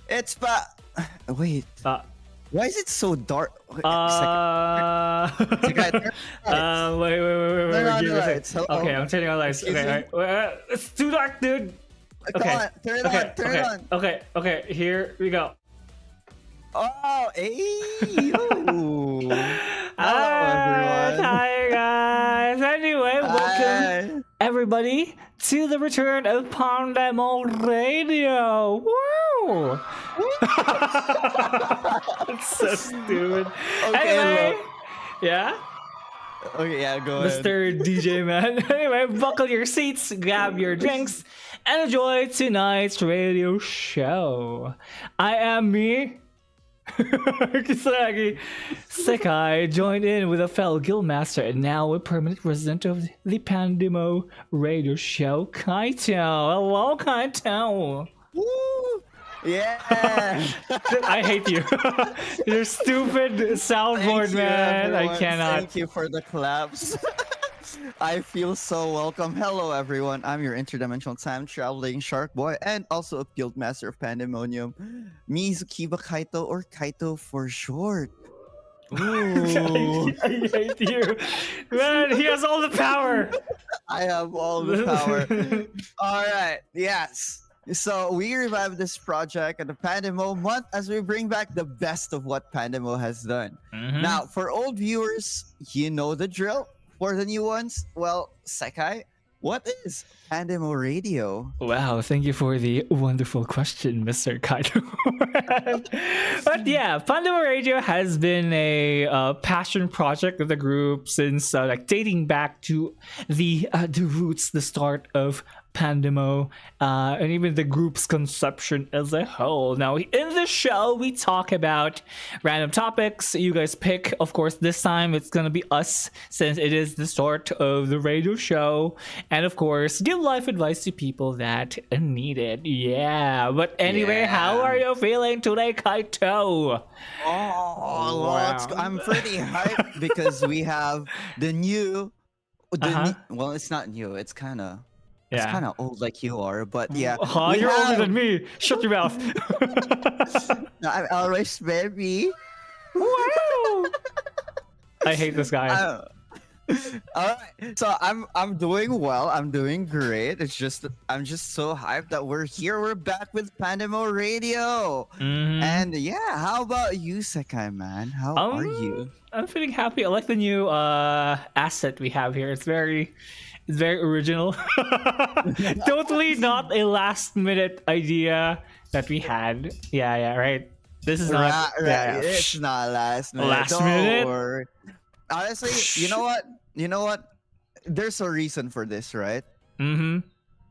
It's wait. Why is it so dark? Wait. Give me a second. Okay, I'm turning on lights. Okay, it's too dark, dude. Okay, turn it on. Okay, here we go. Oh, hey! Hello, everyone. Hi, guys. Anyway, welcome everybody to the return of PDMRadio Radio. Woo! It's so stupid. Okay, anyway, yeah. Okay, yeah, go ahead. Mr. DJ Man. Anyway, buckle your seats, grab your drinks, and enjoy tonight's radio show. I am me, Kisaragi Sekai, joined in with a fellow guildmaster and now a permanent resident of the PDMRadio Radio Show, Kaito. Hello, Kaito. Woo! Yeah. I hate you. Your stupid soundboard, man. Everyone. I cannot. Thank you for the claps. I feel so welcome. Hello, everyone. I'm your interdimensional time traveling shark boy and also a guild master of Pandemonium, Mizukiba Kaito, or Kaito for short. I hate you. Man, he has all the power. I have all the power. All right. Yes. So we revived this project at the Pandemo month as we bring back the best of what Pandemo has done. Mhm. Now, for old viewers, you know the drill. For the new ones, well, Sekai, what is Pandemo Radio? Wow, thank you for the wonderful question, Mr. Kaito. But yeah, Pandora Radio has been a passion project of the group since like dating back to the roots, the start of Pandemo, and even the group's conception as a whole. Now, in this show, we talk about random topics you guys pick. Of course, this time it's gonna be us since it is the start of the radio show, and of course, give life advice to people that need it. Yeah. But anyway, how Yeah. are you feeling today, Kaito? Oh, Wow. I'm pretty hyped because we have the new. Uh-huh. Well, it's not new. It's kind of Yeah. old like you are, but yeah, Huh, we you're older have. than me. Shut your mouth. I'm always baby. Wow. I hate this guy. Uh, all right, so I'm doing well. I'm doing great. It's just that I'm just so hyped that we're here. We're back with Pandemo Radio, Mhm. and yeah, how about you, Sekai man? How are you? I'm feeling happy. I like the new asset we have here. It's very original. Totally not a last minute idea that we had. Yeah, right. This is not Right, yeah. it's not last minute. Last Don't minute? worry. Honestly, you know what? You know what? There's a reason for this, right? Mm-hmm.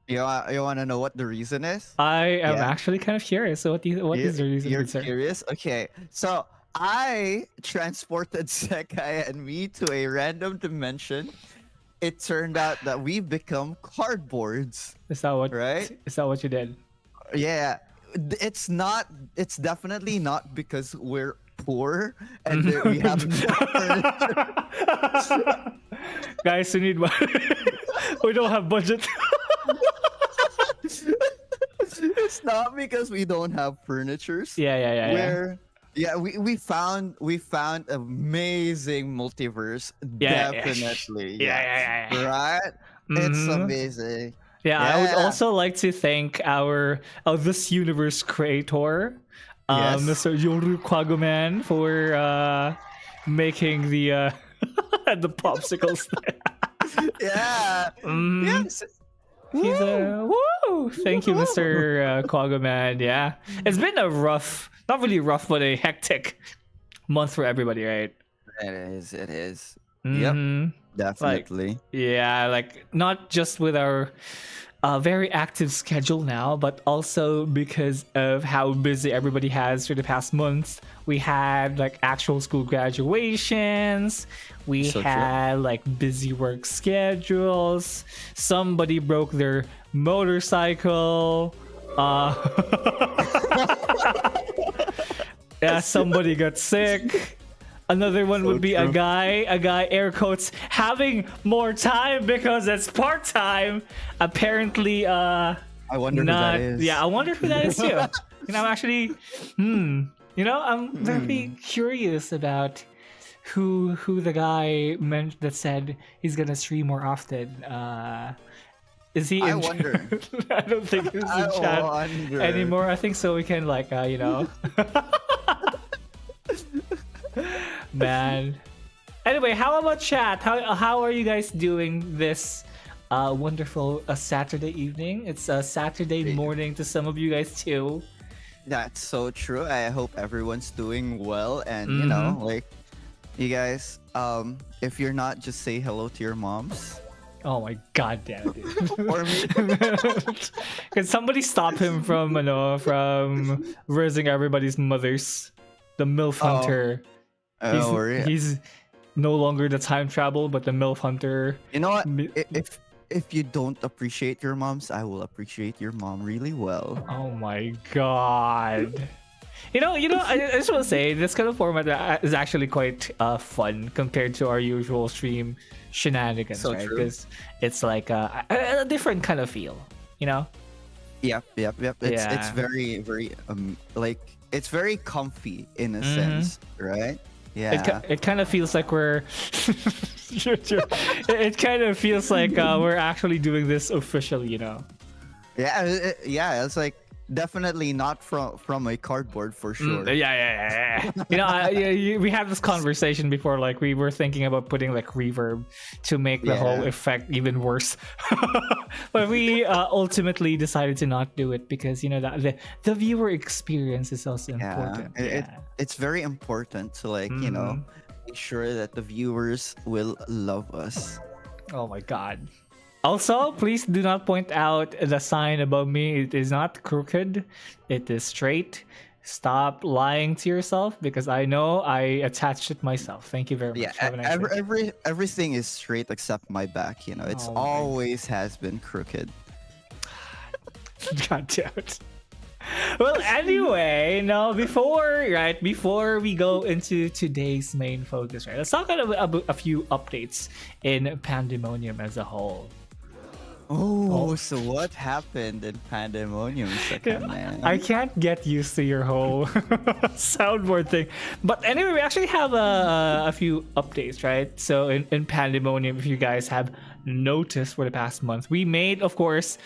You want to know what the reason is? I am Yeah. actually kind of curious. So what You- is the reason, You're good sir? curious? Okay. So I transported Sekai and me to a random dimension. It turned out that we've become cardboards, Is that what right? is that what you did? Yeah. It's not, it's definitely not because we're poor and that we have no furniture. Guys, we need money. We don't have budget. It's not because we don't have furnitures. Yeah. Where we found amazing multiverse. Yeah. Definitely. Yeah. Right? It's Mhm. amazing. Yeah, I would Yeah. also like to thank our this universe creator, Yes. Mr. Yoru Kwagoman, for making the the popsicles. Yeah. Mhm. Yes. He's a woo! Thank you, Mr. Kwagoman. Yeah, it's been a rough, not really rough, but a hectic month for everybody, right? It is. Mhm. Definitely. Yeah, like not just with our very active schedule now, but also because of how busy everybody has for the past months. We had like actual school graduations, we So true. had like busy work schedules, somebody broke their motorcycle. Yeah, somebody got sick. Another one So would be true. a guy air quotes having more time because it's part time. Apparently, I wonder who not. that is. Yeah, I wonder who that is too. I'm actually, I'm very curious about who the guy meant that said he's gonna stream more often. Is he? I in wonder. I don't think he's in I chat wonder. anymore. I think so. We can Man. Anyway, how about chat? How are you guys doing this wonderful Saturday evening? It's a Saturday morning to some of you guys too. That's so true. I hope everyone's doing well, and Mm-hmm. like you guys, if you're not, just say hello to your moms Oh my god damn it, dude. or me. Can somebody stop him from raising everybody's mothers? The MILF Oh, hunter. Don't worry. He's no longer the time travel, but the MILF hunter. You know what? Mi- If you don't appreciate your moms, I will appreciate your mom really well. Oh my god. I just want to say this kind of format is actually quite fun compared to our usual stream shenanigans, So right? true. Because it's like a different kind of feel, you know? Yep. It's Yeah. very like it's very comfy in a Mhm. sense, right? Yeah. It kind of feels like we're Sure. It kind of feels like we're actually doing this officially, you know. Yeah, yeah. It's like definitely not from a cardboard for sure. Yeah. We had this conversation before. Like we were thinking about putting like reverb to make the whole Yeah. effect even worse, but we ultimately decided to not do it because that the viewer experience is also Yeah, important. it's very important to like make sure that the viewers will love us. Oh my god. Also, please do not point out the sign above me. It is not crooked. It is straight. Stop lying to yourself because I know I attached it myself. Thank you very much. Yeah, Have a nice day. everything is straight except my back. It's Oh my always has been crooked. God damn it. Well, anyway, no, before we go into today's main focus, right? Let's talk about a few updates in Pandemonium as a whole. Oh, so what happened in Pandemonium, second man? I can't get used to your whole soundboard thing. But anyway, we actually have a few updates, right? So in Pandemonium, if you guys have noticed for the past month, we made, of course,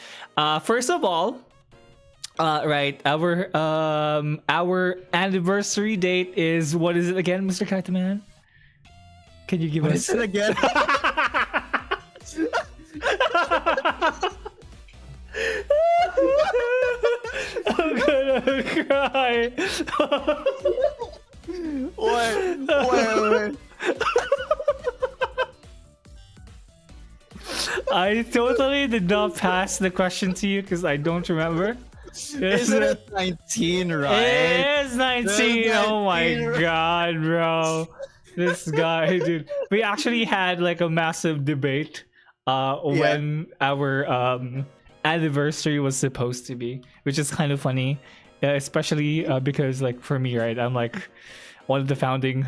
first of all, right, our anniversary date is, what is it again, Mr. Kaitaman? Can you give What us is it again? I'm gonna cry. Wait. I totally did not pass the question to you because I don't remember. Isn't it 19, right? It is 19. Oh my 19. god, bro. This guy, dude. We actually had like a massive debate when our anniversary was supposed to be, which is kind of funny, especially because like for me, right, I'm like one of the founding,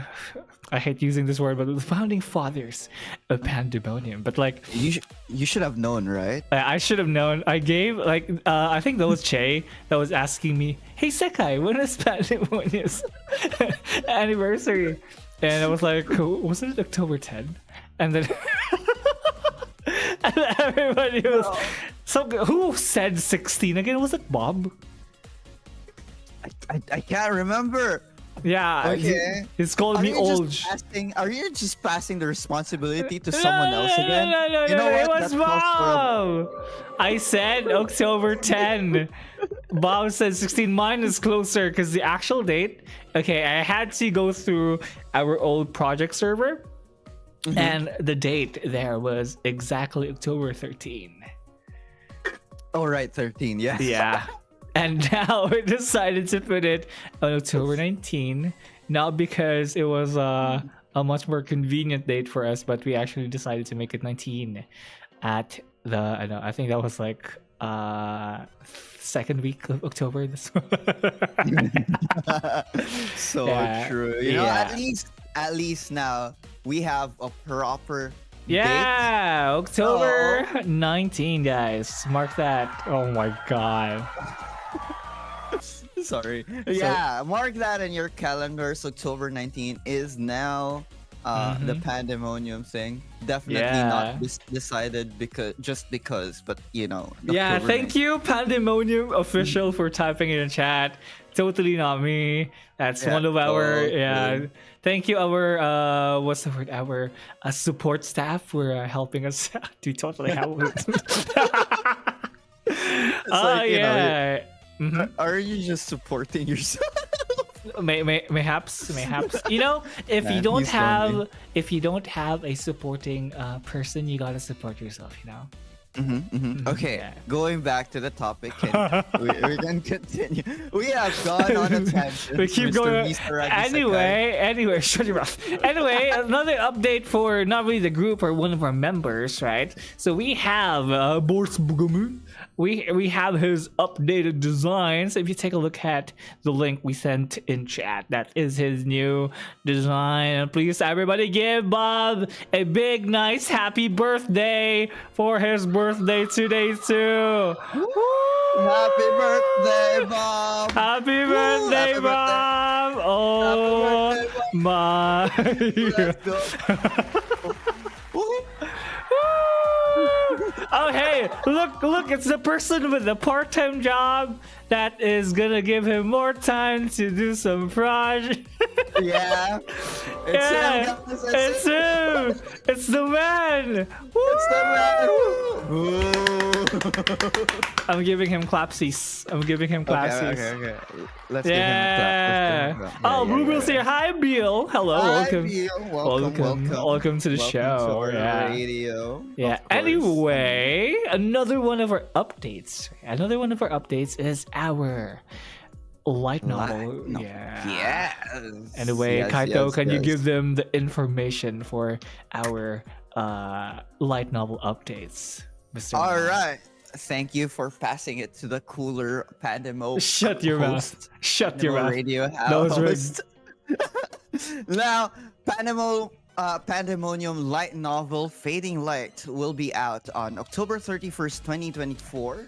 I hate using this word, but the founding fathers of Pandemonium. But like You should have known, right? I should have known. I gave like I think that was Che that was asking me, "Hey Sekai, when is Pandemonium's anniversary?" And I was like, "Wasn't it October 10?" And then and everybody was so. Who said 16 again? Was it Bob? I can't remember. Yeah. Okay. He's called me old. Are you just passing the responsibility to someone else again? No, You know it what? was That calls for Bob. I said October 10. Bob said 16. Mine is closer because the actual date. Okay, I had to go through our old project server, and the date there was exactly October 13. Oh, right, 13. Yeah. Yeah. And now we decided to put it on October 19, not because it was a much more convenient date for us, but we actually decided to make it 19 at I think that was like second week of October. So Yeah. true. At least now we have a proper date. Yeah, October 19, guys. Mark that. Oh my god. Sorry. Yeah, mark that in your calendars. October 19 is now the Pandemonium thing. Definitely not decided because, but Yeah, October thank you, Pandemonium official, for typing in the chat. Totally not me. That's one of our Thank you, our what's the word? Our support staff for helping us out. We totally have it. Are you just supporting yourself? Mayhaps. If Nah, you don't he's lonely. have a supporting person, you gotta support yourself. Okay, Yeah. going back to the topic, we can continue. We have gone on a tangent. We keep Mr. going. Misaragi Anyway, shut your mouth. Anyway, another update for not really the group or one of our members, right? So we have Boris Bugamu. We have his updated designs. If you take a look at the link we sent in chat, that is his new design. And please, everybody, give Bob a big, nice, happy birthday for his birthday today too. Happy birthday, Bob! Happy birthday, happy Bob! Oh Happy birthday, my! Let's go. Oh hey, Hey, look, it's the person with the part-time job that is gonna give him more time to do some project. Yeah. It's Yeah, him, guys. it's him. It's the man. It's the man. Woo! Woo. I'm giving him clapsies. Okay. Let's give him a clap. Yeah. Let's give him a clap. Oh, Yeah, Ruben's here. Hi, Bill. Hello. Hi, Welcome. Bill. Welcome to the Welcome show. to our Yeah. radio. Yeah. Of course. Anyway, another one of our updates. Another one of our updates is our light novel. Yeah. Yes. Anyway, Yes, Kaito, yes, can you yes. give them the information for our light novel updates, Mr. All Man? right. Thank you for passing it to the cooler Pandemo. Shut your mouth. host, Shut your Pandemo mouth. Radio That was rude. host. Now, Pandemonium light novel Fading Light will be out on October 31st, 2024.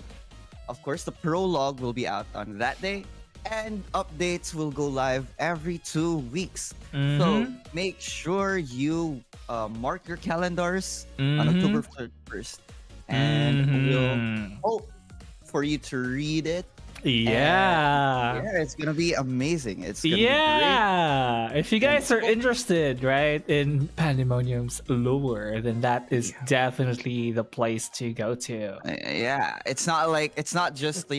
Of course, the prologue will be out on that day, and updates will go live every 2 weeks. So Mhm. make sure you mark your calendars on Mhm. October 31st, and we'll Mhm. hope for you to read it. Yeah. Yeah, it's gonna be amazing. It's gonna be Yeah. If you guys are And- interested, right, in Pandemonium's lore, then that is definitely the place to go to. great. Yeah, it's not just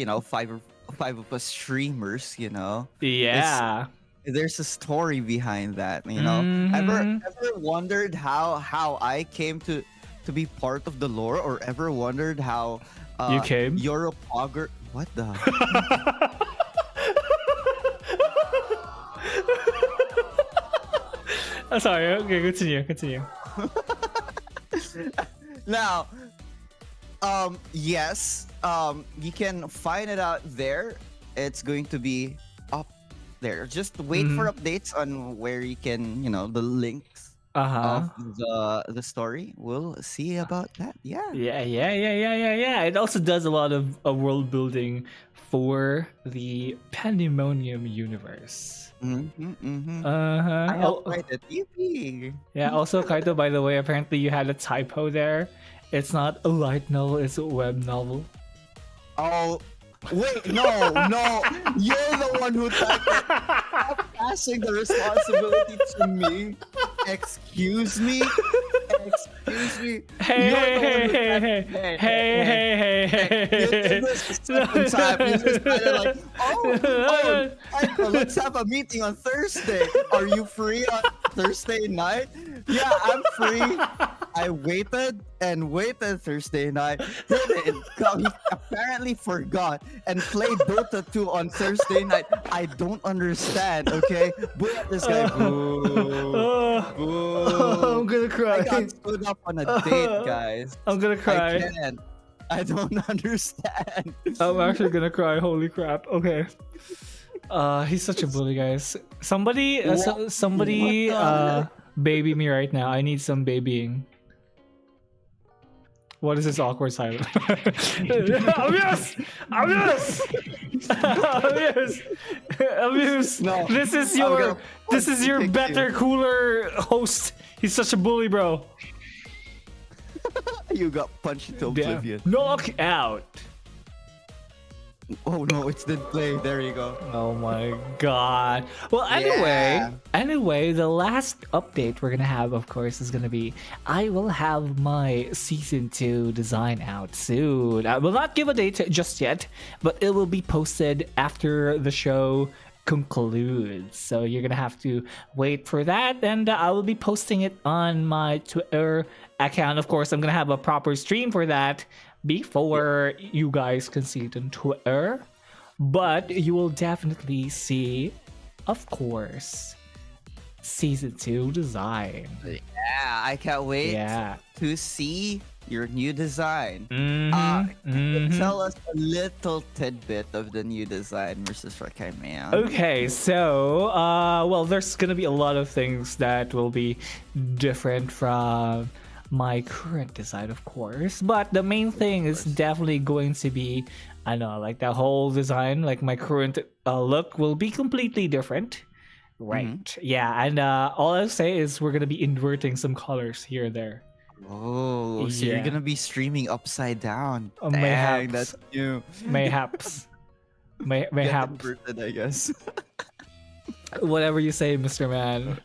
five of us streamers. Yeah. There's a story behind that. Ever Mhm. wondered how I came to be part of the lore, or ever wondered how You came? You're a pogger. What the? Oh, sorry. Okay, continue. Now, yes, you can find it out there. It's going to be up there. Just wait for updates on where you can, the links Uh-huh. of the story. We'll see about that. Yeah. Yeah. It also does a lot of world building for the Pandemonium universe. Uh-huh. I helped write it. Yippee! Yeah, also Kaito, by the way, apparently you had a typo there. It's not a light novel, it's a web novel. Oh, wait, no, you're the one who typed it. Stop passing the responsibility to me. Excuse me. Hey, You're the one who hey. You did this the second time. You just kind of like, Michael, let's have a meeting on Thursday. Are you free on Thursday night? Yeah, I'm free. I waited Thursday night. He apparently forgot and played Dota 2 on Thursday night. I don't understand, okay? Boo at this guy. Boo. I'm gonna cry. I got stood up on a date, guys. I'm gonna cry. I can't. I don't understand. I'm actually gonna cry. Holy crap. Okay. He's such a bully, guys. Somebody, somebody, What baby me right now. I need some babying. What is this awkward silence? Abuse! No, This is I'm your gonna kick better, you. cooler host. He's such a bully, bro. You got punched into oblivion. Knock out. Oh no, it's the play. There you go. Oh my god. Well, Yeah. anyway, the last update we're gonna have, of course, is gonna be I will have my season 2 design out soon. I will not give a date just yet, but it will be posted after the show concludes. So you're gonna have to wait for that, and I will be posting it on my Twitter account. Of course, I'm gonna have a proper stream for that before you guys can see it on Twitter. But you will definitely see, of course, season 2 design. Yeah, I can't wait Yeah. to see your new design. Mhm. Tell us a little tidbit of the new design, Mrs. Rakaiman. Okay, so well, there's gonna be a lot of things that will be different from my current design, of course, but the main thing is definitely going to be, I know, like the whole design, like my current look will be completely different, right? Yeah, and all I'll say is we're gonna be inverting some colors here and there. Oh, so you're Yeah. gonna be streaming upside down. Dang, Mayhaps. that's new. Mayhaps. Get Mayhaps. inverted, I guess. Whatever you say, Mr. Man.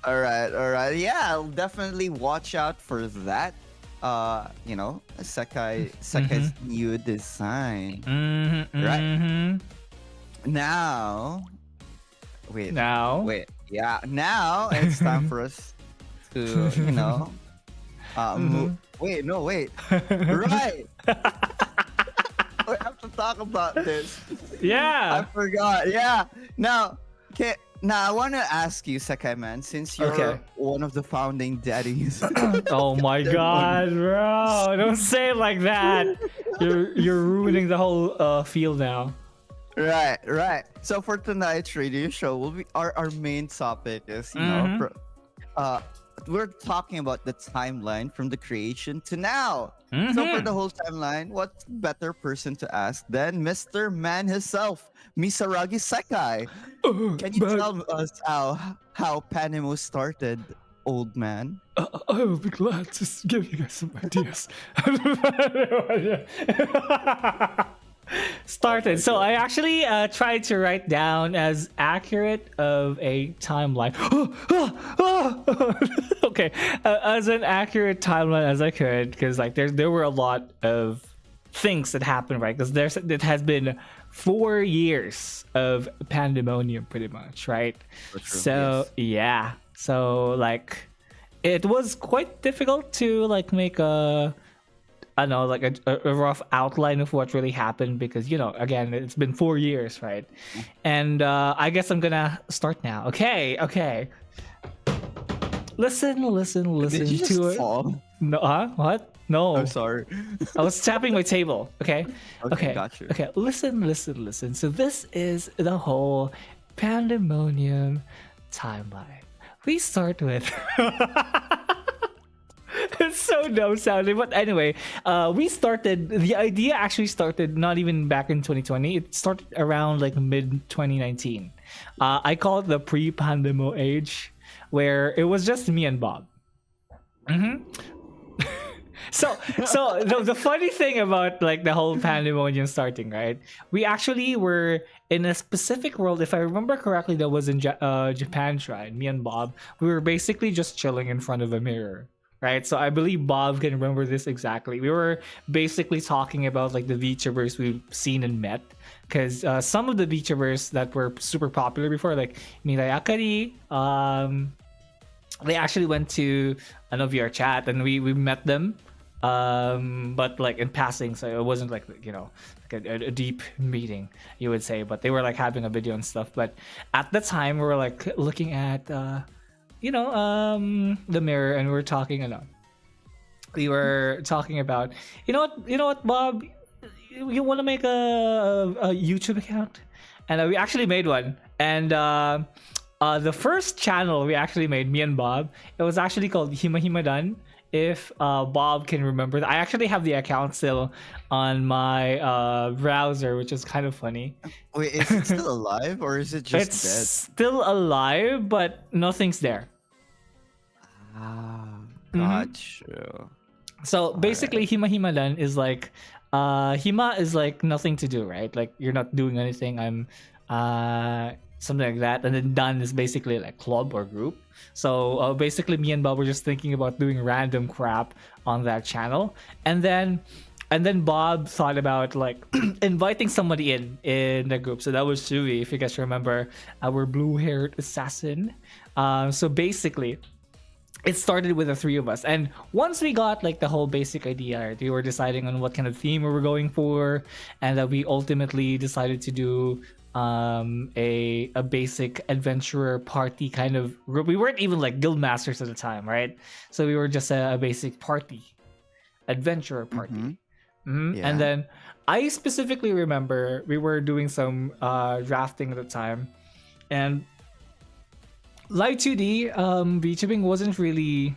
All right, all right. Yeah, I'll definitely watch out for that. Sekai's Mm-hmm. new design. Mm-hmm. Right. Mm-hmm. Now, wait, Now. wait. Yeah, now it's time for us to, Mhm. wait, no, wait. Right. We have to talk about this. I Yeah. forgot. Yeah. Now, okay. Now I want to ask you, Sakai man, since you're Okay. one of the founding daddies. Oh my god, bro. Don't say it like that. You're ruining the whole field now. Right, right. So for tonight's radio show, our main topic is Mhm. we're talking about the timeline from the creation to now. So for Mhm. the whole timeline, what better person to ask than Mr. Man himself, Misaragi Sekai? Can you But tell us how Panimo started, old man? I will be glad to give you guys some ideas. Started. So I actually tried to write down as accurate of a timeline. Okay, as an accurate timeline as I could, because like there were a lot of things that happened, right? Because it has been 4 years of pandemonium, pretty much, right? For true, So yeah, so like it was quite difficult to like make a I don't know, like a rough outline of what really happened because, again, it's been 4 years, right? And I guess I'm gonna start now. Okay. Listen Did you just to it. fall? No, what? No, I'm sorry. I was tapping my table. Okay. Okay, got you. Okay. Listen. So this is the whole pandemonium timeline. We start with. It's so dumb sounding, but anyway, the idea actually started not even back in 2020. It started around like mid 2019. I call it the pre-pandemo age, where it was just me and Bob. So the funny thing about like the whole pandemonium starting, right? We actually were in a specific world. If I remember correctly, that was in Japan Shrine. Me and Bob, we were basically just chilling in front of a mirror. Right, so I believe Bob can remember this exactly. We were basically talking about like the VTubers we've seen and met, because some of the VTubers that were super popular before, like Mirai Akari, they actually went to an VR chat and we met them, but like in passing, so it wasn't like a deep meeting, you would say. But they were like having a video and stuff. But at the time, we were like looking at. The mirror, and we were talking about, Bob, you want to make a YouTube account, and we actually made one, and the first channel we actually made, me and Bob, it was actually called Hima Himadan. If Bob can remember that. I actually have the account still on my browser, which is kind of funny. Wait, is it still alive or is it just It's dead? still alive, but nothing's there. Ah, got you. So basically, Hima Himadan is like, Hima is like nothing to do, right? Like you're not doing anything. I'm something like that. And then Dan is basically like club or group. So basically, me and Bob were just thinking about doing random crap on that channel. And then Bob thought about like inviting somebody in the group. So that was Shui, if you guys remember, our blue-haired assassin. So basically, it started with the three of us, and once we got like the whole basic idea, we were deciding on what kind of theme we were going for, and we ultimately decided to do a basic adventurer party kind of group. We weren't even like guild masters at the time, right? So we were just a basic party, adventurer party. Yeah. And then I specifically remember we were doing some drafting at the time, and Live 2D VTubing wasn't really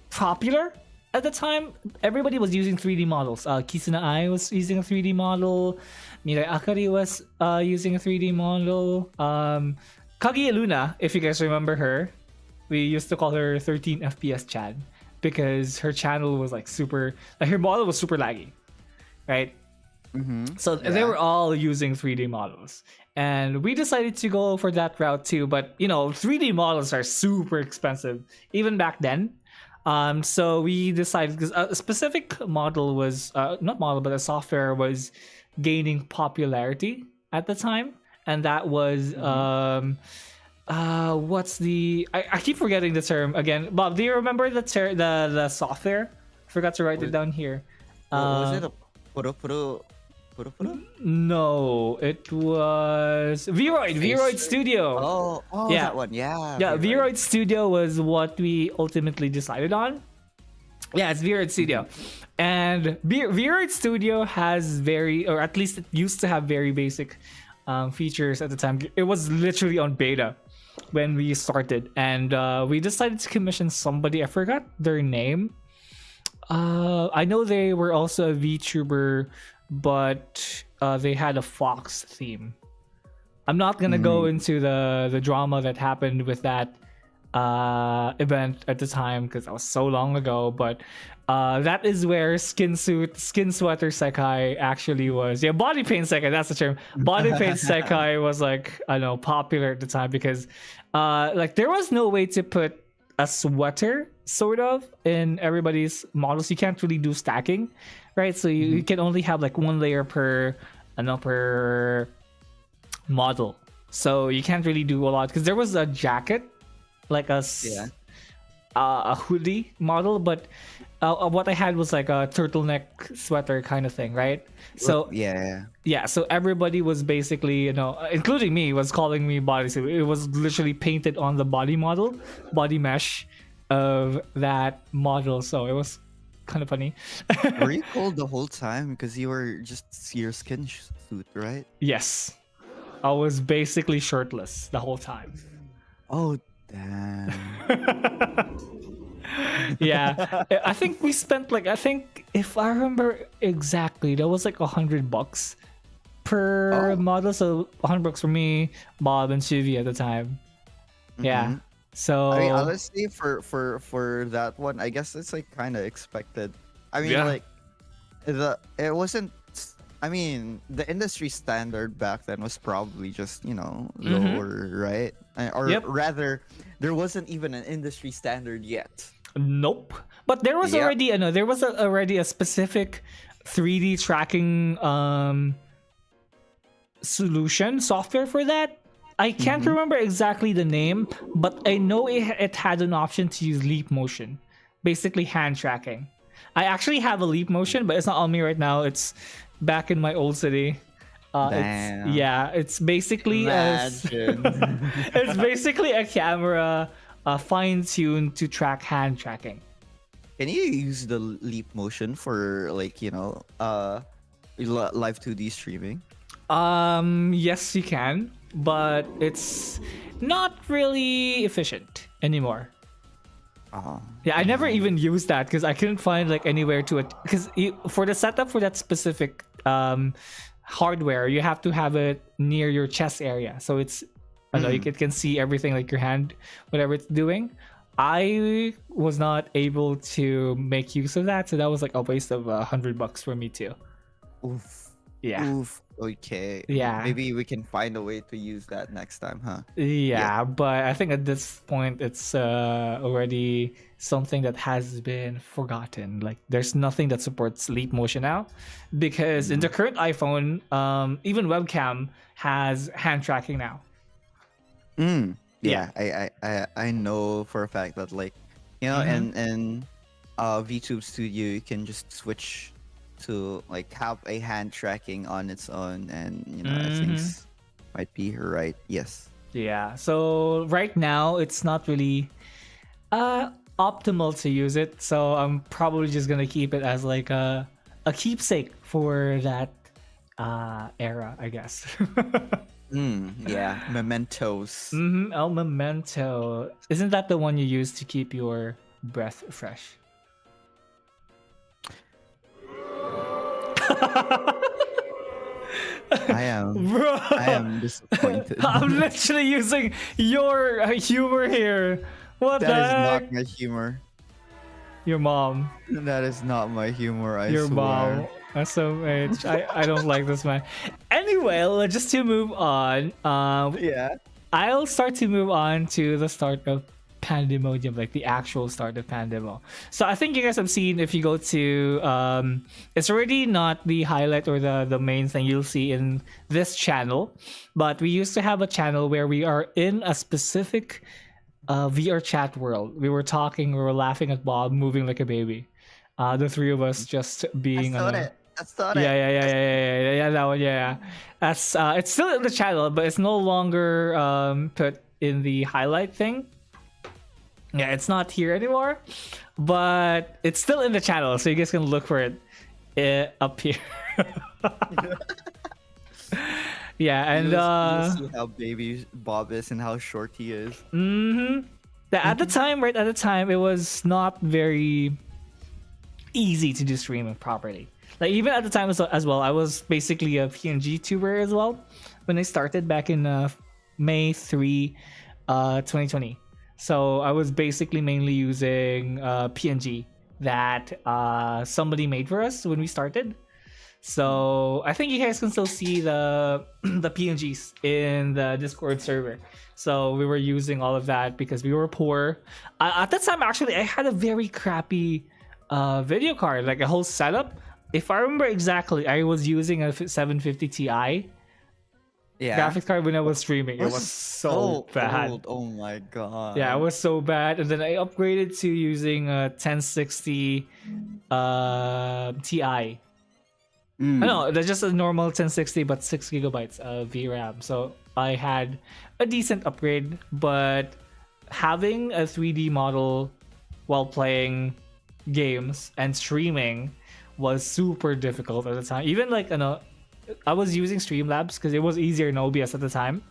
popular at the time. Everybody was using 3D models. Kisuna Ai was using a 3D model. Mirai Akari was using a 3D model. Kaguya Luna, if you guys remember her, we used to call her 13 FPS Chan. because her channel was like super, like her model was super laggy, right? So they were all using 3D models, and we decided to go for that route too. But 3D models are super expensive even back then. So we decided, because a specific model was not model, but a software was gaining popularity at the time, and that was what's the I keep forgetting the term again. Bob, do you remember the software? Forgot to write it down here. Was it a puro? No, it was Vroid Studio. Yeah, that one. Yeah. Vroid Studio was what we ultimately decided on. Yeah, it's Vroid Studio, and Vroid Studio has or at least it used to have very basic features at the time. It was literally on beta when we started, and we decided to commission somebody. I forgot their name. I know they were also a VTuber, but they had a Fox theme. I'm not gonna go into the drama that happened with that event at the time because that was so long ago. But that is where Skin Sweater Sekai actually was. Yeah, Body Paint Sekai, that's the term. Body Paint Sekai was like, I know, popular at the time because like there was no way to put a sweater sort of in everybody's models. You can't really do stacking, right? So you can only have like one layer per model. So you can't really do a lot because there was a jacket, like a hoodie model, but what I had was like a turtleneck sweater kind of thing, right? So so everybody was basically, including me, was calling me bodysuit. It was literally painted on the body mesh of that model, so it was kind of funny. Were you cold the whole time because you were just your skin suit, right? Yes, I was basically shirtless the whole time. Oh damn. Yeah, I think we spent like, I think if I remember exactly, that was like $100 per model. So $100 for me, Bob, and Shivi at the time. Yeah. So I mean, honestly, for that one, I guess it's like kind of expected. I mean, like it wasn't. I mean, the industry standard back then was probably just lower, right? Or rather, there wasn't even an industry standard yet. Nope. But there was already already a specific 3D tracking solution software for that. I can't remember exactly the name, but I know it had an option to use leap motion, basically hand tracking. I actually have a leap motion, but it's not on me right now. It's back in my old city. It's basically it's basically a camera fine-tuned to track hand tracking. Can you use the leap motion for like live 2D streaming? Yes, you can, but it's not really efficient anymore. Yeah, I never even used that because I couldn't find like anywhere to it. Because for the setup for that specific hardware, you have to have it near your chest area, so it's you can see everything, like your hand, whatever it's doing. I was not able to make use of that, so that was like a waste of $100 for me too. Oof. Yeah. Oof. Okay. Yeah. Maybe we can find a way to use that next time, huh? Yeah, but I think at this point it's already something that has been forgotten. Like there's nothing that supports leap motion now, because in the current iPhone, even webcam has hand tracking now. Yeah, I know for a fact that like in VTube Studio you can just switch to like have a hand tracking on its own, and I think might be right. Yes. Yeah. So right now it's not really optimal to use it, so I'm probably just gonna keep it as like a keepsake for that era, I guess. Yeah, mementos. El memento. Isn't that the one you use to keep your breath fresh? I am disappointed. I'm literally using your humor here. What the heck? That is not my humor. Your mom. That is not my humor, I Your mom. swear. That's so much. I don't like this man. Anyway, just to move on. Yeah. I'll start to move on to the start of Pandemonium, like the actual start of Pandemo. So I think you guys have seen, if you go to it's already not the highlight or the main thing you'll see in this channel, but we used to have a channel where we are in a specific VR chat world. We were talking, we were laughing at Bob moving like a baby. The three of us just being I on thought a it. I thought yeah, it. yeah, yeah, yeah, yeah, yeah, yeah, that one, yeah. That's it's still in the channel, but it's no longer put in the highlight thing. Yeah, it's not here anymore, but it's still in the channel, so you guys can look for it up here. Yeah, and you see how baby Bob is and how short he is. at the time, right at the time, it was not very easy to do streaming properly. Like even at the time as well, I was basically a PNG tuber as well when I started back in May 3, 2020. So I was basically mainly using PNG that somebody made for us when we started. So I think you guys can still see the the PNGs in the Discord server. So we were using all of that because we were poor. At that time, actually, I had a very crappy video card, like a whole setup. If I remember exactly, I was using a 750 Ti Yeah. graphics card when I was streaming. It was so bad. Old. Oh my god. Yeah, it was so bad. And then I upgraded to using a 1060 Ti. No, that's just a normal 1060, but 6 gigabytes of VRAM. So I had a decent upgrade, but having a 3D model while playing games and streaming was super difficult at the time. Even like, I was using Streamlabs because it was easier in OBS at the time.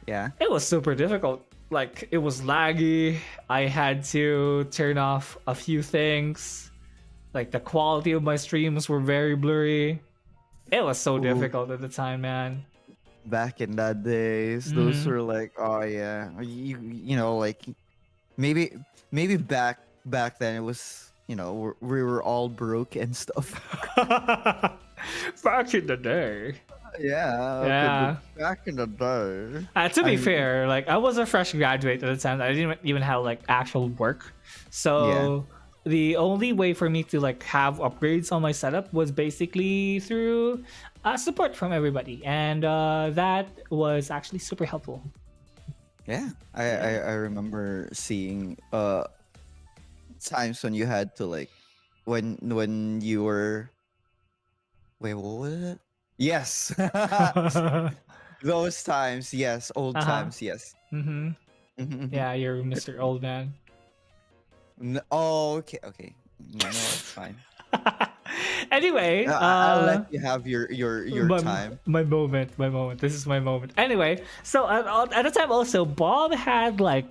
Yeah. It was super difficult. Like, it was laggy. I had to turn off a few things. Like, the quality of my streams were very blurry. It was so difficult at the time, man. Back in that days, those were like, oh yeah, you know, like maybe back then it was, you know, we were all broke and stuff. Back in the day. Yeah. Back in the day. To be fair, like, I was a fresh graduate at the time. I didn't even have like actual work. So the only way for me to like have upgrades on my setup was basically through support from everybody, and that was actually super helpful. Yeah, I remember seeing times when you had to like when you were wait, what was it? Yes. Those times, yes. Old times, yes. Yeah, you're Mr. Old Man. Oh, okay. No, it's fine. Anyway, I'll let you have your time. My moment. This is my moment. Anyway, so at the time also, Bob had like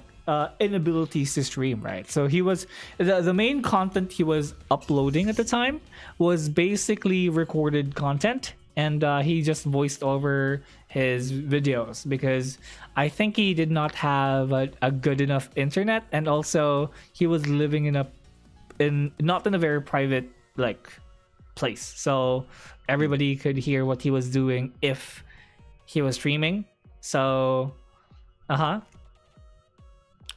inabilities to stream, right? So he was the main content he was uploading at the time was basically recorded content, and he just voiced over his videos because I think he did not have a good enough internet, and also he was living not in a very private like place, so everybody could hear what he was doing if he was streaming. So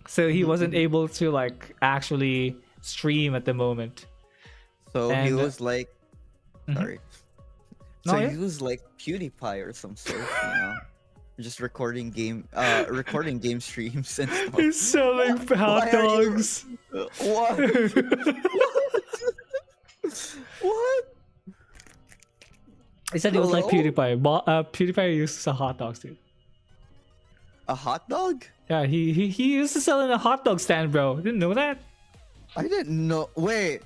so he wasn't able to like actually stream at the moment. So he was like sorry. No, So yeah? he was like PewDiePie or some sort, you know, just recording game streams and stuff. He's selling hot Why are you- dogs. What? What? He said he was like Hello? PewDiePie. PewDiePie used to sell hot dogs too. A hot dog? Yeah, he used to sell in a hot dog stand, bro. Didn't know that? I didn't know. Wait.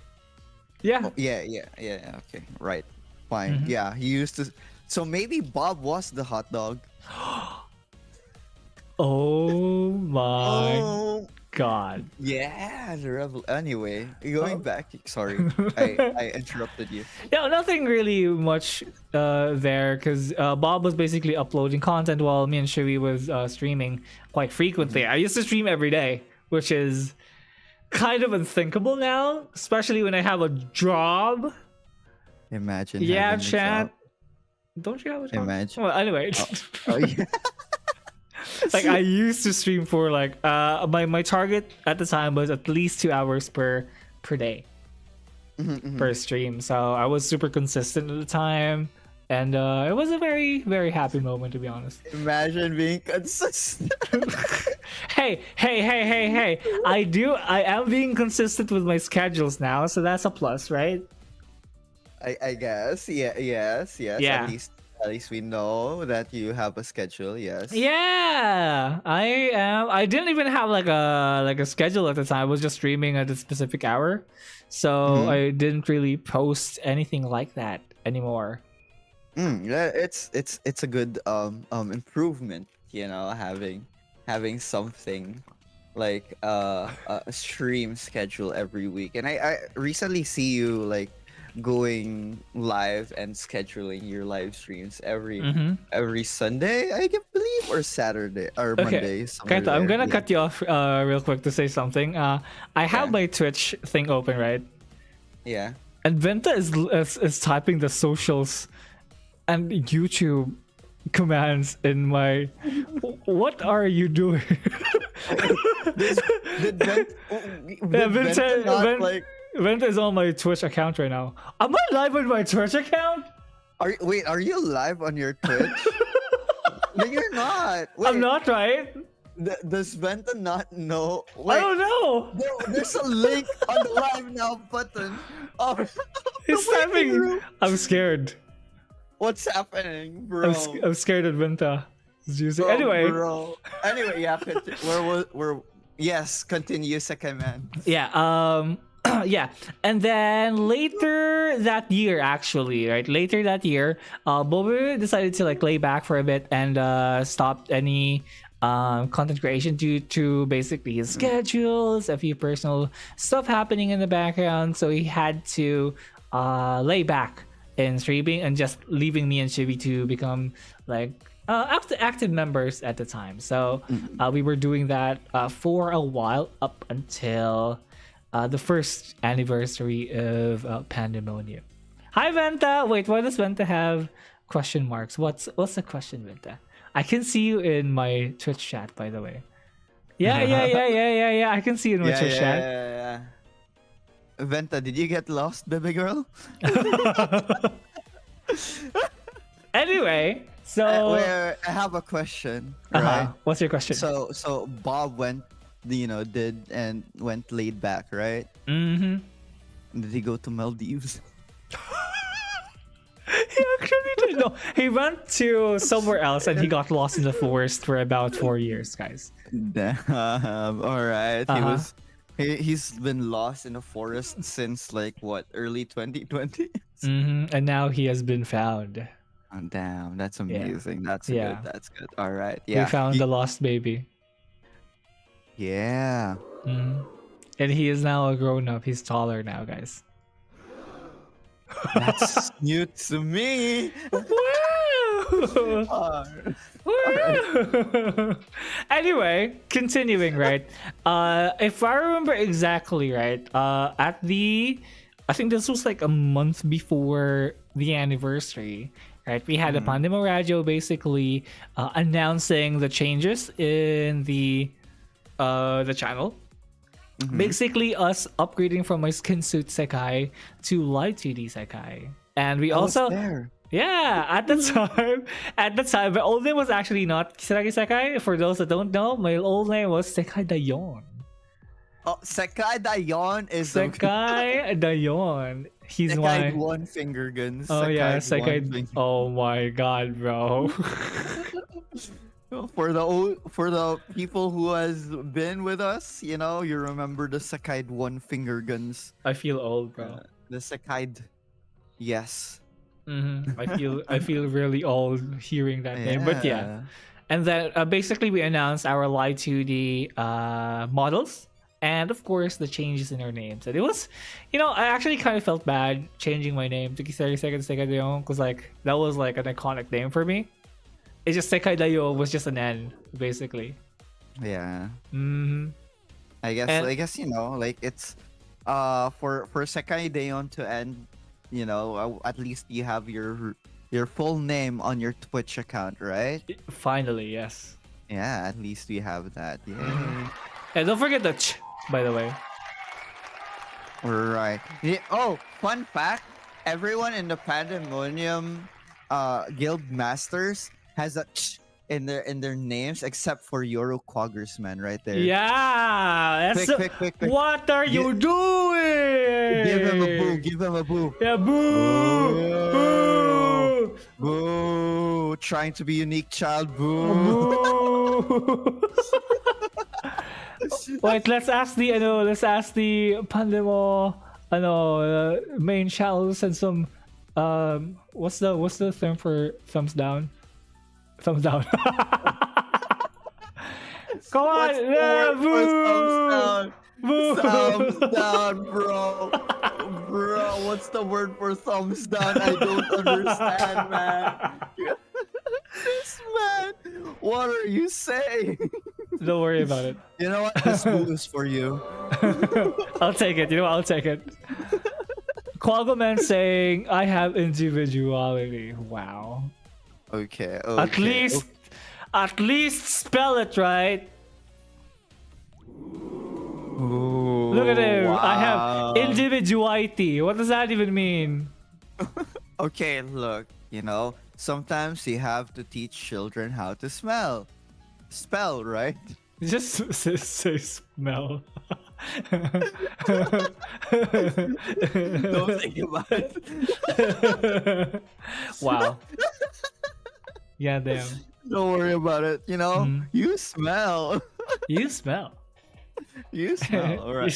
Yeah. Oh, yeah. Okay, right. Fine. Yeah, he used to. So maybe Bob was the hot dog. Oh my Oh, god. yeah. Anyway, going back. Sorry, I interrupted you. Yeah, nothing really much there because Bob was basically uploading content while me and Shui was streaming quite frequently. I used to stream every day, which is kind of unthinkable now, especially when I have a job. Imagine Yeah, having a chat. job. Don't you have a job? Imagine. Well, anyway. Oh yeah. Like I used to stream for like my target at the time was at least 2 hours per day per stream. So I was super consistent at the time, and it was a very very happy moment, to be honest. Imagine being consistent. Hey, I am being consistent with my schedules now, so that's a plus, right? I guess. Yeah. Yes. Yes. Yeah. At least we know that you have a schedule. Yes. Yeah, I am. I didn't even have like a schedule at the time. I was just streaming at a specific hour, so I didn't really post anything like that anymore. Yeah, it's a good improvement, having something like a stream schedule every week. And I recently see you like going live and scheduling your live streams every Sunday, I can believe, or Saturday or Monday. somewhere Kaito, I'm there. gonna Yeah. cut you off real quick to say something. I have Yeah. my Twitch thing open, right? Yeah. And Venta is typing the socials and YouTube commands in my. What are you doing? Did Vent, Yeah, did Venta not, like, Venta is on my Twitch account right now. Am I live on my Twitch account? are you live on your Twitch? No, you're not. Wait, I'm not, right? Does Venta not know? I Wait, don't know. there's a link on the live now button. Oh, He's the waiting typing. room. I'm scared. What's happening, bro? I'm scared that Venta is using. Bro, Anyway, bro. Anyway, yeah. Yes, continue, second man. yeah. Yeah, and then later that year, actually, right? Later that year, Bobo decided to like lay back for a bit and stopped any content creation due to basically his schedules, a few personal stuff happening in the background. So he had to lay back in streaming and just leaving me and Chibi to become like active members at the time. So we were doing that for a while up until the first anniversary of Pandemonium. Hi Venta. Wait, why does Venta have question marks? What's the question, Venta? I can see you in my Twitch chat, by the way. Yeah. I can see you in my Twitch chat. Yeah. Venta, did you get lost, baby girl? Anyway, so I have a question. Right. what's your question? So Bob went, went laid back, right? Mm-hmm. Did he go to Maldives? He actually didn't know. He went to somewhere else and he got lost in the forest for about 4 years, guys. Damn. All right. He's been lost in the forest since like what, early 2020? And now he has been found. Oh, damn, that's amazing. That's Yeah. good. That's good. All right. Yeah. We found the lost baby. Yeah. And he is now a grown up. He's taller now, guys. That's new to me. Woo! Woo! Anyway, continuing, right? If I remember exactly, right? I think this was like a month before the anniversary, right? We had a PDMRadio basically announcing the changes in the channel. Basically, us upgrading from my skin suit Sekai to light 2D Sekai, and we also there. yeah, at the time, my old name was actually not Kisaragi Sekai. For those that don't know, my old name was Sekai Dayon. Oh, Sekai Dayon is the Sekai Dayon. He's Sekai my. one finger guns. Oh yeah, one Sekai. finger- Oh my god, bro. For the people who has been with us, you remember the Sekai one finger guns. I feel old, bro. The Sekai. Yes. I feel really old hearing that name, but yeah. And then basically we announced our Live 2D models, and of course the changes in our names. And it was, I actually kind of felt bad changing my name to Kisari Second Sekai Dayon, because like that was like an iconic name for me. It's just Sekai Dayo was just an N, basically. Yeah. And like it's for Sekai Dayon to end, at least you have your full name on your Twitch account, right? finally, yes. Yeah, at least we have that. Mhm. Yay. And don't forget the by the way. Right. Yeah. Oh, fun fact. Everyone in the Pandemonium Guild Masters has a in their names except for Yoru Quaggersman right there. Yeah, that's Quick, quick, quick, quick. what are you doing? Give him a boo. Give him a boo. Yeah, boo, Boo. boo, Boo. Trying to be unique child. Boo. boo. Wait, let's ask the Pandemo, main channels and some, what's the term for thumbs down? Thumbs down. Come on, What's the yeah, word for thumbs down? boo. Thumbs down, bro. Bro, what's the word for thumbs down? I don't understand, man. This man, what are you saying? Don't worry about it. You know what? This boo is for you. I'll take it. I'll take it. Quaggoman saying, I have individuality. Wow. Okay. At least spell it right. Ooh, Look at him. wow. I have individuality. What does that even mean? Okay, look, sometimes you have to teach children how to spell, right? Just say smell. Don't think about it. Wow. Yeah, damn. Don't worry about it. You smell. You smell. You smell. All right.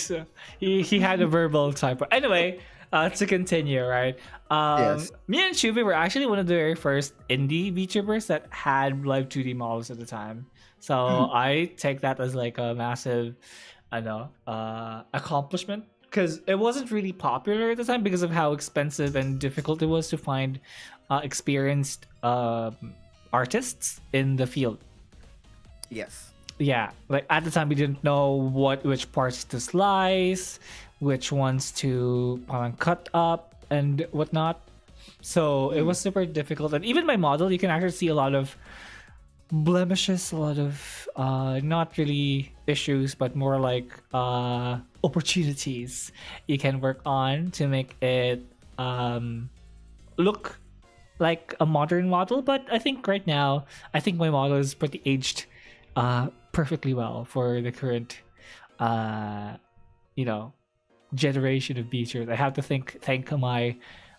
He had a verbal typo. Anyway, to continue, right? Yes. Me and Shubi were actually one of the very first indie VTubers that had live 2D models at the time. So I take that as like a massive, accomplishment, because it wasn't really popular at the time because of how expensive and difficult it was to find experienced artists in the field. Yes. Yeah, like at the time we didn't know which parts to slice, which ones to cut up and whatnot. So it was super difficult. And even my model, you can actually see a lot of blemishes, a lot of not really issues, but more like opportunities you can work on to make it look like a modern model. But I think right now, my model is pretty aged perfectly well for the current generation of beachers. I have to thank my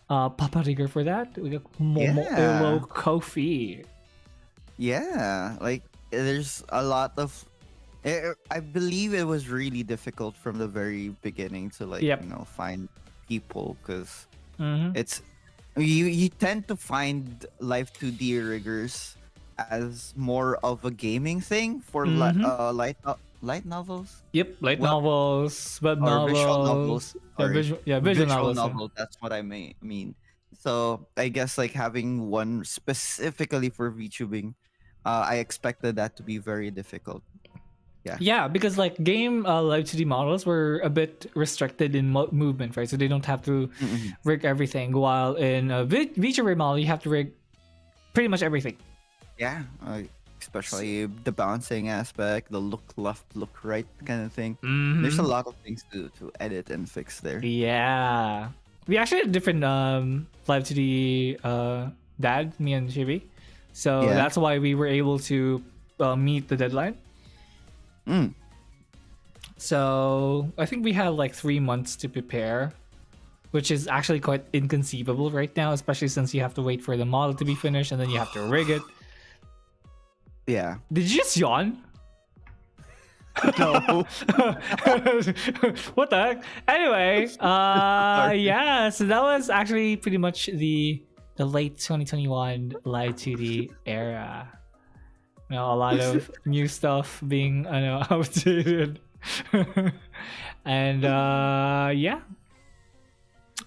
Papa Rigger for that. We got Momo Ilo Kofi. Yeah, like there's a lot of. I believe it was really difficult from the very beginning to find people, because it's you tend to find live 2D riggers as more of a gaming thing for light novels. Yep, light novels, web or visual novels. novels. Visual novels. Novel. That's what I mean. So I guess like having one specifically for VTubing, I expected that to be very difficult. Yeah, because like game live 2D models were a bit restricted in movement, right? So they don't have to rig everything. While in a VTuber model, you have to rig pretty much everything. Yeah, especially the bouncing aspect, the look left, look right kind of thing. There's a lot of things to edit and fix there. Yeah, we actually had different live 2D dad, me and Shibi, so that's why we were able to meet the deadline. So I think we had like 3 months to prepare, which is actually quite inconceivable right now, especially since you have to wait for the model to be finished and then you have to rig it. Yeah. Did you just yawn? No. What the heck? Anyway, yeah, so that was actually pretty much the late 2021 live 2D era. A lot of new stuff being outdated. And yeah.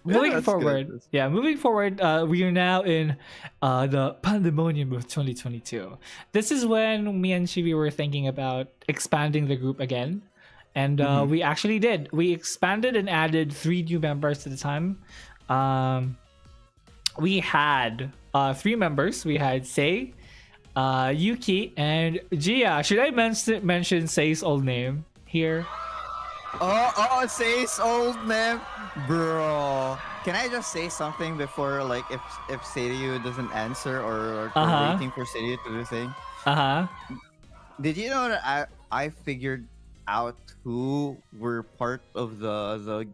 Moving forward, we are now in the pandemonium of 2022. This is when me and Shivi were thinking about expanding the group again And we actually did. We expanded and added 3 new members at the time. We had 3 members. We had Sei, Yuki, and Gia. Should I mention Sei's old name here? Say's old name, bro. Can I just say something before, like, if Seiryu doesn't answer or waiting for Seiryu to do the thing? Did you know that I figured out who were part of the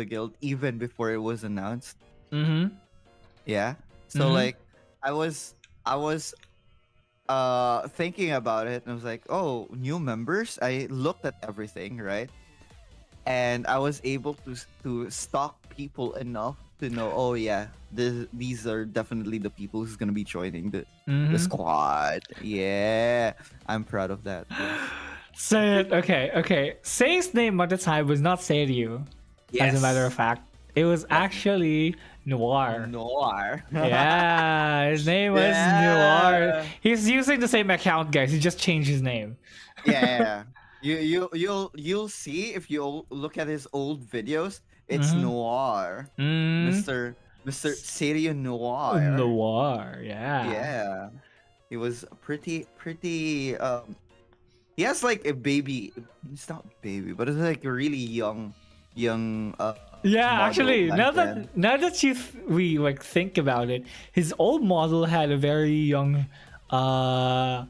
guild even before it was announced? Yeah. So like, I was thinking about it and I was like, oh, new members. I looked at everything, right? And I was able to stalk people enough to know, oh yeah, these are definitely the people who's gonna be joining the squad. Yeah, I'm proud of that. Yes. Say it. Okay. Sei's name at the time was not Seiryu. Yes. As a matter of fact, it was actually Noir. Noir. Yeah, his name was Noir. He's using the same account, guys. He just changed his name. Yeah. You'll see if you look at his old videos, it's Noir. Mr. Seiryu Noir. Noir, yeah. Yeah. He was pretty he has like a baby, it's not baby, but it's like a really young Yeah, model actually, back then. now that we like think about it, his old model had a very young shota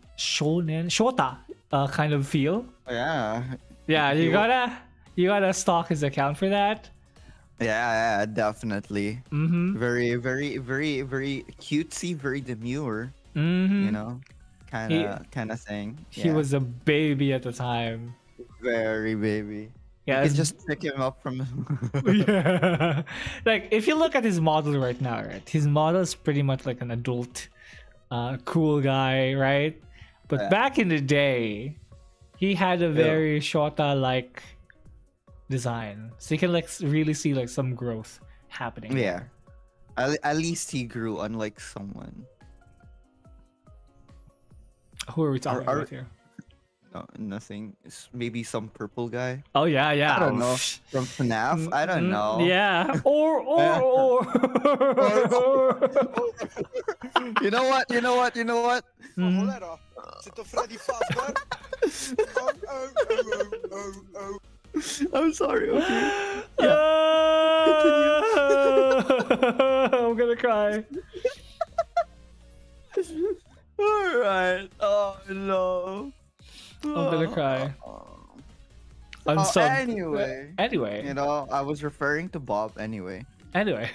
kind of feel. Yeah. Yeah, you gotta stalk his account for that. Yeah, definitely. Very, very, very, very cutesy, very demure. You know, kind of thing. He was a baby at the time. Very baby. Yeah, you can just pick him up from. Yeah. Like if you look at his model right now, right? His model is pretty much like an adult, cool guy, right? But back in the day, he had a very shorter like design, so you can like really see like some growth happening. Yeah, at least he grew, unlike someone. Who are we talking about here? No, nothing. Maybe some purple guy. Oh yeah. I don't know. From FNAF. I don't know. Yeah. Or. You know what? C'est ton Freddy Fazbear. I'm sorry. Okay. I'm gonna cry. All right. Oh no. I'm gonna cry. Anyway, you know, I was referring to Bob anyway. Anyway,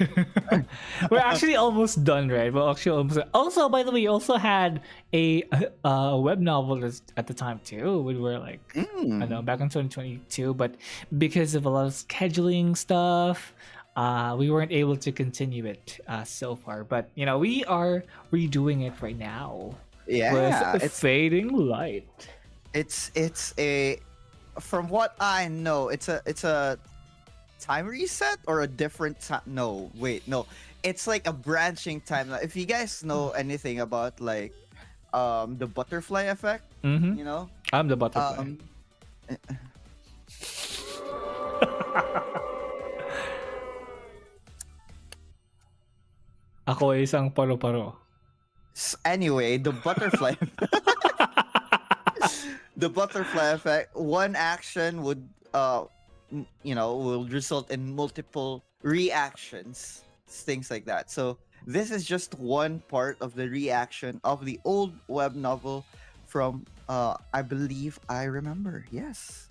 we're actually almost done, right? We're actually almost done. Also, by the way, you also had a web novel at the time too. We were like, I don't know, back in 2022, but because of a lot of scheduling stuff, we weren't able to continue it so far. But you know, we are redoing it right now. Yeah, with Fading Light. It's a, from what I know, it's a time reset or a different time. No, wait, no, it's like a branching timeline. If you guys know anything about like the butterfly effect, you know, I'm the butterfly. Ako ay isang paro-paro. Anyway, the butterfly the butterfly effect, one action would will result in multiple reactions, things like that. So this is just one part of the reaction of the old web novel from I believe I remember. Yes.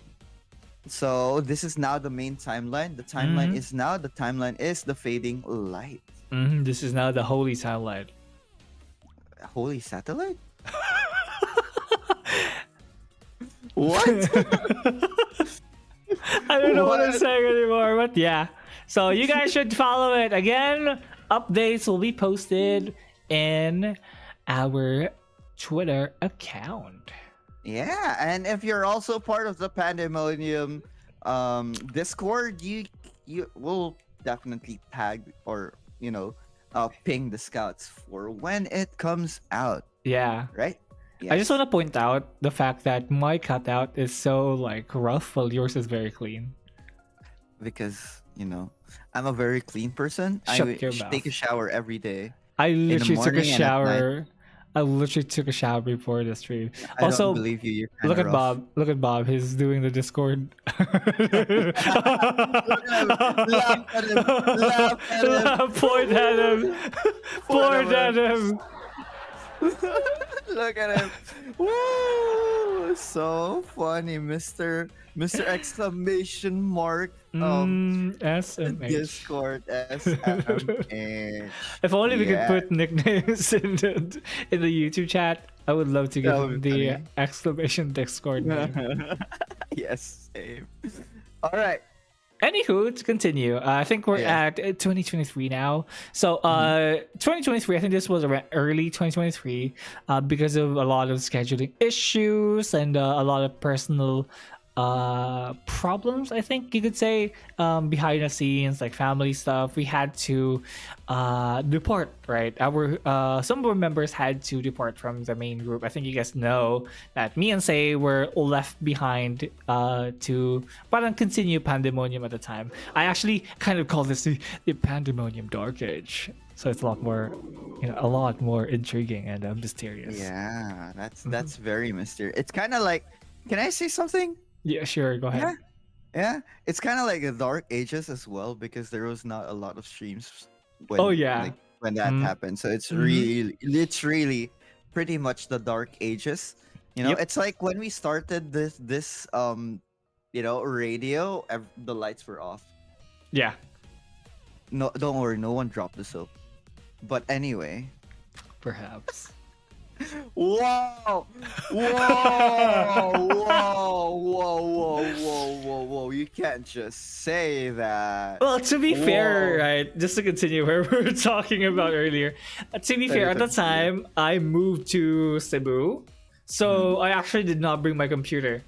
So this is now the main timeline. The timeline is now the Fading Light. This is now the holy satellite. Holy satellite? What? I don't know what I'm saying anymore, but yeah. So you guys should follow it. Again, updates will be posted in our Twitter account. Yeah, and if you're also part of the Pandemonium Discord, you will definitely tag or ping the scouts for when it comes out. Yeah. Right? I just want Yes, to point out the fact that my cutout is so like rough, while yours is very clean. because I'm a very clean person. Shut your Take a mouth. shower every day, I in the literally took a morning and at night. shower. I literally took a shower before the stream. I don't Also, believe you. You're kind look of at rough. Bob. Look at Bob. He's doing the Discord. Look at him. Laugh at him. Laugh at him. Point at him. Point Whatever. at him. Look at him. Woo! So funny, Mr. Exclamation mark. SMH. Discord SMH. If only we could Yeah, put nicknames in the YouTube chat. I would love to give that him would be the funny. exclamation Discord name. Yes, same. All right. Anywho, to continue, I think we're Yeah. at 2023 now. So, Mhm. 2023, I think this was around early 2023, because of a lot of scheduling issues and a lot of personal problems, I think you could say, behind the scenes, like family stuff. We had to depart, right? Some of our members had to depart from the main group. I think you guys know that me and Say were left behind to parang continue Pandemonium at the time. I actually kind of call this the Pandemonium Dark Age. So it's a lot more intriguing and mysterious. Yeah, that's very mysterious. It's kind of like, can I say something? Yeah, sure. Go ahead. Yeah, yeah. It's kind of like the Dark Ages as well because there was not a lot of streams Oh yeah. when that Mm. happened. So it's Mhm. really pretty much the Dark Ages. Yep. It's like when we started this radio, the lights were off. Yeah. No, don't worry, no one dropped the soap. But anyway, Perhaps. whoa, whoa! You can't just say that. Well, to be fair, Whoa. right, just to continue where we were talking about earlier, to be fair, at the time, I moved to Cebu. So I actually did not bring my computer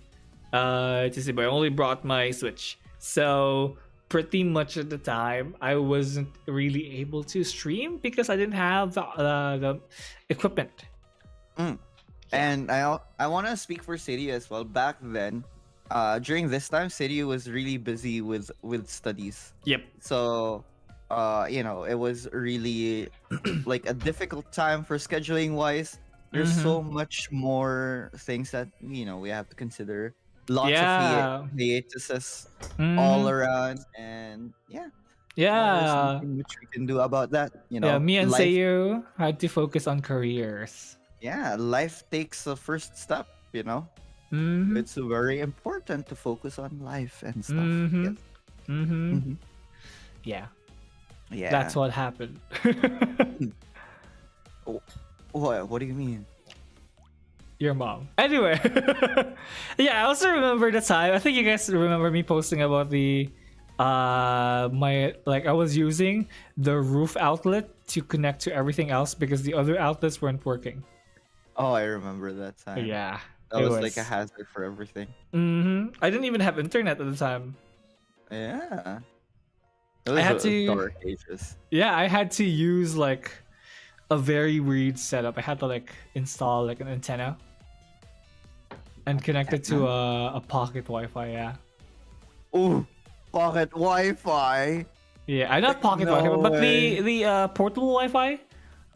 to Cebu. I only brought my Switch. So pretty much at the time, I wasn't really able to stream because I didn't have the equipment. Mm. And I want to speak for Sadie as well. Back then, during this time, Sadie was really busy with studies. Yep. So, it was really like a difficult time for scheduling wise. There's so much more things that we have to consider. Lots of Yeah. hiatuses all Mhm. around, and yeah, there's Yeah. nothing much we can do about that. Yeah, me and Life, Seiyu had to focus on careers. yeah, life takes the first step. Mm-hmm. It's very important to focus on life and stuff. Mm-hmm. Yes. Mm-hmm. Mhm. Yeah, Yeah. that's what happened. What do you mean? Your mom. Anyway, yeah, I also remember the time. I think you guys remember me posting about the I was using the roof outlet to connect to everything else because the other outlets weren't working. Oh, I remember that time. Yeah, That it was was. like a hazard for everything. I didn't even have internet at the time. Yeah. I had Those to. dark ages. Yeah, I had to use like a very weird setup. I had to like install like an antenna and connect it to a pocket Wi-Fi. Yeah, Ooh, pocket Wi-Fi. yeah. I not pocket No Wi-Fi, but way. the portable Wi-Fi,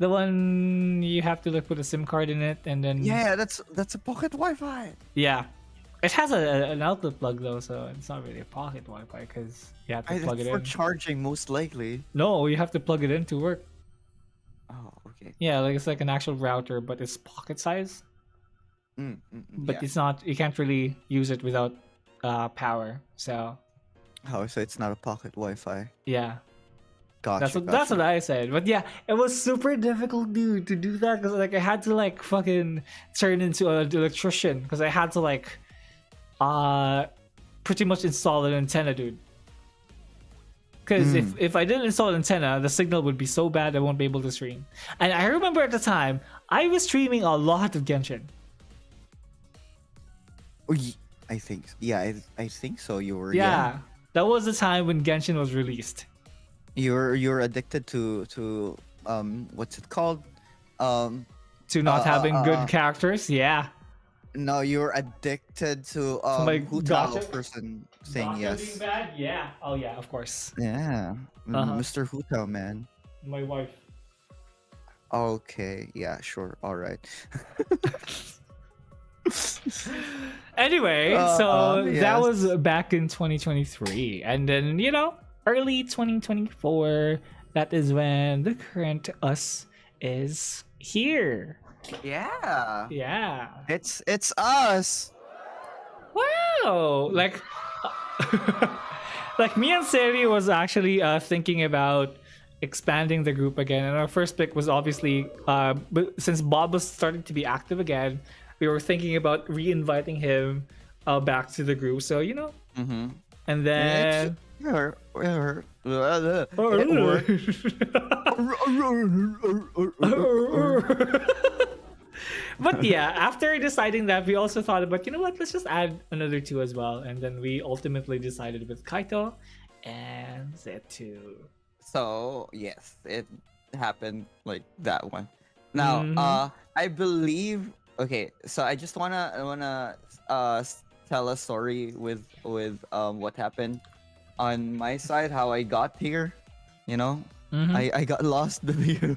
the one you have to like put a SIM card in it and then Yeah, that's a pocket Wi-Fi. yeah. It has an outlet plug though, so it's not really a pocket Wi-Fi because you have to plug it For in. charging, most likely. No, you have to plug it in to work. Oh, okay. Yeah, like it's like an actual router, but it's pocket size. But Yeah. it's not. You can't really use it without power. So Oh, so it's not a pocket Wi-Fi. yeah, Gotcha. that's what gotcha. I said. But yeah, it was super difficult, dude, to do that because like I had to like fucking turn into an electrician because I had to like pretty much install an antenna, dude. Because if I didn't install an antenna, the signal would be so bad I won't be able to stream. And I remember at the time I was streaming a lot of Genshin. Oh, I think. Yeah, I think so. You were. Yeah, that was the time when Genshin was released. You're addicted to what's it called? to not having good uh. characters. Yeah. No, you're addicted to To my Hu Tao gotcha. person saying Gotcha being yes. bad. Yeah. Oh yeah, of course. Yeah, Uh huh. Mr. Hu Tao, man. My wife. Okay, yeah, sure, all right. Anyway, so that Yes. was back in 2023, and then early 2024. That is when the current us is here. Yeah, Yeah. it's us. Wow. Like me and Sari was actually thinking about expanding the group again, and our first pick was obviously but since Bob was starting to be active again, we were thinking about re-inviting him back to the group. So Mm-hmm. and It's then it worked. but yeah, after deciding that, we also thought about, what, let's just add another two as well, and then we ultimately decided with Kaito and Zetu. So yes, it happened like that one. Now, Mhm. I believe. Okay, so I just wanna tell a story with what happened on my side, how I got here. You know, Mhm. I got lost with you.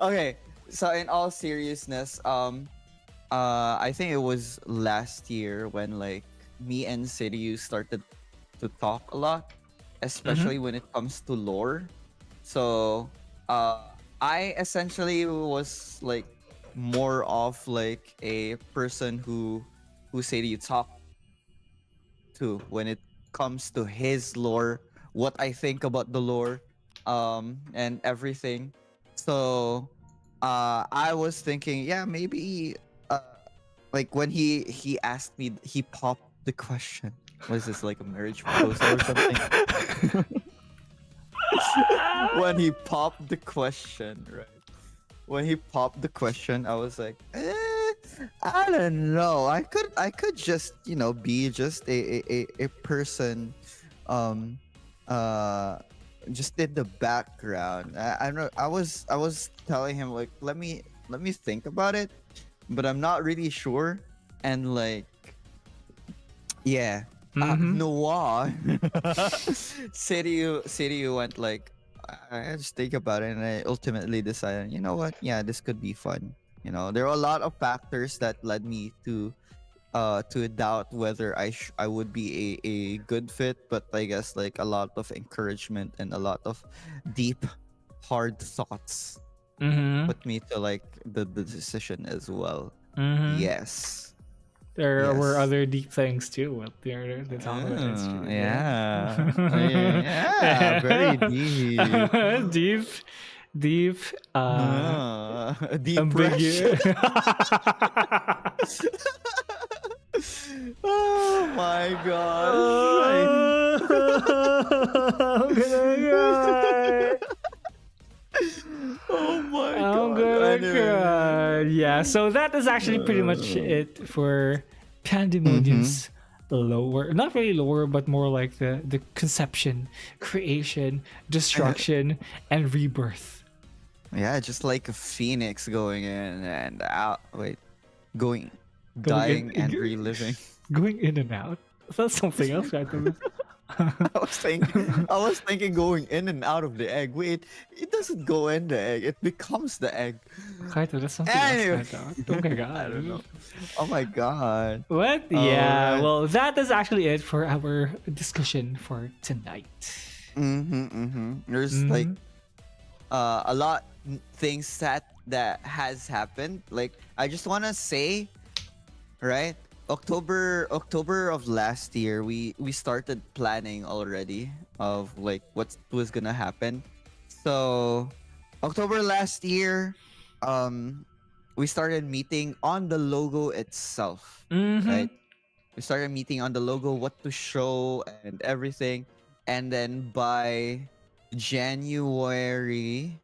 Okay, so in all seriousness, I think it was last year when like me and Sirius started to talk a lot, Mhm. especially when it comes to lore. So, I essentially was like more of like a person who Sadie talk to when it comes to his lore, what I think about the lore, and everything. So, I was thinking, yeah, maybe, uh, like when he asked me, he popped the question. Was this like a marriage proposal or something? When he popped the question, right? When he popped the question, I was like, I don't know. I could just be just a person, um, uh, just in the background. I don't know. I was telling him like, let me think about it, but I'm not really sure. And like, yeah. Mhm. Noah. City went like, I just think about it, and I ultimately decided, you know what? Yeah, this could be fun. There are a lot of factors that led me to doubt whether I would be a good fit, but I guess like a lot of encouragement and a lot of deep, hard thoughts Mhm. put me to like the decision as well. Mhm. Yes. There were Yes. other deep things too. What they're talking about. It's Oh, true. Yeah. yeah. Yeah, very deep. deep, deep, Depression. ambiguous. Oh my gosh. I'm gonna cry. Oh my I'm god. gonna Anyway. cry. Yeah, so that is actually pretty much Uh, it for mm-hmm. Pandemonium's lower, not really lower, but more like the conception, creation, destruction, and rebirth. Yeah, just like a phoenix going in and out. Wait, going, Going dying and in, reliving. going in and out. That's something else, right? I was thinking going in and out of the egg. Wait, it doesn't go in the egg. It becomes the egg. Kaito, that's something else, Anyway, Kaito. Oh my I don't know. god. Oh my god. But All yeah, right. well, that is actually it for our discussion for tonight. There's like Mm-hmm. a lot things that has happened. Like I just wanna say, right? October of last year, we started planning already of like what was gonna happen. So October last year, um, we started meeting on the logo itself, Mm-hmm. right? We started meeting on the logo, what to show and everything, and then by January,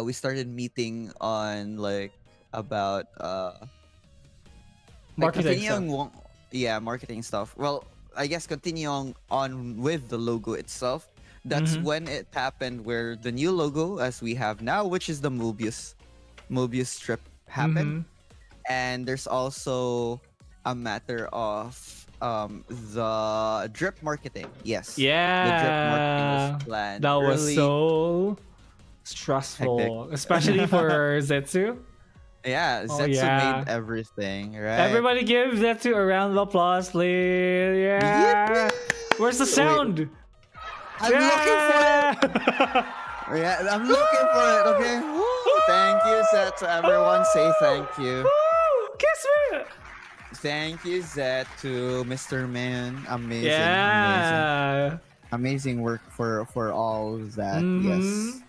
we started meeting on like about like Marketing stuff. yeah, marketing stuff. Well, I guess continuing on with the logo itself. That's Mm-hmm. when it happened where the new logo as we have now, which is the Mobius. Mobius strip happen, Mm-hmm. and there's also a matter of the drip marketing. Yes, the drip marketing was Yeah, planned that was early, so hectic. stressful, especially for Zetsu. Yeah, Oh Zetsu made yeah. everything right. Everybody give Zetsu a round of applause, please. Yeah. Where's the Yippee! Wait, sound? I'm looking for it. Yeah. Yeah, I'm looking for it. Okay. Woo! Thank you, Zet. To everyone, say thank you. Kiss me. Thank you, Zet, to Mr. Man. Amazing, amazing, Yeah. amazing work for all of that. Mm-hmm. Yes.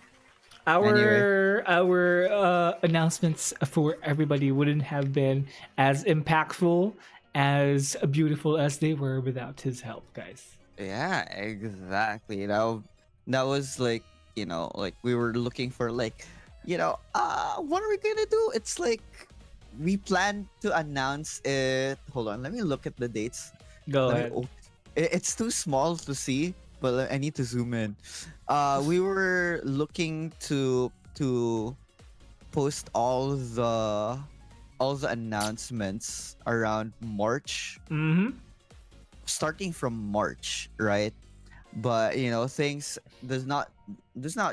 Anyway, Our announcements for everybody wouldn't have been as impactful, as beautiful as they were without his help, guys. yeah, exactly. That was like, like we were looking for like, what are we gonna do? It's like we plan to announce it. Hold on, let me look at the dates. Go Let me. ahead. Oh, it's too small to see, but I need to zoom in. We were looking to post all the announcements around March, Mm-hmm. starting from March, right? But things does not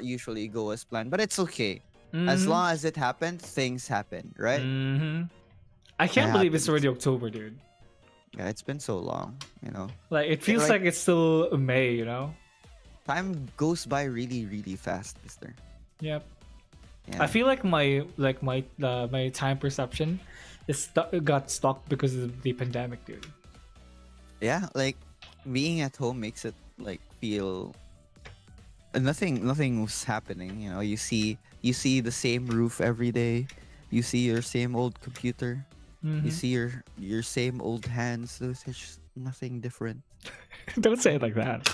usually go as planned, but it's okay. As Mm-hmm. long as it happened, things happen, right? Mm-hmm. I It can't believe it's happens. already October, dude. Yeah, it's been so long. Like it feels Like like it's still May. time goes by really, really fast, mister. Yep. I Yeah. feel like my time perception got stuck because of the pandemic, dude. Yeah, like being at home makes it like feel nothing was happening. You see the same roof every day. You see your same old computer. You Mm-hmm. see your same old hands. There's just nothing different. Don't say it like that.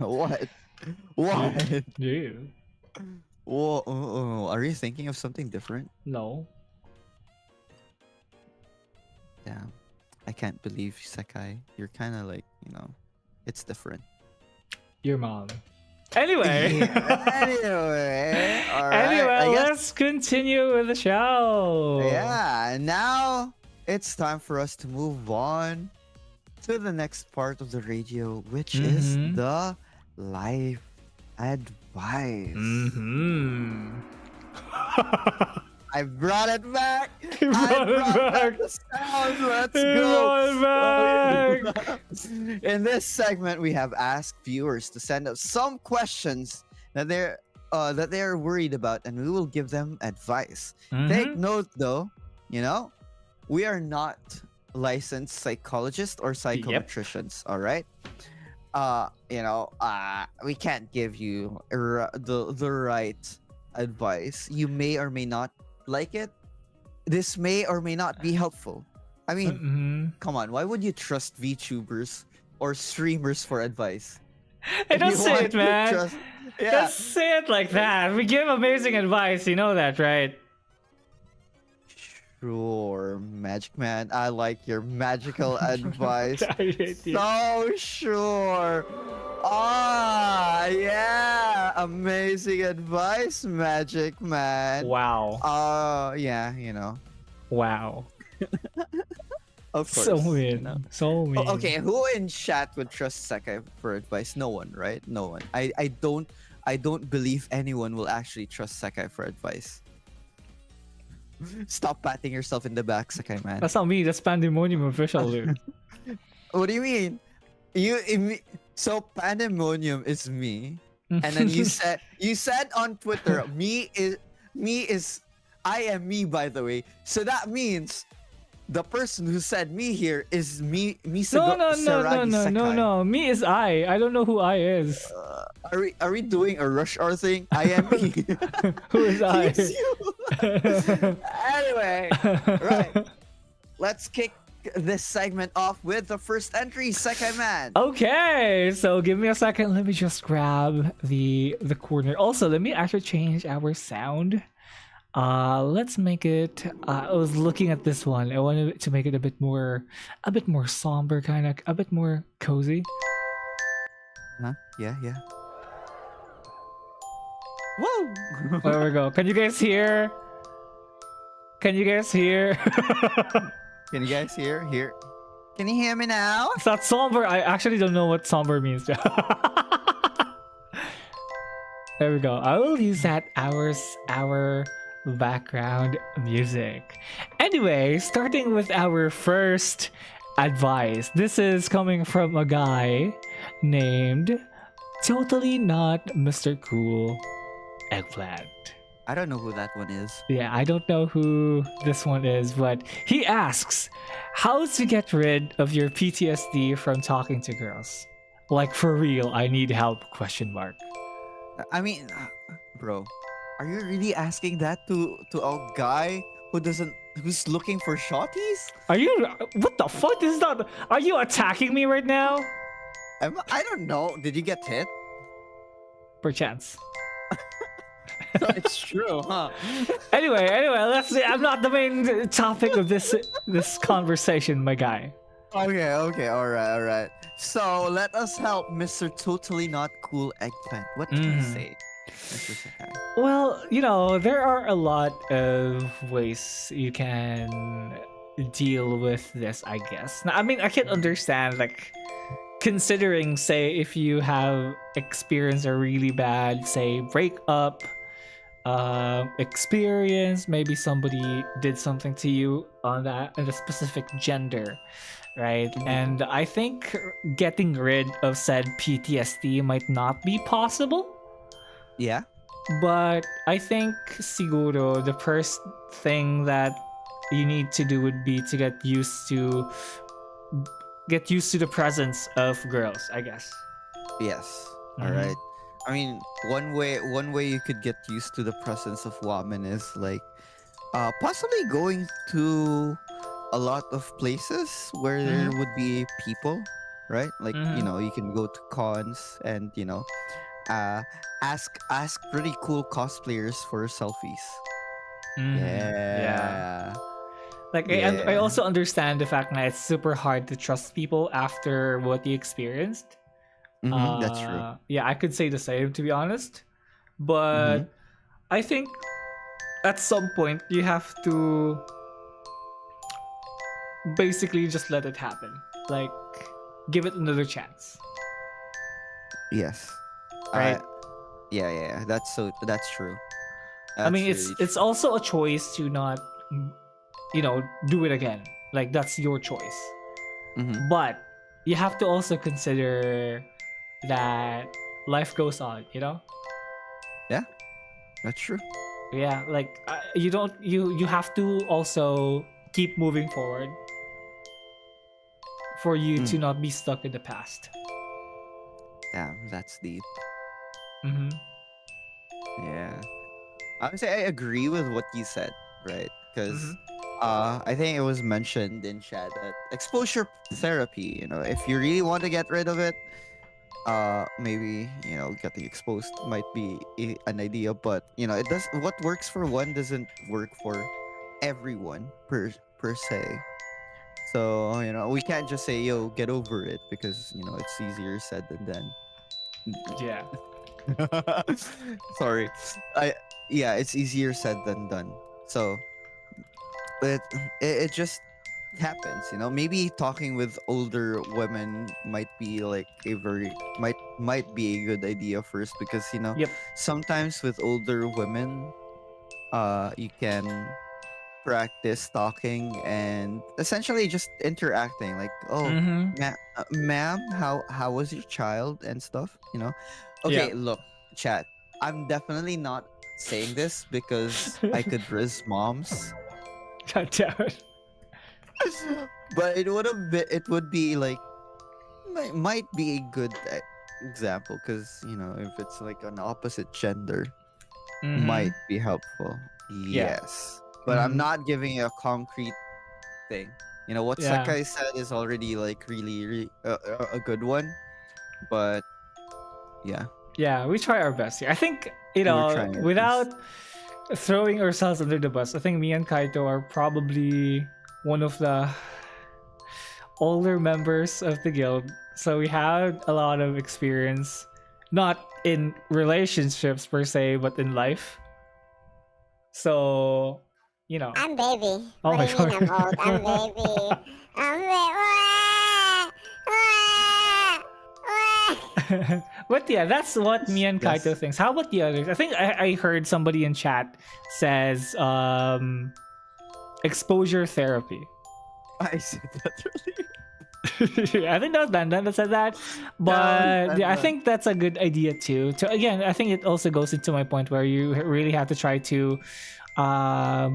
What? Yeah. What? Yeah. Whoa, are you thinking of something different? No. Damn. I can't believe Sakai. You're kind of like, it's different. Your mom. Anyway. Yeah. Anyway, all right. Anyway, I guess. let's continue with the show. Yeah. Now it's time for us to move on to the next part of the radio, which is Mhm. the life advice. Mm-hmm. I brought it back. You I brought it brought back. the sound. Let's You go. brought it back. In this segment, we have asked viewers to send us some questions that they're worried about, and we will give them advice. Take Mhm. note, though. We are not licensed psychologists or psychometricians. All right. We can't give you the right advice. You may or may not like it. This may or may not be helpful. I mean, Mhm. come on, why would you trust VTubers or streamers for advice? Hey, If don't you say want it, to man. trust- Yeah, Don't say it like that. We give amazing advice. You know that, right? sure, Magic Man. I like your magical advice. I hate you. So sure. Yeah, amazing advice, Magic Man. Wow. Yeah, Wow. of course. So mean. So mean. Okay, who in chat would trust Sakai for advice? No one, right? No one. I don't believe anyone will actually trust Sakai for advice. Stop patting yourself in the back, Sakai man. That's not me. That's Pandemonium official, dude. What do you mean? So Pandemonium is me, and then you said on Twitter, I am me, by the way. So that means the person who said me here is me Saragi Sakai. No. Me is I. I don't know who I is. Are we doing a rush hour thing? I am me. Who is I? It's you. Anyway, right. Let's kick this segment off with the first entry, Sakai Man. Okay, so give me a second. Let me just grab the corner. Also, let me actually change our sound. Let's make it. I was looking at this one. I wanted to make it a bit more somber, kind of, a bit more cozy. Huh? Yeah. Woo! There we go. Can you guys hear? Can you guys hear? Can you guys hear? Here. Can you hear me now? It's not somber. I actually don't know what somber means. There we go. I will use that our background music. Anyway, starting with our first advice. This is coming from a guy named Totally Not Mr. Cool Eggplant. I don't know who that one is. Yeah, I don't know who this one is, but he asks, how to get rid of your PTSD from talking to girls? Like for real, I need help, question mark. I mean, bro, are you really asking that to a guy who's looking for shotties? Are you, what the fuck? This is not, are you attacking me right now? I don't know. Did you get hit? Perchance. So it's true, huh? Anyway, let's see. I'm not the main topic of this conversation, my guy. Okay, alright. So let us help Mr. Totally Not Cool Eggplant. What can you say, Mr. Sakai? Well, there are a lot of ways you can deal with this, I guess. Now, I mean, I can understand, like, considering, say, if you have experienced a really bad, say, breakup, experience, maybe somebody did something to you on a specific gender, right? And I think getting rid of said PTSD might not be possible, Yeah? but I think siguro the first thing that you need to do would be to get used to the presence of girls, I guess. Yes. Mhm. Alright. I mean, one way you could get used to the presence of women is like possibly going to a lot of places where there would be people, right? Like, you can go to cons and, uh ask pretty cool cosplayers for selfies. Yeah. Yeah. Like I Yeah. also understand the fact that it's super hard to trust people after what you experienced. That's true. Yeah, I could say the same, to be honest. Mm-hmm. But I think at some point you have to basically just let it happen. Like, give it another chance, Yes. right? Yeah. That's true. I That's mean, it's really it's true. also a choice to not, do it again. Like, that's your choice. Mm-hmm. But you have to also consider that life goes on, Yeah, that's true. Yeah, like you don't you have to also keep moving forward for you to Mm. not be stuck in the past. Damn, that's deep. Mm-hmm. Yeah. I would say I agree with what you said, right? Because Mm-hmm. I think it was mentioned in chat that exposure therapy, if you really want to get rid of it, maybe, getting exposed might be an idea, but, it does what works for one doesn't work for everyone per se. So, we can't just say, yo, get over it because, it's easier said than done. Yeah. Sorry. I Yeah, it's easier said than done. So, but it just happens, maybe talking with older women might be like a very might be a good idea first because Yep. sometimes with older women you can practice talking and essentially just interacting like, oh, Mm-hmm. ma'am, how was your child and stuff, Yeah. okay, look, chat, I'm definitely not saying this because I could risk moms. God damn it. But it would be like might be a good example because if it's like an opposite gender Mm-hmm. might be helpful, Yeah. yes, but I'm Mm-hmm. not giving a concrete thing. What Yeah. Sakai said is already like really, a good one, but yeah, Yeah. We try our best here. I think we're trying our best. without throwing ourselves under the bus, I think me and Kaito are probably one of the older members of the guild, so we had a lot of experience, not in relationships per se, but in life. So you know. I'm baby. Oh What my do you mean I'm old? I'm god. baby. I'm baby. But yeah, that's what me and Kaito Yes. thinks. How about the others? I think I heard somebody in chat says exposure therapy. I said that really. I think that was Dan that said that, No, but yeah, I no. think that's a good idea too. To again, I think it also goes into my point where you really have to try to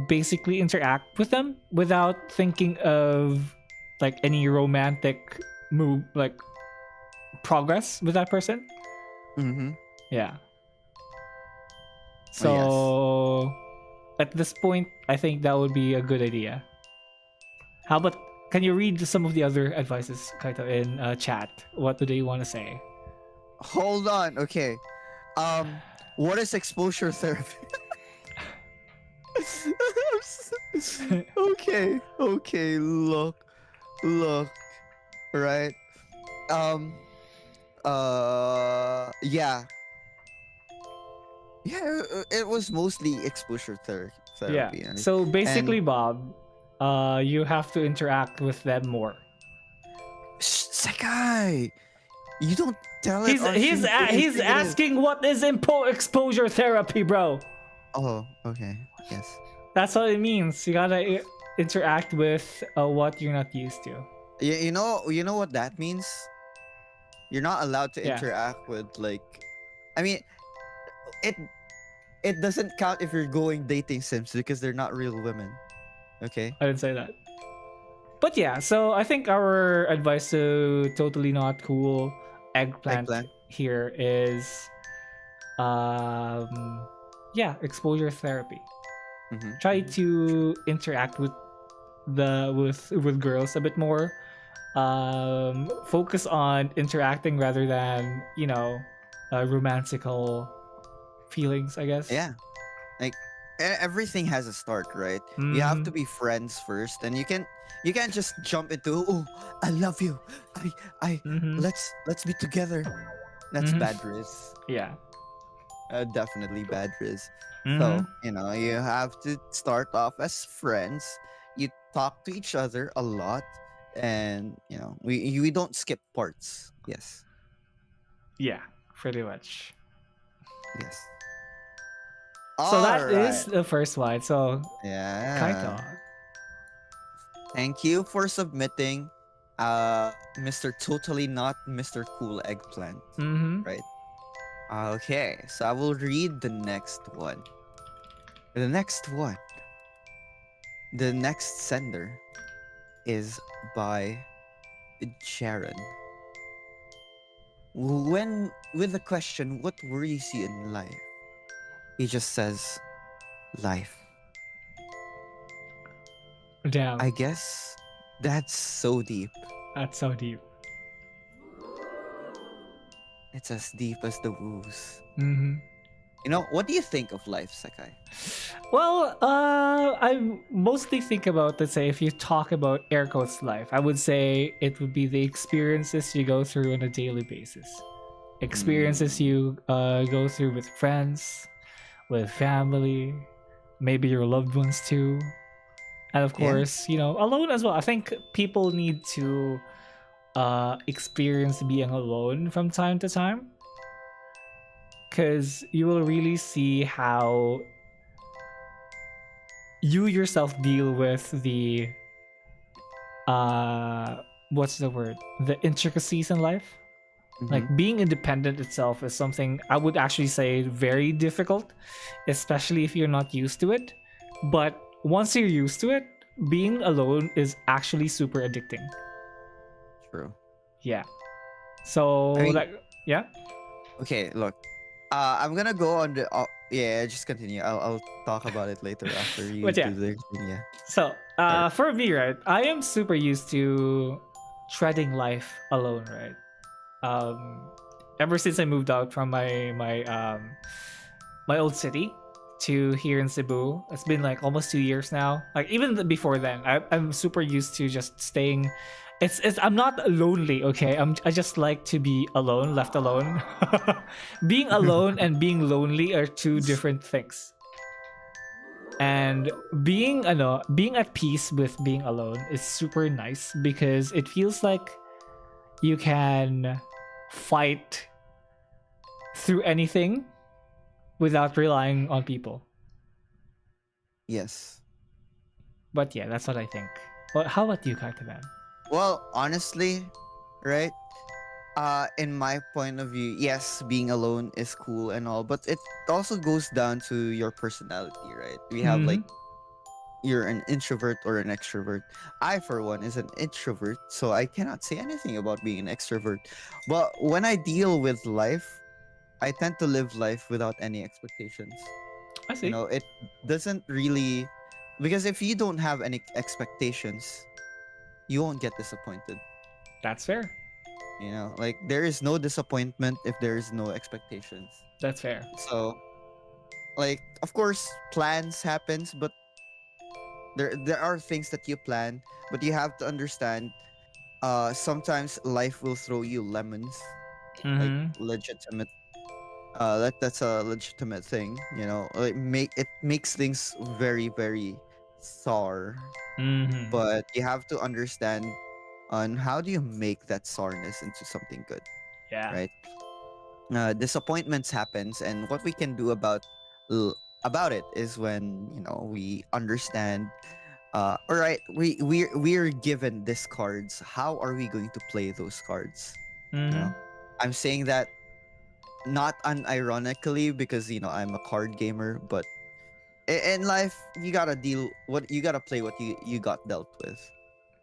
basically interact with them without thinking of like any romantic move, like progress with that person. Mm-hmm. Yeah. Oh, yes. So at this point, I think that would be a good idea. How about can you read some of the other advices, Kaito, in chat? What do they want to say? Hold on. Okay. What is exposure therapy? Okay. Okay. Look. Look. Right. Um. Yeah. Yeah. It was mostly exposure Yeah. therapy, So basically, and Bob, you have to interact with them more. Sakai, you don't tell it on stream. You He's think it is. asking what is exposure therapy, bro. Oh. Okay. Yes. That's what it means. You gotta interact with what you're not used to. You know. You know what that means. You're not allowed to Yeah. interact with like. I mean, it it doesn't count if you're going dating sims because they're not real women. Okay. I didn't say that. But yeah, so I think our advice to totally not cool eggplant, Eggplant. here is yeah, exposure therapy. Mm-hmm. Try to interact with with girls a bit more. Focus on interacting rather than, you know, romantical feelings, I guess. Yeah. Like everything has a start, right? You have to Mhm. be friends first, and you can't just jump into, oh, I love you. I Mhm. let's be together. That's Mhm. bad riz. Yeah. Definitely bad riz. So, Mhm. you know, you have to start off as friends. You talk to each other a lot, and you know, we don't skip parts. Yes. Yeah, pretty much. Yes. So All that is right. the first one. So Yeah. Kaito. Thank you for submitting, Mr. Totally Not Mr. Cool Eggplant. Mhm. Right. Okay, so I will read the next one. The next one. The next sender is by Sharon. When with the question, what worries you in life? He just says, life. Damn. I guess that's so deep. That's so deep. It's as deep as the woos. Mhm. You know, what do you think of life, Sakai? Well, I mostly think about, let's say, if you talk about air quotes life, I would say it would be the experiences you go through on a daily basis. Experiences you go through with friends, with family, maybe your loved ones too. And of Yeah, course, you know, alone as well. I think people need to experience being alone from time to time, because you will really see how you yourself deal with the uh what's the word, the intricacies in life. Like mm-hmm. being independent itself is something I would actually say very difficult, especially if you're not used to it. But once you're used to it, being alone is actually super addicting. True. Yeah. So I mean, like, yeah. okay, look. I'm gonna go on the. Yeah, just continue. I'll talk about it later after you But yeah, do the thing. Yeah. so Sorry. for me, right, I am super used to treading life alone, right? Ever since I moved out from my old city to here in Cebu, it's been like almost 2 years now. Like even before then, I'm super used to just staying. It's I'm not lonely, okay. I just like to be alone, left alone. Being alone and being lonely are two different things. And being at peace with being alone is super nice because it feels like you can fight through anything without relying on people. Yes. But yeah, that's what I think. Well, how about you, Kataman? Well, honestly, right? In my point of view, yes, being alone is cool and all, but it also goes down to your personality, right? We have like Mm-hmm. you're an introvert or an extrovert. I, for one, is an introvert, so I cannot say anything about being an extrovert. But when I deal with life, I tend to live life without any expectations. I see. It doesn't really, because if you don't have any expectations, you won't get disappointed. That's fair. Like there is no disappointment if there is no expectations. That's fair. So, like, of course, plans happens, but there are things that you plan, but you have to understand. Sometimes life will throw you lemons, like Mm-hmm. legitimate. That's a legitimate thing. Like it makes things very very sour, Mm-hmm. but you have to understand on how do you make that sourness into something good, Yeah. right? Disappointments happens, and what we can do about it is when we understand. All right, we're given these cards. How are we going to play those cards? You Mm-hmm. know, I'm saying that not unironically because I'm a card gamer, but in life you gotta play what you got dealt with,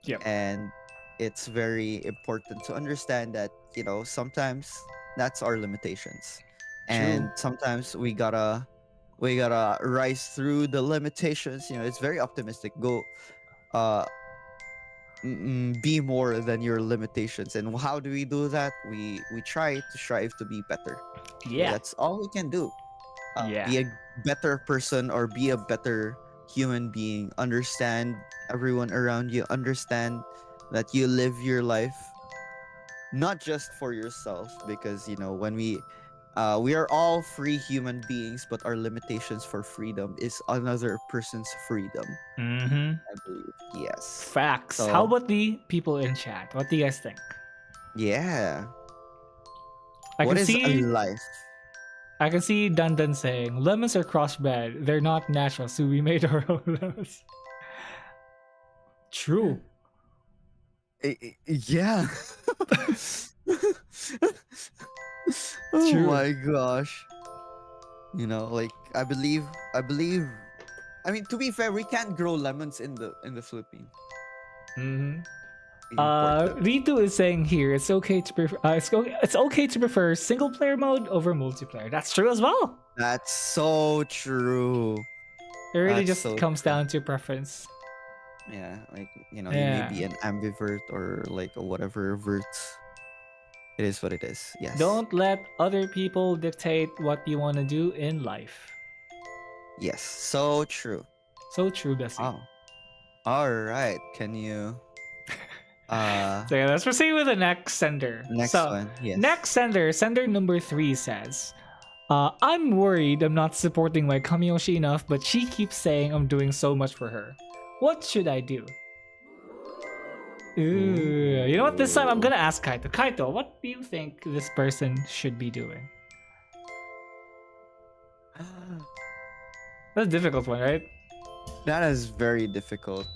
Yep. and it's very important to understand that sometimes that's our limitations, True. and sometimes we gotta rise through the limitations. It's very optimistic. Go uh be more than your limitations. And how do we do that? We try to strive to be better. Yeah. That's all we can do. Yeah. Be a better person or be a better human being. Understand everyone around you. Understand that you live your life not just for yourself, because when we are all free human beings, but our limitations for freedom is another person's freedom, Mm-hmm. I believe. Yes. Facts. How So about the people in chat? What do you guys think? yeah, I what can is a see life? I can see Dundan saying lemons are crossbred. They're not natural, so we made our own lemons. True. Yeah. Oh True. my gosh. Like I believe I mean, to be fair, we can't grow lemons in the Philippines. Mm-hmm. We import them. Ritu is saying here it's okay to prefer it's okay to prefer single player mode over multiplayer. That's true as well. That's so true. It really That's just so comes true. down to preference. Yeah, like you may Yeah. be an ambivert or like a whatever vert. It is what it is. Yes. Don't let other people dictate what you want to do in life. Yes. So true. So true, Bessie. Oh. All right. Can you So yeah, let's proceed with the next sender. next So one? Yes. next sender number 3 says, I'm worried I'm not supporting my Kamiyoshi enough, but she keeps saying I'm doing so much for her. What should I do? Ooh, you know what? This time I'm gonna ask Kaito. Kaito, what do you think this person should be doing? That's a difficult one, right? That is very difficult.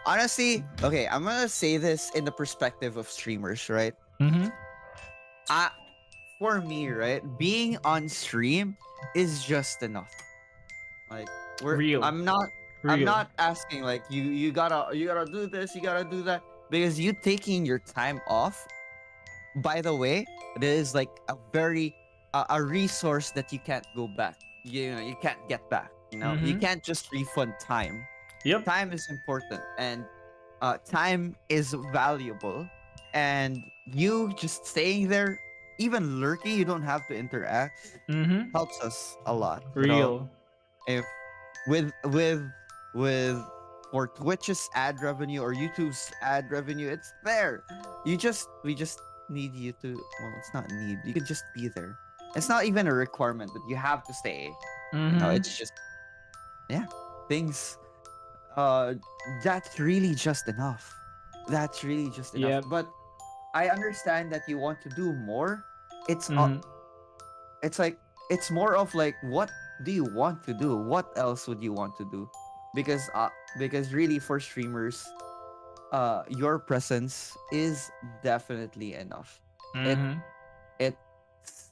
Honestly, okay, I'm gonna say this in the perspective of streamers, right? Mm-hmm. I, for me, right, being on stream is just enough. Like Real. I'm Real. not asking like you gotta do this, you gotta do that, because you taking your time off, by the way, it is like a very a resource that you can't go back. You can't get back. You Mm-hmm. can't just refund time. Yep. Time is important, and time is valuable, and you just staying there, even lurking, you don't have to interact, Mm-hmm. helps us a lot. Real. If with or Twitch's ad revenue or YouTube's ad revenue, it's there. We just need you to, well, it's not need. You can just be there. It's not even a requirement that you have to stay. Mm-hmm. It's just, yeah, things, uh that's really just enough. That's really just enough. Yep. But I understand that you want to do more. It's Mm-hmm. it's like it's more of like, what do you want to do? What else would you want to do? Because really, for streamers, your presence is definitely enough. It Mm-hmm. it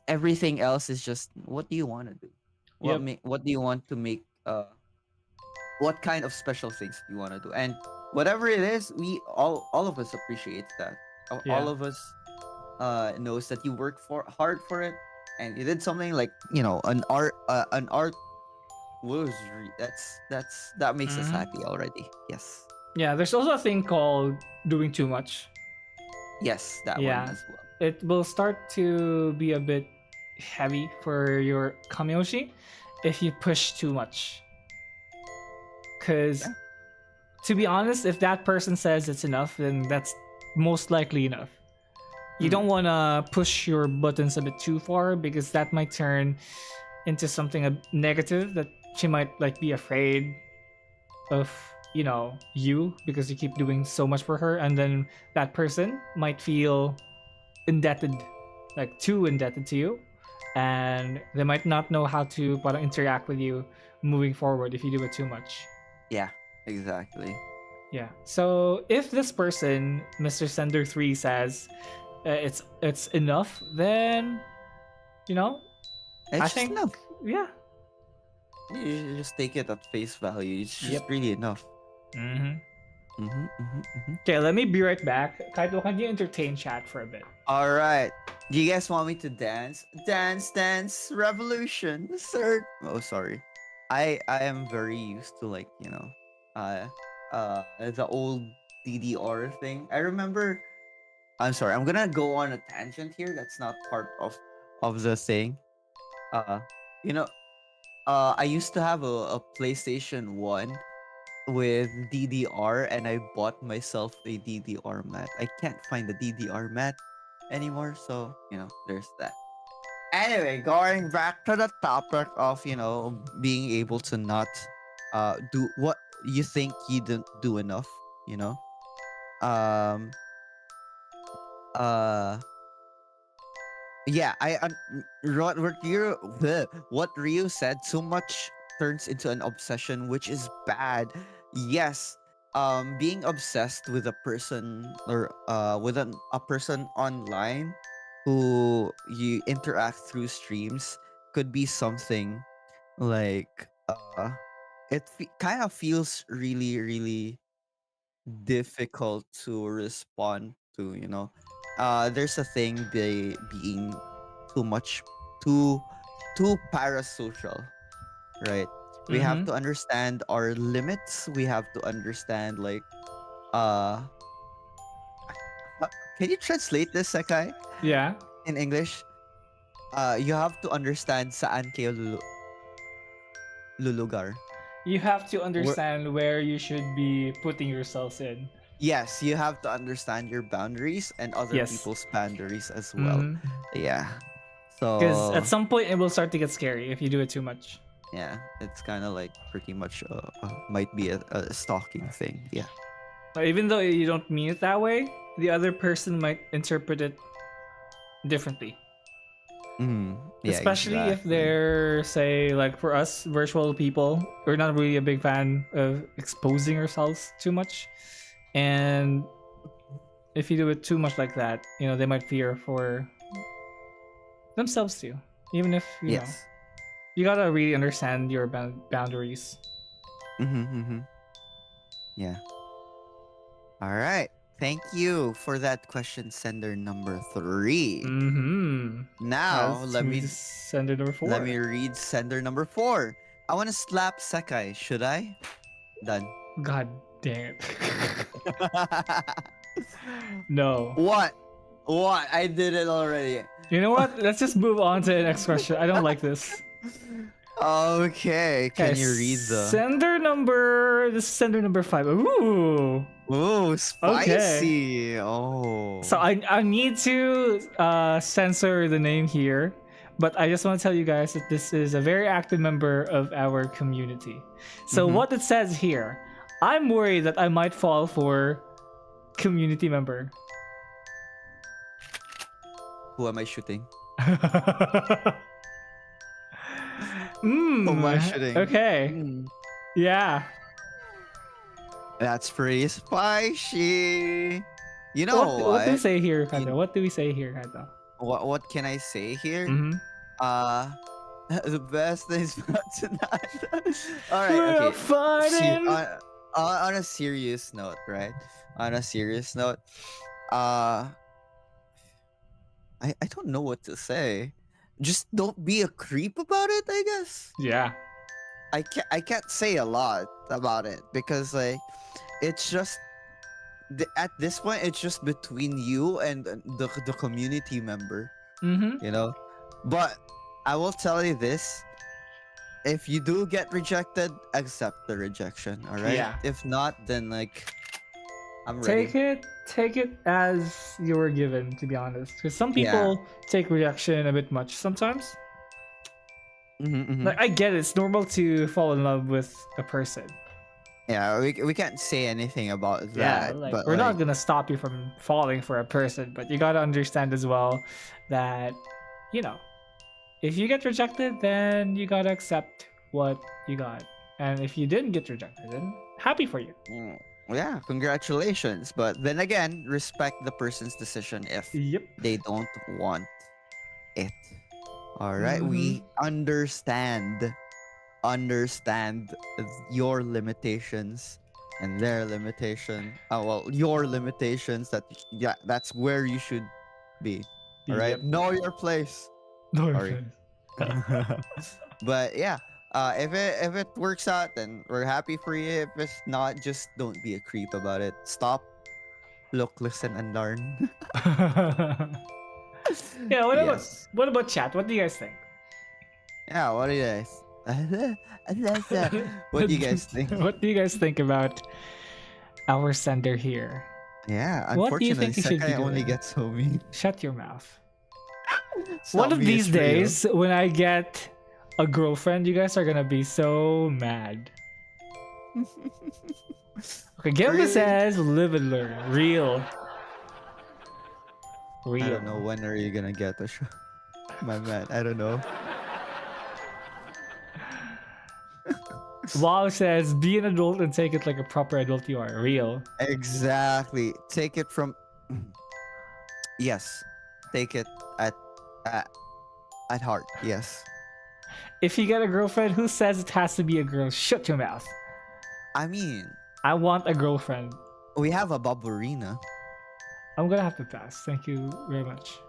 Everything else is just, what do you want to do? Yep. What do you want to make? What kind of special things do you want to do? And whatever it is, we all of us appreciate that. All Yeah. of us knows that you work for hard for it, and you did something like, an art was that makes us Mm-hmm. happy already. Yes, Yeah. There's also a thing called doing too much. yes, that one Yeah. as well. It will start to be a bit heavy for your Kamiyoshi if you push too much. Because, Yeah. to be honest, if that person says it's enough, then that's most likely enough. You don't Mm, want to push your buttons a bit too far because that might turn into something negative that she might like be afraid of, you because you keep doing so much for her, and then that person might feel indebted, like too indebted to you, and they might not know how to interact with you moving forward if you do it too much. yeah, exactly. Yeah. So if this person, Mr. Sender 3, says it's enough, then you know, I It's just think, enough. yeah. You just take it at face value. It's just Yep. really enough. Mm-hmm. Mm-hmm. Okay, let me be right back. Kaito, can you entertain chat for a bit? All right. Do you guys want me to dance? Dance, dance, revolution, sir. Oh, sorry. I am very used to, like, uh the old DDR thing. I remember. I'm sorry. I'm gonna go on a tangent here. That's not part of the thing. Uh, you know, I used to have a PlayStation 1 with DDR, and I bought myself a DDR mat. I can't find the DDR mat anymore, so there's that. Anyway, going back to the topic of being able to not do what you think you didn't do enough, you know. Um uh Yeah, what Ryu said. Too much turns into an obsession, which is bad. Yes, being obsessed with a person, or with a person online who you interact through streams, could be something like, kind of feels really, really difficult to respond to. There's a thing, being too much, too too parasocial, right? We have Mm-hmm. to understand our limits. We have to understand, like, uh can you translate this, Sakai, Yeah. in English? You have to understand saan kayo lulugar. You have to Where, understand where you should be putting yourselves in. yes, you have to understand your boundaries and other Yes. people's boundaries as well. Mm-hmm. Yeah. Because at So some point it will start to get scary if you do it too much. yeah, it's kind of like pretty much, might be a stalking thing. Yeah. But even though you don't mean it that way, the other person might interpret it differently. Yeah, Especially if exactly. they're, say, like for us virtual people, we're not really a big fan of exposing ourselves too much. And if you do it too much like that, they might fear for themselves too. Even if, Yes. you gotta really understand your boundaries. Mm-hmm. Yeah. All right. Thank you for that question, sender number 3. Mm-hmm. Now Let's move to sender number let 4. me read sender number 4. I want to slap Sekai. Should I? Done. God dang it. No. What? What? I did it already. You know what? Let's just move on to the next question. I don't like this. Okay. Can Okay, you read the? this is sender number 5. Ooh. Ooh, Okay. spicy. Oh. So I need to censor the name here, but I just want to tell you guys that this is a very active member of our community. So Mhm. what it says here, I'm worried that I might fall for community member. Who am I shooting? Who am I shooting? Okay. Hmm. Yeah. That's pretty spicy. You know What do we what? say here, You- Kato? What do we say here, Kato? what can I say here? Mm-hmm. Uh the best things about tonight. All right, We're okay. fighting. On a serious note, right? On a serious note, uh I don't know what to say. Just don't be a creep about it, I guess. Yeah. I can't say a lot about it because like it's just at this point it's just between you and the community member, Mm-hmm. you know. But I will tell you this: if you do get rejected, accept the rejection. All right. Yeah. If not, then like I'm ready. Take it as you were given, to be honest. Because some Yeah. people take rejection a bit much sometimes. Like I get it, it's normal to fall in love with a person. Yeah, we can't say anything about Yeah, that. like but we're like, not gonna stop you from falling for a person, but you gotta understand as well that, you know, if you get rejected, then you gotta accept what you got. And if you didn't get rejected, then happy for you. yeah, congratulations. But then again, respect the person's decision if Yep. they don't want it. All right, we understand your limitations and their limitation. Well, your limitations. That's where you should be. All right, Yep. know your place. No, Sorry. But yeah, if it works out, then we're happy for you. If it's not, just don't be a creep about it. Stop, look, listen, and learn. Yeah, Yes. what about chat? What do you guys think? Yeah. What do you guys? What do you guys think? What do you guys think about our sender here? Yeah. What do you Unfortunately, think you should be Sekai only doing? gets so mean. Shut your mouth. It's One not of me, these it's Rio. days, when I get a girlfriend, you guys are gonna be so mad. Okay, Gilda Really? says, live and learn. Real. I don't know when are you gonna get the show, my man. I don't know. Wow says, be an adult and take it like a proper adult you are. Real. Exactly. Take it from. Yes. Take it at at, at heart. Yes. If you get a girlfriend, who says it has to be a girl? Shut your mouth. I mean, I want a girlfriend. we have a Baburina. I'm gonna have to pass. Thank you very much.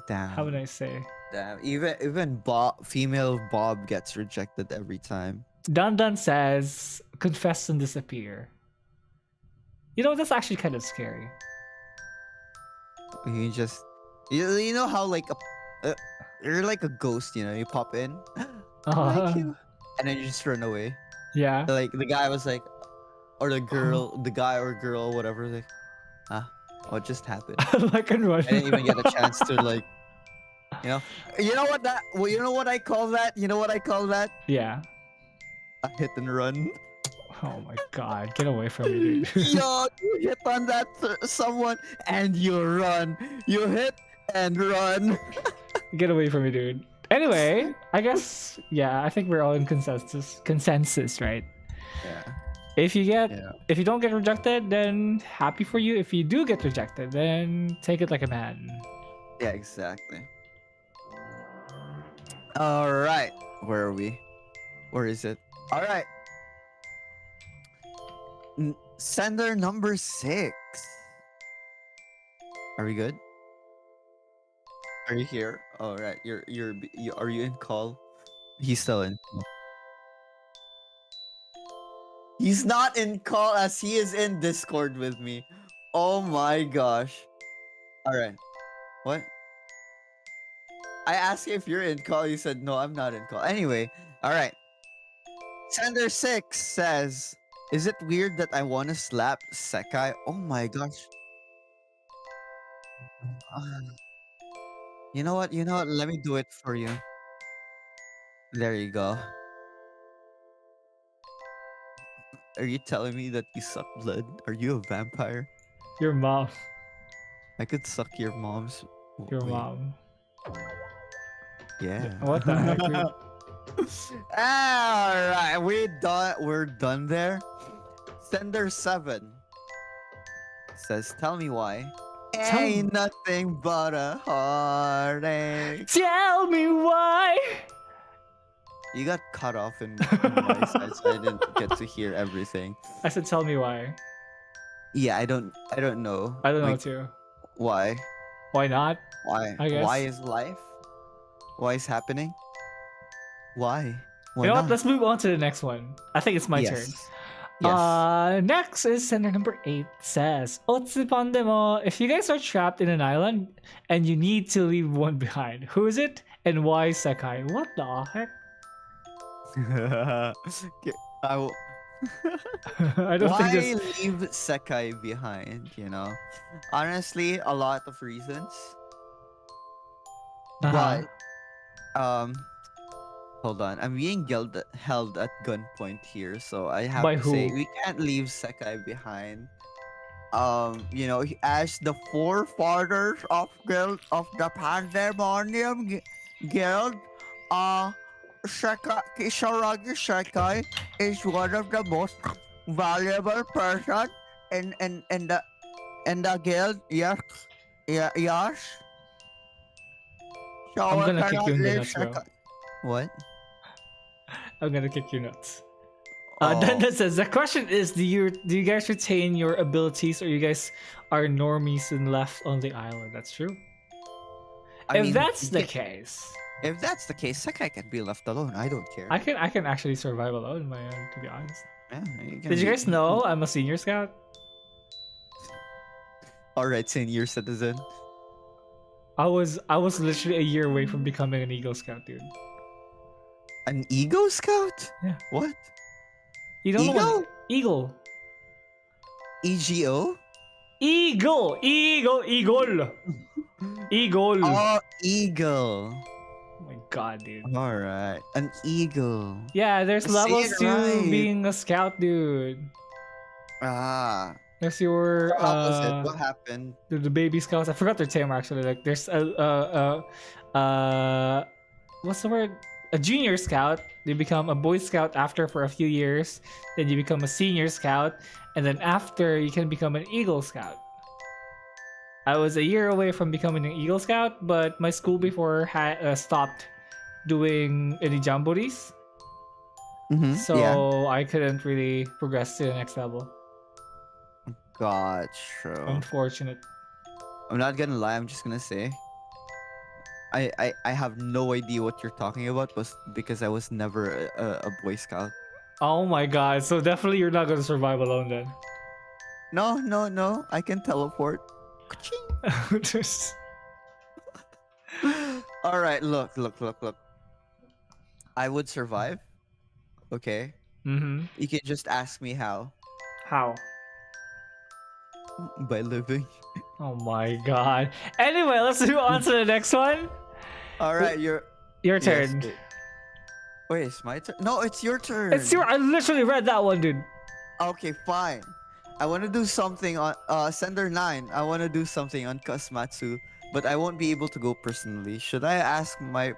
Damn. Have a nice day. Damn. Even female Bob gets rejected every time. Dun Dun says, confess and disappear. You know, that's actually kind of scary. You just you know how like you're like a ghost. You know, you pop in. I like you, and then you just run away. Yeah. Like the guy was like, or the girl, the guy or girl, whatever. Like, what just happened? Like and run. I didn't even get a chance to like, you know what that? Well, you know what I call that? You know what I call that? Yeah. A hit and run. Oh my god, get away from me, dude. Yo, you hit on that someone and you run. You hit and run. Get away from me, dude. Anyway, I guess I think we're all in consensus, right? Yeah. If you don't get rejected, then happy for you. If you do get rejected, then take it like a man. Yeah, exactly. All right. Where are we? Where is it? All right. Sender number 6. Are we good? Are you here? All right. Are you in call? He's still in. He's not in call as he is in Discord with me. Oh my gosh. All right. What? I asked you if you're in call. You said no. I'm not in call. Anyway. All right. Sender 6 says, "Is it weird that I want to slap Sekai?" Oh my gosh. You know what? Let me do it for you. There you go. Are you telling me that you suck blood? Are you a vampire? Your mom. I could suck your mom's. Your Wait, mom. yeah. What the heck, dude? All right, we're done there. Sender 7 says, "Tell me why." Tell me. Ain't nothing but a heartache. Tell me why. You got cut off in my side, so I didn't get to hear everything. I said, tell me why. Yeah, I don't know. I don't know Like, too. why? Why not? Why? I guess. Why is life? Why is happening? Why? Why You know not? what? Let's move on to the next one. I think it's my turn. Yes. Yes. Next is sender number 8 says, Otsupandemo, if you guys are trapped in an island and you need to leave one behind, who is it and why Sekai? What the heck? I will. I don't Why think this. leave Sekai behind? Honestly, a lot of reasons. Uh-huh. But hold on, I'm being held at gunpoint here, so I have By to say who? we can't leave Sekai behind. As the forefathers of the Pandemonium Guild, Kisaragi Sekai is one of the most valuable person in the guild. Yes, yes. So I'm we gonna kick cannot you in the leave nuts, bro. Sekai. What? I'm gonna kick you nuts. Oh, Then says the question is, do you guys retain your abilities or you guys are normies and left on the island? That's true. I If mean, that's the yeah, case, if that's the case, Sekai can be left alone. I don't care. I can actually survive alone, man, to be honest. Yeah, Did you guys know I'm a senior scout? All right, senior citizen. I was literally a year away from becoming an Eagle Scout, dude. An ego scout? Yeah. What? You don't know Eagle? what Eagle. EGO? Eagle! Eagle! Eagle! Eagle! Oh, eagle. Oh my god, dude. All right, an eagle. Yeah, there's Say levels it to right. being a scout, dude. Ah, There's your so how was it? What happened? the baby scouts. I forgot their term actually. Like there's what's the word? A junior scout. You become a boy scout after for a few years. Then you become a senior scout, and then after you can become an Eagle Scout. I was a year away from becoming an Eagle Scout, but my school before had stopped doing any jamborees, Mm-hmm. so Yeah, I couldn't really progress to the next level. gotcha. Unfortunate. I'm not gonna lie. I'm just gonna say. I have no idea what you're talking about, but because I was never a Boy Scout. Oh my god! So definitely you're not gonna survive alone then. No, no, no. I can teleport. Ka-ching. Just- All right, look. I would survive. Okay. Mhm. You can just ask me how. How? By living. Oh my god. Anyway, let's move on to the next one. All right, you're. Your Yes, turn. wait, it's my turn. No, it's your turn. It's your. I literally read that one, dude. Okay, fine. I want to do something on Sender 9. I want to do something on Kasmatsu, but I won't be able to go personally. Should I ask my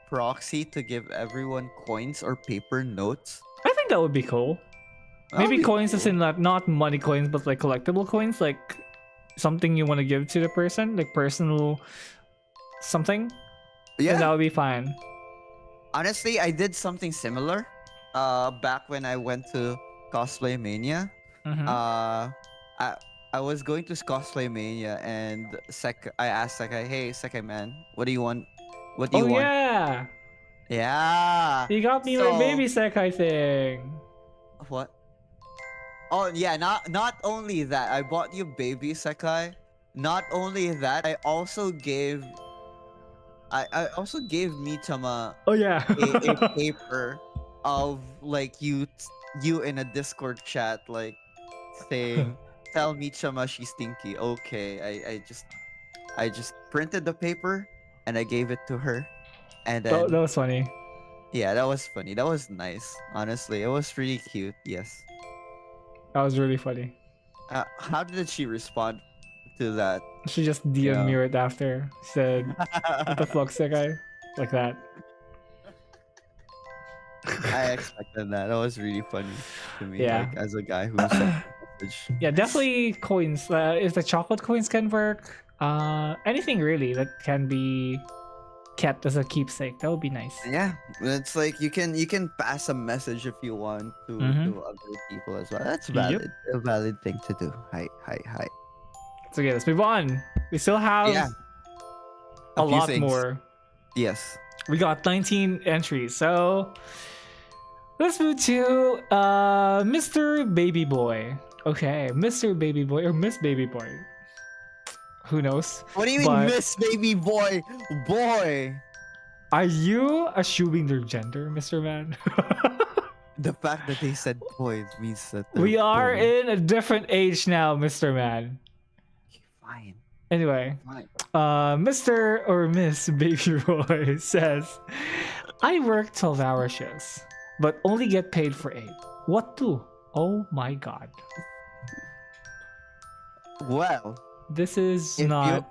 proxy to give everyone coins or paper notes? I think that would be cool. That'll Maybe be coins as cool. in not money coins, but like collectible coins, like something you want to give to the person, like personal something. Then that Yeah. would be fine. Honestly, I did something similar. Back when I went to Cosplay Mania. Mhm. I I was going to Cosplay Mania and I asked Sekai, hey Sekai man, what do you want? What do Oh you want? yeah, Yeah. you got me my baby Sekai thing. What? Oh yeah, not only that, I bought you baby Sekai. Not only that, I also gave Mitama Oh yeah. a paper of like you in a Discord chat like saying tell Michama she's stinky. Okay, I just printed the paper and I gave it to her, and that then was funny. Yeah, that was funny. That was nice. Honestly, it was really cute. Yes. That was really funny. How did she respond to that? She just You DM'd me know. right after. Said, "What the fuck's that guy?" Like that. I expected that. That was really funny to me. Yeah. Like as a guy who sent the message. Yeah, definitely coins. If the chocolate coins can work, anything really that can be kept as a keepsake, that would be nice. Yeah, it's like you can pass a message if you want Mm-hmm. to other people as well. That's Yep. valid. A valid thing to do. Hi, hi, hi. So okay, let's move on. We still have Yeah, a a few lot things. more. Yes. We got 19 entries. So let's move to Mr. Baby Boy. Okay, Mr. Baby Boy or Miss Baby Boy. Who knows? What do you mean, But Miss Baby Boy? Boy. are you assuming their gender, Mr. Man? The fact that they said boy means that they're We are boy. in a different age now, Mr. Man. Fine. Anyway, Fine. Mr. or Miss Baby Boy says, I work 12-hour shifts, but only get paid for 8. What to? Oh my god. Well, This is if not.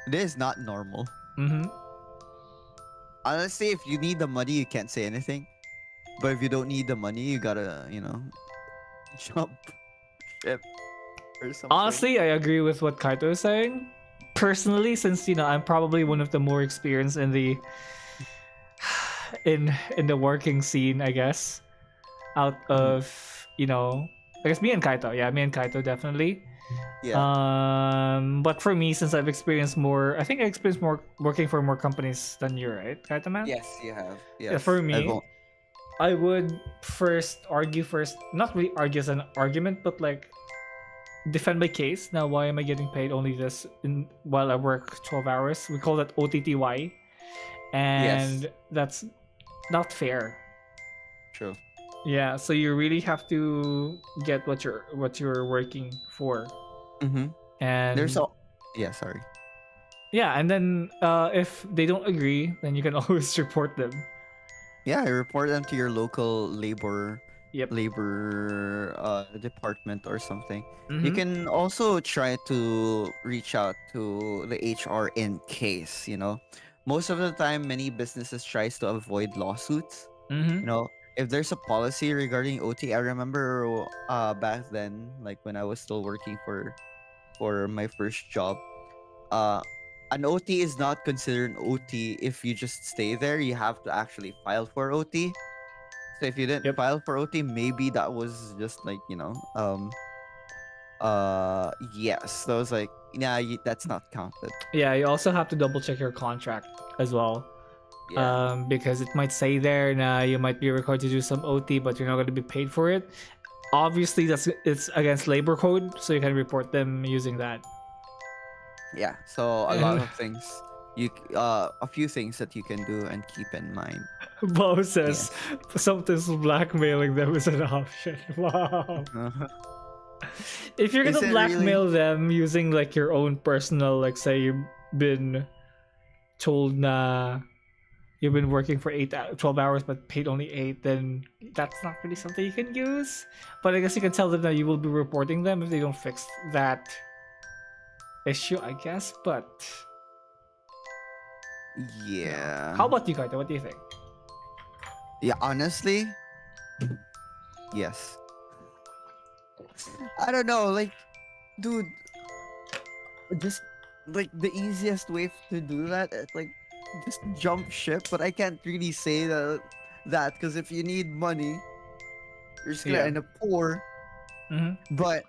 this is not normal. Mhm. Honestly, if you need the money, you can't say anything. But if you don't need the money, you gotta, jump ship or something. Honestly, I agree with what Kaito is saying. Personally, since I'm probably one of the more experienced in the in the working scene, I guess. Out of I guess me and Kaito. Yeah, me and Kaito definitely. Yeah. But for me, since I've experienced more, I think I experienced more working for more companies than you, right, Kaito man? Yes, you have. Yes. Yeah, for I've me, al- I would first, not really argue as an argument, but like defend my case. Now, why am I getting paid only this while I work 12 hours? We call that OTTY, and that's not fair. True. Yeah, so you really have to get what you're working for, Mm-hmm. and There's all. Yeah. Sorry. yeah, and then if they don't agree, then you can always report them. Yeah, I report them to your local labor Yep. department or something. You Mm-hmm. can also try to reach out to the HR in case, most of the time many businesses tries to avoid lawsuits. Mm-hmm. If there's a policy regarding OT, I remember back then, like when I was still working for my first job, uh an OT is not considered an OT if you just stay there. You have to actually file for OT. So if you didn't Yep. file for OT, maybe that was just like, yes. So I was like, nah, that's not counted. Yeah, you also have to double check your contract as well. Yeah. Because it might say there now you might be required to do some OT, but you're not going to be paid for it. Obviously, it's against labor code, so you can report them using that. Yeah. So a lot of things a few things that you can do and keep in mind. Bo says something's blackmailing them is an option. Wow. If you're Is gonna it blackmail them using like your own personal, like say you've been told you've been working for 12 hours but paid only 8, then that's not really something you can use. But I guess you can tell them that you will be reporting them if they don't fix that issue, I guess. But Yeah. how about you, Kaito? What do you think? Yeah, honestly, yes. I don't know, like, dude, just like the easiest way to do that, like, just jump ship. But I can't really say that because if you need money, you're just gonna Yeah. end up poor. Mm-hmm. But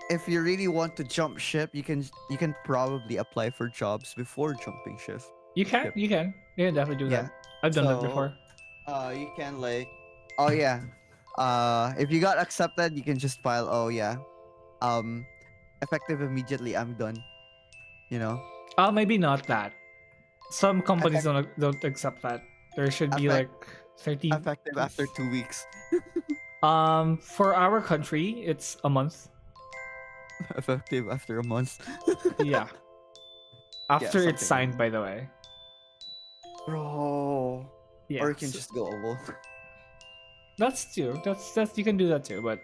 if you really want to jump ship, you can probably apply for jobs before jumping ship. You can, Yep. you can definitely do Yeah. that. I've done that So, before. You can like, oh yeah, if you got accepted, you can just file. Oh yeah, effective immediately. I'm done. You know, Maybe not that. Some companies Effect- don't accept that. There should be Effect- like 30. effective after 2 weeks. For our country, it's a month. Effective after a month. Yeah. After it's something like signed, by the way. Bro, Yeah, or you can just go oval. that's too. That's you can do that too, but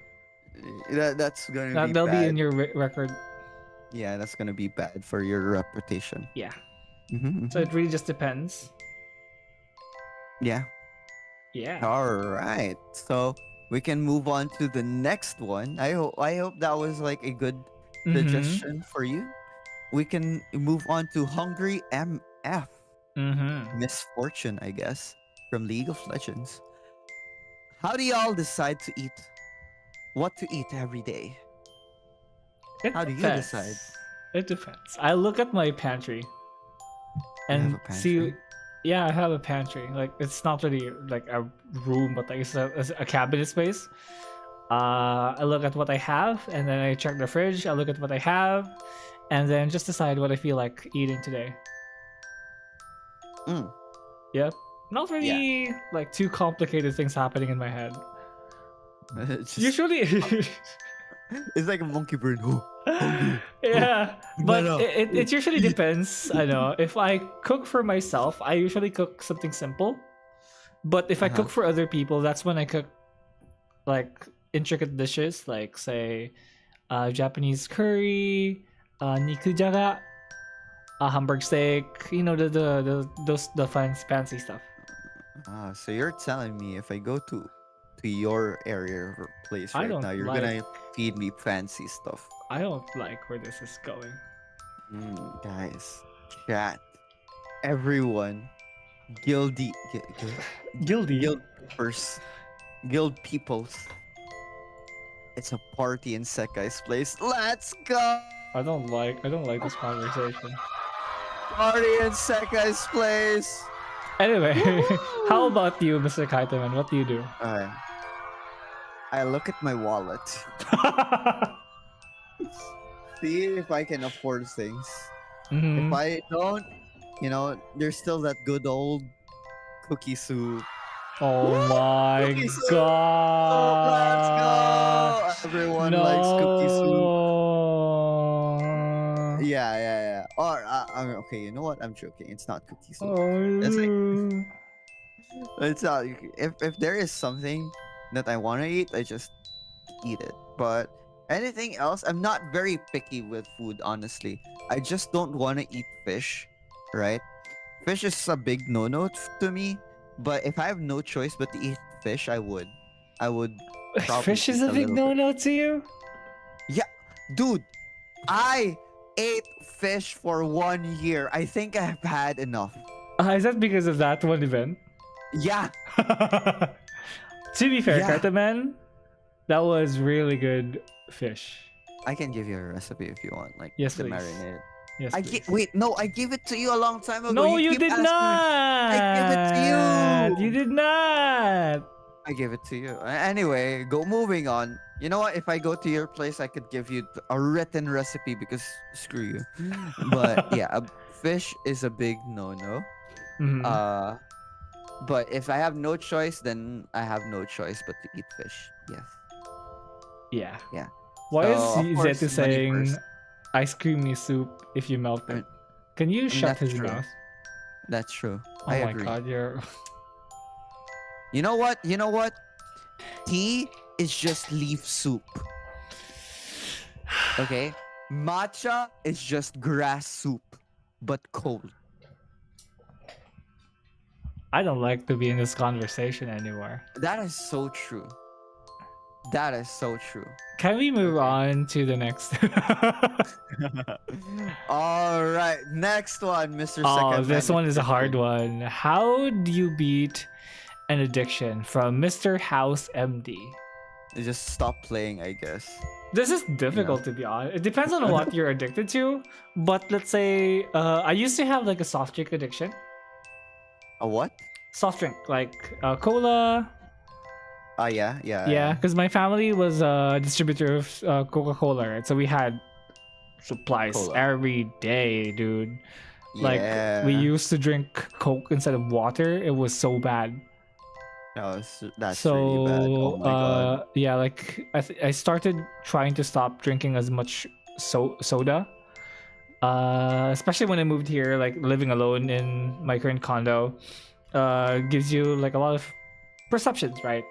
That's gonna be that'll be bad. in your record. Yeah, that's gonna be bad for your reputation. Yeah. Mm-hmm, So mm-hmm. it really just depends. Yeah. Yeah. All right. So we can move on to the next one. I hope that was like a good Mm-hmm. suggestion for you. We can move on to Hungry MF. Mm-hmm. Misfortune, I guess, from League of Legends. How do y'all decide to eat? What to eat every day? It How do you depends. decide? It depends. I look at my pantry You have and a see. pantry? Yeah, I have a pantry. Like it's not really like a room, but like it's a cabinet space. I look at what I have, and then I check the fridge. I look at what I have, and then just decide what I feel like eating today. Mm, Yep. Not yeah. really like too complicated things happening in my head. It's just Usually, it's like a monkey brain. Oh, hungry. Oh, yeah, but banana. it Oh, usually eat. depends. I know if I cook for myself, I usually cook something simple. But if I Uh-huh. cook for other people, that's when I cook like intricate dishes, like say, Japanese curry, nikujaga, hamburg steak. You know the fancy stuff. So you're telling me if I go to your area or place I right don't now, you're like gonna feed me fancy stuff. I don't like where this is going. Guys, chat, everyone, guildy, Guilty. guild peepers, guild peoples. It's a party in Sekai's place. Let's go! I don't like this conversation. Party in Sekai's place. Anyway, how Woo! about you, Mr. Kaitaman? What do you do? Alright, I look at my wallet, see if I can afford things. If Hmm. I don't, there's still that good old cookie soup. Oh Woo! my Cookie soup! Let's god! go! Everyone likes cookie soup. No. Yeah. Or okay, you know what? I'm joking. It's not cookie soup. It's like Oh. it's not. If there is something that I want to eat, I just eat it. But anything else, I'm not very picky with food. Honestly, I just don't want to eat fish. Right? Fish is a big no-no to me. But if I have no choice but to eat fish, I would. I would probably Fish eat is a a big little bit. no-no to you? Yeah, dude, I ate fish for 1 year. I think I've had enough. Is that because of that one event? Yeah, To be fair, yeah. Cartaman, that was really good fish. I can give you a recipe if you want, like Yes, the please. marinade. Yes, please. Wait, no, I gave it to you a long time ago. No, You you keep did asking me. I give it to not. You you. did not. I give it to you. Anyway, moving on. You know what? If I go to your place, I could give you a written recipe because screw you. But yeah, fish is a big no-no. Mhm. But if I have no choice, then I have no choice but to eat fish. Yes. Yeah. Yeah. Why is So, of course, Zetu money saying first. ice creamy soup if you melt I it? mean, Can you shut that's his true. mouth? That's true. Oh I my agree. god, you're. You know what? You know what? Tea is just leaf soup. Okay? Matcha is just grass soup, but cold. I don't like to be in this conversation anymore. That is so true. That is so true. Can we move Okay. on to the next? All right, next one, Mr. Oh, Second this Man one is a hard Nutrition. one. How do you beat an addiction from Mr. House MD? You just stop playing, I guess. This is difficult to be honest. It depends on what you're addicted to. But let's say I used to have like a soft drink addiction. A what? Soft drink like cola. Yeah, because my family was a distributor of Coca-Cola, right? So we had supplies Cola. every day, dude. Like Yeah. we used to drink Coke instead of water. It was so bad. No, that's So really bad. Oh my god. yeah, like I started trying to stop drinking as much soda. Especially when I moved here, like living alone in my current condo. gives you like a lot of perceptions, right?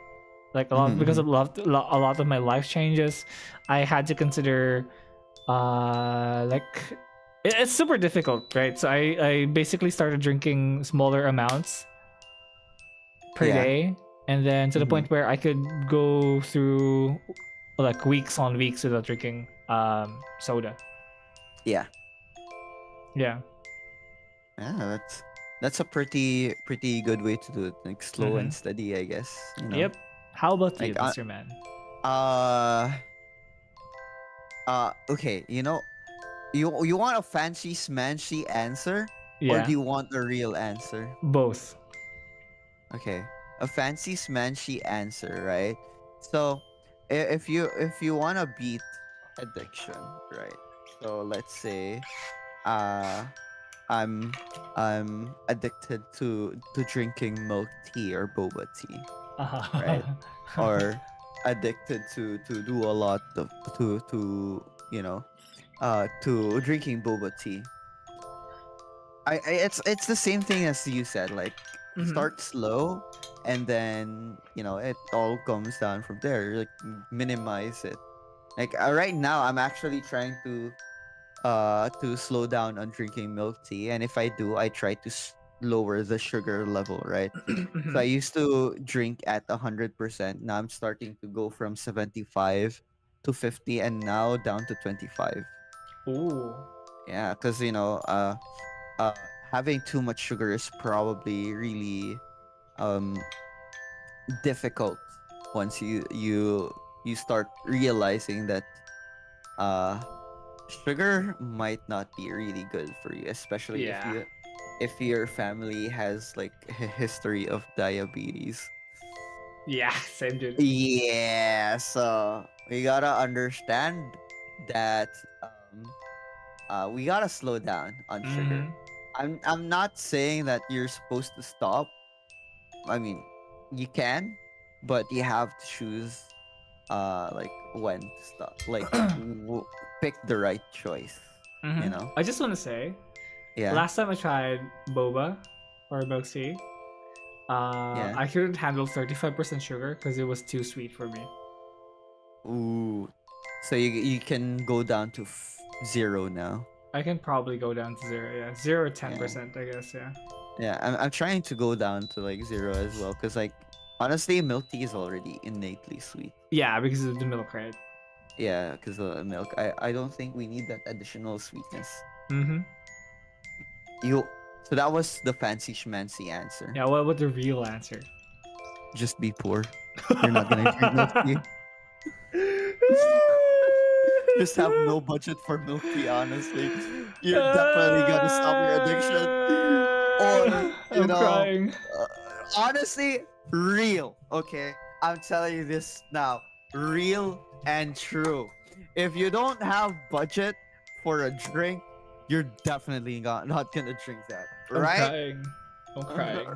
Like a lot, because Mm-hmm. of a lot of my life changes, I had to consider like it's super difficult, right? So I basically started drinking smaller amounts per Yeah. day, and then to the Mm-hmm. point where I could go through like weeks on weeks without drinking soda. Yeah. Yeah. Yeah, that's a pretty good way to do it. Like slow Mm-hmm. and steady, I guess. Yep. How about you, Like Mr. Man? uh okay, you want a fancy smanchy answer, or do Yeah, you want a real answer? both. Okay. A fancy smanchy answer, right? So if you want to beat addiction, right? So let's say uh I'm I'm addicted to drinking milk tea or boba tea, right? Or addicted to do a lot of to to drinking boba tea. It's the same thing as you said, like Mm-hmm. start slow, and then it all comes down from there, like minimize it. Like right now I'm actually trying to slow down on drinking milk tea, and if I do, I try to lower the sugar level, right? So I used to drink at 100%. Now I'm starting to go from 75 to 50, and now down to 25. Ooh. Yeah, because uh, having too much sugar is probably really um difficult once you start realizing that uh sugar might not be really good for you, especially Yeah. if your family has like a history of diabetes. Yeah. Same, dude. Yeah, so we gotta understand that we gotta slow down on sugar. Mm-hmm. I'm not saying that you're supposed to stop. I mean, you can, but you have to choose like when to stop. Like pick the right choice. You Mm-hmm. know? I just want to say, Yeah. last time I tried boba or milk tea, Yeah. I couldn't handle 35% sugar because it was too sweet for me. Ooh. So you can go down to zero now. I can probably go down to zero. Yeah, zero or Yeah. 10%. I guess. Yeah. Yeah. I'm trying to go down to like zero as well, because like honestly, milk tea is already innately sweet. Yeah, because of the milk, right? Yeah, because of milk. I don't think we need that additional sweetness. Mm-hmm. You. So that was the fancy schmancy answer. Yeah. What the real answer? Just be poor. You're not gonna drink milk tea. Just have no budget for milk tea, honestly. You're definitely gonna stop your addiction. Or, I'm crying. uh, honestly, real, okay? I'm telling you this now. Real and true. If you don't have budget for a drink, you're definitely not gonna drink that. I'm Right? crying. I'm crying.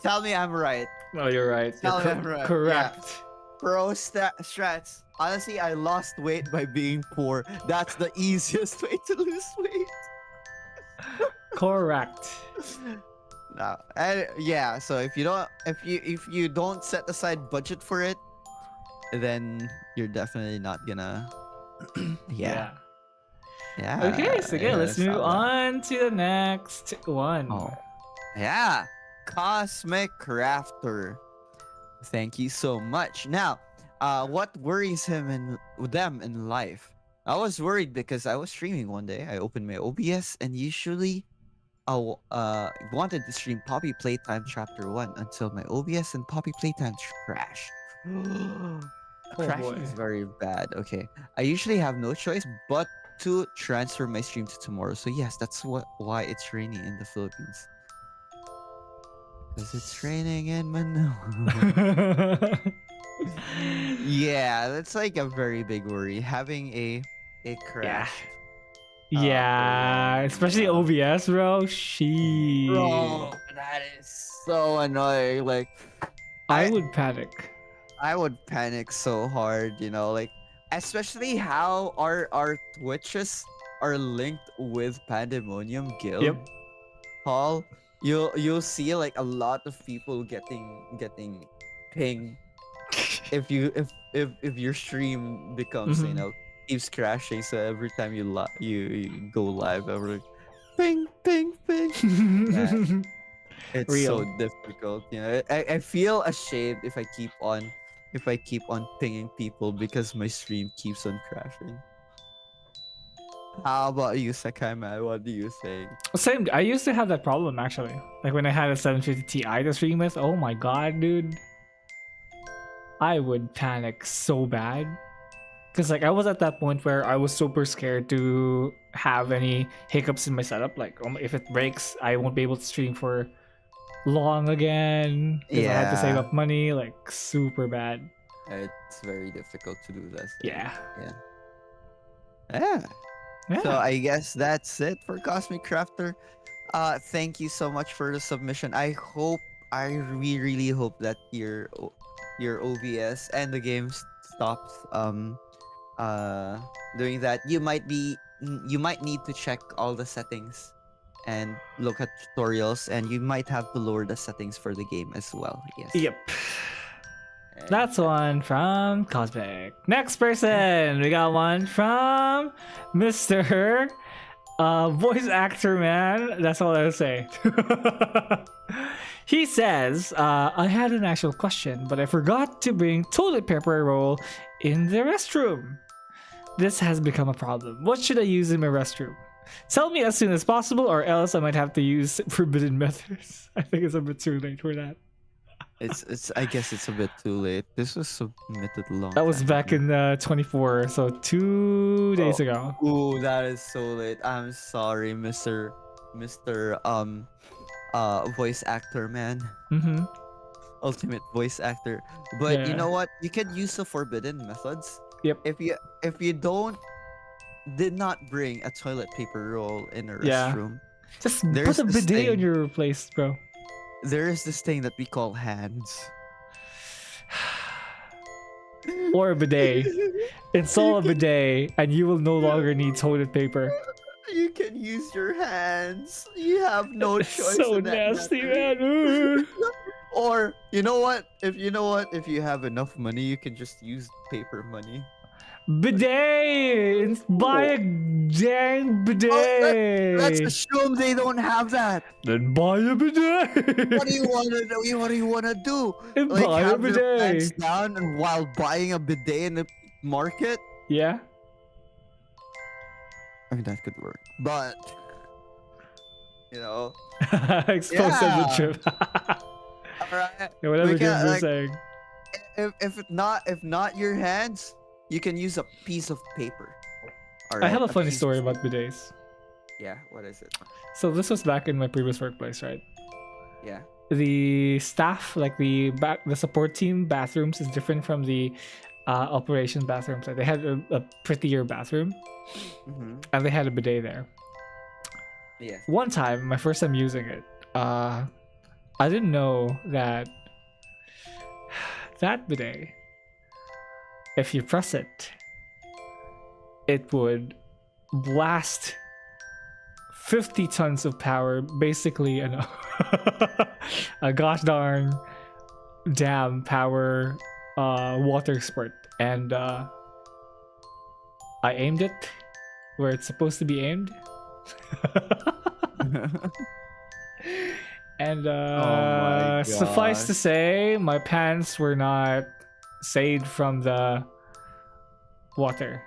Tell me I'm right. No, you're right. You're Tell me I'm right. Yeah. correct. Bro, strats. Honestly, I lost weight by being poor. That's the easiest way to lose weight. Correct. No, and yeah. So if you don't set aside budget for it, then you're definitely not gonna. Yeah, yeah. Okay, so yeah, let's stop move that. on to the next one. Oh, yeah. Cosmic Crafter. Thank you so much. Now, what worries him and them in life? I was worried because I was streaming one day. I opened my OBS, and usually wanted to stream Poppy Playtime Chapter 1 until my OBS and Poppy Playtime crashed. Oh Crashing boy. is very bad. Okay. I usually have no choice but to transfer my stream to tomorrow. So yes, that's why it's raining in the Philippines. Because it's raining in Manila. Yeah, that's like a very big worry. Having a crash. Yeah, especially OBS, bro. She. Bro, that is so annoying. Like I I would panic. I would panic so hard, like especially how our Twitches are linked with Pandemonium Guild Yep. Hall. you'll see like a lot of people getting ping if you if your stream becomes, you Mhm. know, keeps crashing. So every time you go live, every ping ping ping. Yeah, it's so Real. difficult. You know, I feel ashamed if I keep on pinging people because my stream keeps on crashing. How about you, Sakai man? What do you think? Same. I used to have that problem actually. Like when I had a 750 Ti to stream with. Oh my god, dude! I would panic so bad. Because like I was at that point where I was super scared to have any hiccups in my setup. Like if it breaks, I won't be able to stream for long again because I had to save Yeah, up money. Like super bad. it's very difficult to do this. Yeah. Yeah. Yeah. So Yeah. I guess that's it for Cosmic Crafter. Thank you so much for the submission. We really hope that your OBS and the game stops uh doing that. You might need to check all the settings and look at tutorials, and you might have to lower the settings for the game as well. Yes. Yep. And That's one from Cosmic. Next person, we got one from Mr. Voice actor man. That's all I'll say. He says, I had an actual question, but I forgot to bring toilet paper roll in the restroom. This has become a problem. What should I use in my restroom? Tell me as soon as possible, or else I might have to use forbidden methods. I think it's a bit too late for that. it's I guess it's a bit too late. This was submitted a long That was time back ago. in 24, so 2 days Oh, ago. ooh, that is so late. I'm sorry, Mr. Voice actor man. Mm-hmm. Ultimate voice actor. But you Yeah. know what? You can use the forbidden methods. Yep. If you did not bring a toilet paper roll in a Yeah. restroom, Just there's put a this bidet on thing. your place, bro. There is this thing that we call hands. Or a bidet. Install a bidet, and you will no longer need toilet paper. You can use your hands. You have no It's choice so in that nasty, matter. man. Ooh. Or if you have enough money, you can just use paper money. Bidet! Buy a dang Let's bidet! assume they don't have that. Then buy a bidet! What do you want to do? What do you want to do? And Like buy a have your pants bidet! down and while buying a bidet in the market? Yeah? I mean that could work, but you know, Expose on the yeah. trip. All right. Yeah, whatever We James can, was like, saying. if not your hands, you can use a piece of paper. All I right. have a funny piece story of- about bidets. Yeah. What is it? So this was back in my previous workplace, right? Yeah. The staff, like the support team bathrooms, is different from the operation bathrooms. Like they had a prettier bathroom, Mm-hmm. and they had a bidet there. Yeah. One time, my first time using it, I didn't know that that bidet, if you press it, it would blast 50 tons of power, basically a gosh darn damn power water spurt. And I aimed it where it's supposed to be aimed. And Oh my suffice to gosh. say, my pants were not saved from the water.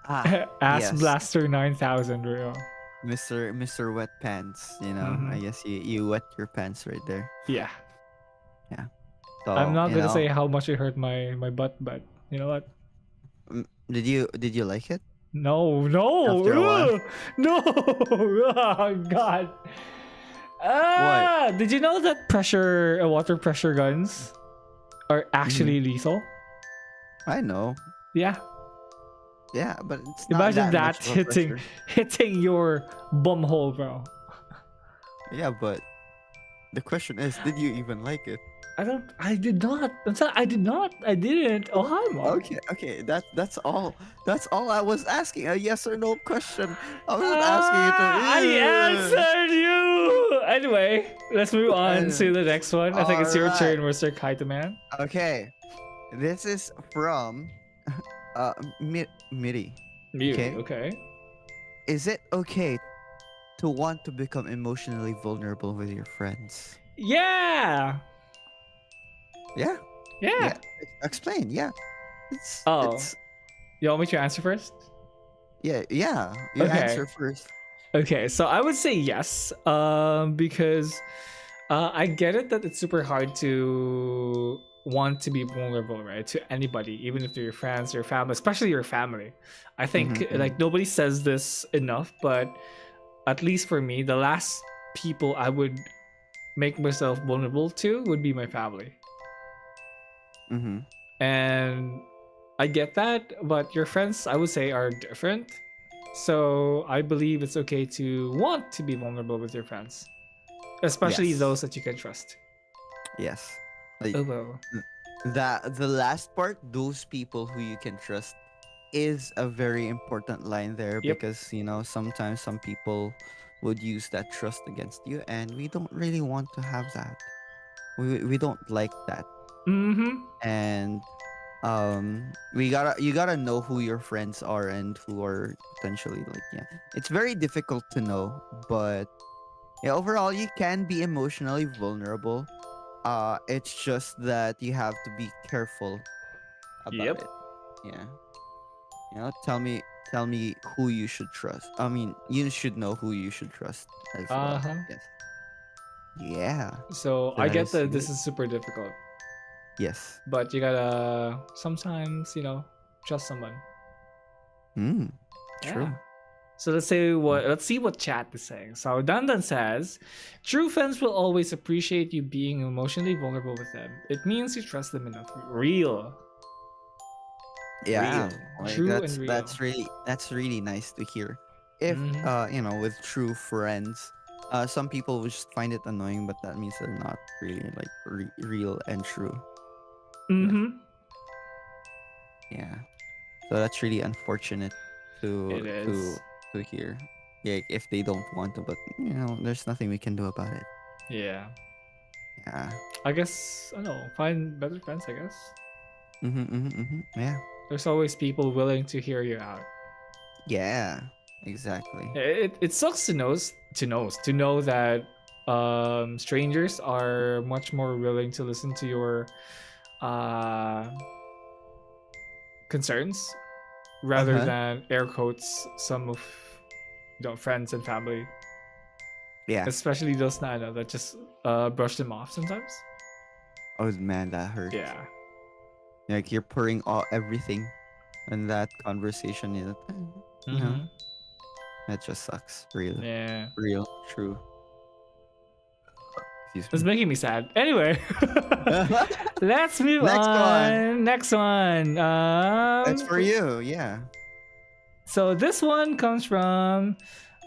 Ah, Ass yes. Blaster 9000, bro. Mr. Wet Pants. You know, Mhm. I guess you wet your pants right there. Yeah. So I'm not you gonna know, say how much it hurt my butt, but you know what? Did you like it? No, After a while. ugh, no, oh god. Ah, did you know that water pressure guns are actually lethal? I know. Yeah. Yeah, but it's not Imagine that much of a pressure. hitting your bum hole, bro. Yeah, but The question is, did you even like it? I did not. I did not. I didn't. Oh, hi, Mom. Okay. That's all. That's all I was asking. A yes or no question. I wasn't asking you I to. answered you. Anyway, let's move on Anyway, to the next one. I think all it's your right. turn, Mr. Kaito Man. Okay. This is from Miri. Miri, Okay. okay. Is it okay to want to become emotionally vulnerable with your friends? Yeah. Yeah. Yeah. Yeah. Explain. Yeah. It's Oh, it's you want me to answer first? yeah. You Okay. answer first. Okay, so I would say yes, because I get it that it's super hard to want to be vulnerable, right, to anybody, even if they're your friends, your family, especially your family. I think Mm-hmm. like nobody says this enough, but at least for me, the last people I would make myself vulnerable to would be my family. Mm-hmm. And I get that, but your friends, I would say, are different. So I believe it's okay to want to be vulnerable with your friends, especially Yes. those that you can trust. Yes. Like Oh well. that the last part, those people who you can trust, is a very important line there Yep. because sometimes some people would use that trust against you, and we don't really want to have that. We don't like that. Mm-hmm. And you gotta know who your friends are and who are potentially, like, yeah, it's very difficult to know, but yeah, overall you can be emotionally vulnerable. It's just that you have to be careful about Yep. it. Yeah. Tell me who you should trust. I mean, you should know who you should trust as well. Uh-huh. Yes. Yeah. So I That get is that good. this is super difficult, Yes. but you gotta sometimes, trust someone. Mm. Yeah. True. So let's see what chat is saying. So Dandan says, true friends will always appreciate you being emotionally vulnerable with them. It means you trust them enough. Real. Yeah. Real. Like True and that's real. that's really that's really nice to hear. If Mm-hmm. with true friends, some people will just find it annoying, but that means they're not really like real and true. Yeah. Mm-hmm. Yeah. So that's really unfortunate to It is. to to hear. Yeah, if they don't want to, but there's nothing we can do about it. Yeah. Yeah. I guess I don't know. Find better friends, I guess. Yeah. There's always people willing to hear you out. Yeah. Exactly. It sucks to know that strangers are much more willing to listen to your uh concerns rather Uh-huh. than air quotes some of friends and family, Yeah. especially those Nana that just brush them off sometimes. Oh man, that hurts. Yeah. Like you're pouring all everything in that conversation. You know, Mm-hmm. that just sucks. Real. Yeah. Real. True. Excuse It's me. making me sad. Anyway, let's move Next one. on. Next one. That's for you. Yeah. So this one comes from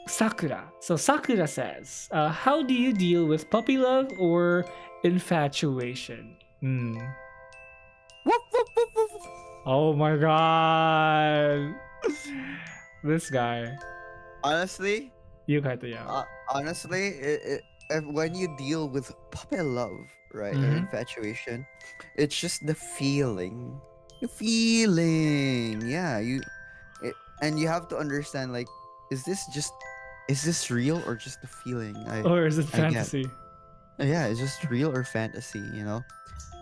Sakura. So Sakura says, "How do you deal with puppy love or infatuation?" Hmm. Woof, woof, woof, woof, woof. Oh my god, this guy. Honestly, You got the honestly, when you deal with puppy love, right, or Mm-hmm. infatuation, it's just the feeling. The feeling. Yeah, and you have to understand, like, is this real or just a feeling Or is it I get? fantasy? Yeah, it's just real or fantasy,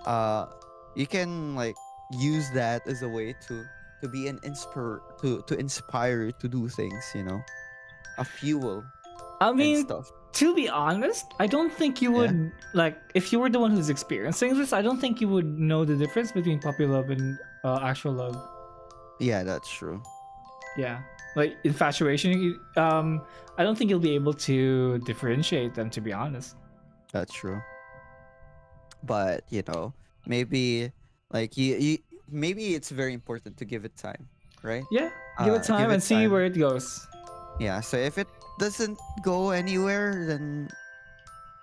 uh you can, like, use that as a way to be an to inspire you to do things, a fuel I and mean, stuff. to be honest, I don't think you Yeah, would like if you were the one who's experiencing this. I don't think you would know the difference between puppy love and actual love. yeah, that's true. Yeah, like infatuation. I don't think you'll be able to differentiate them. To be honest. That's true. But maybe, like, you maybe it's very important to give it time, right? Yeah, give it Give time it and see time. where it goes. Yeah, so if it doesn't go anywhere, then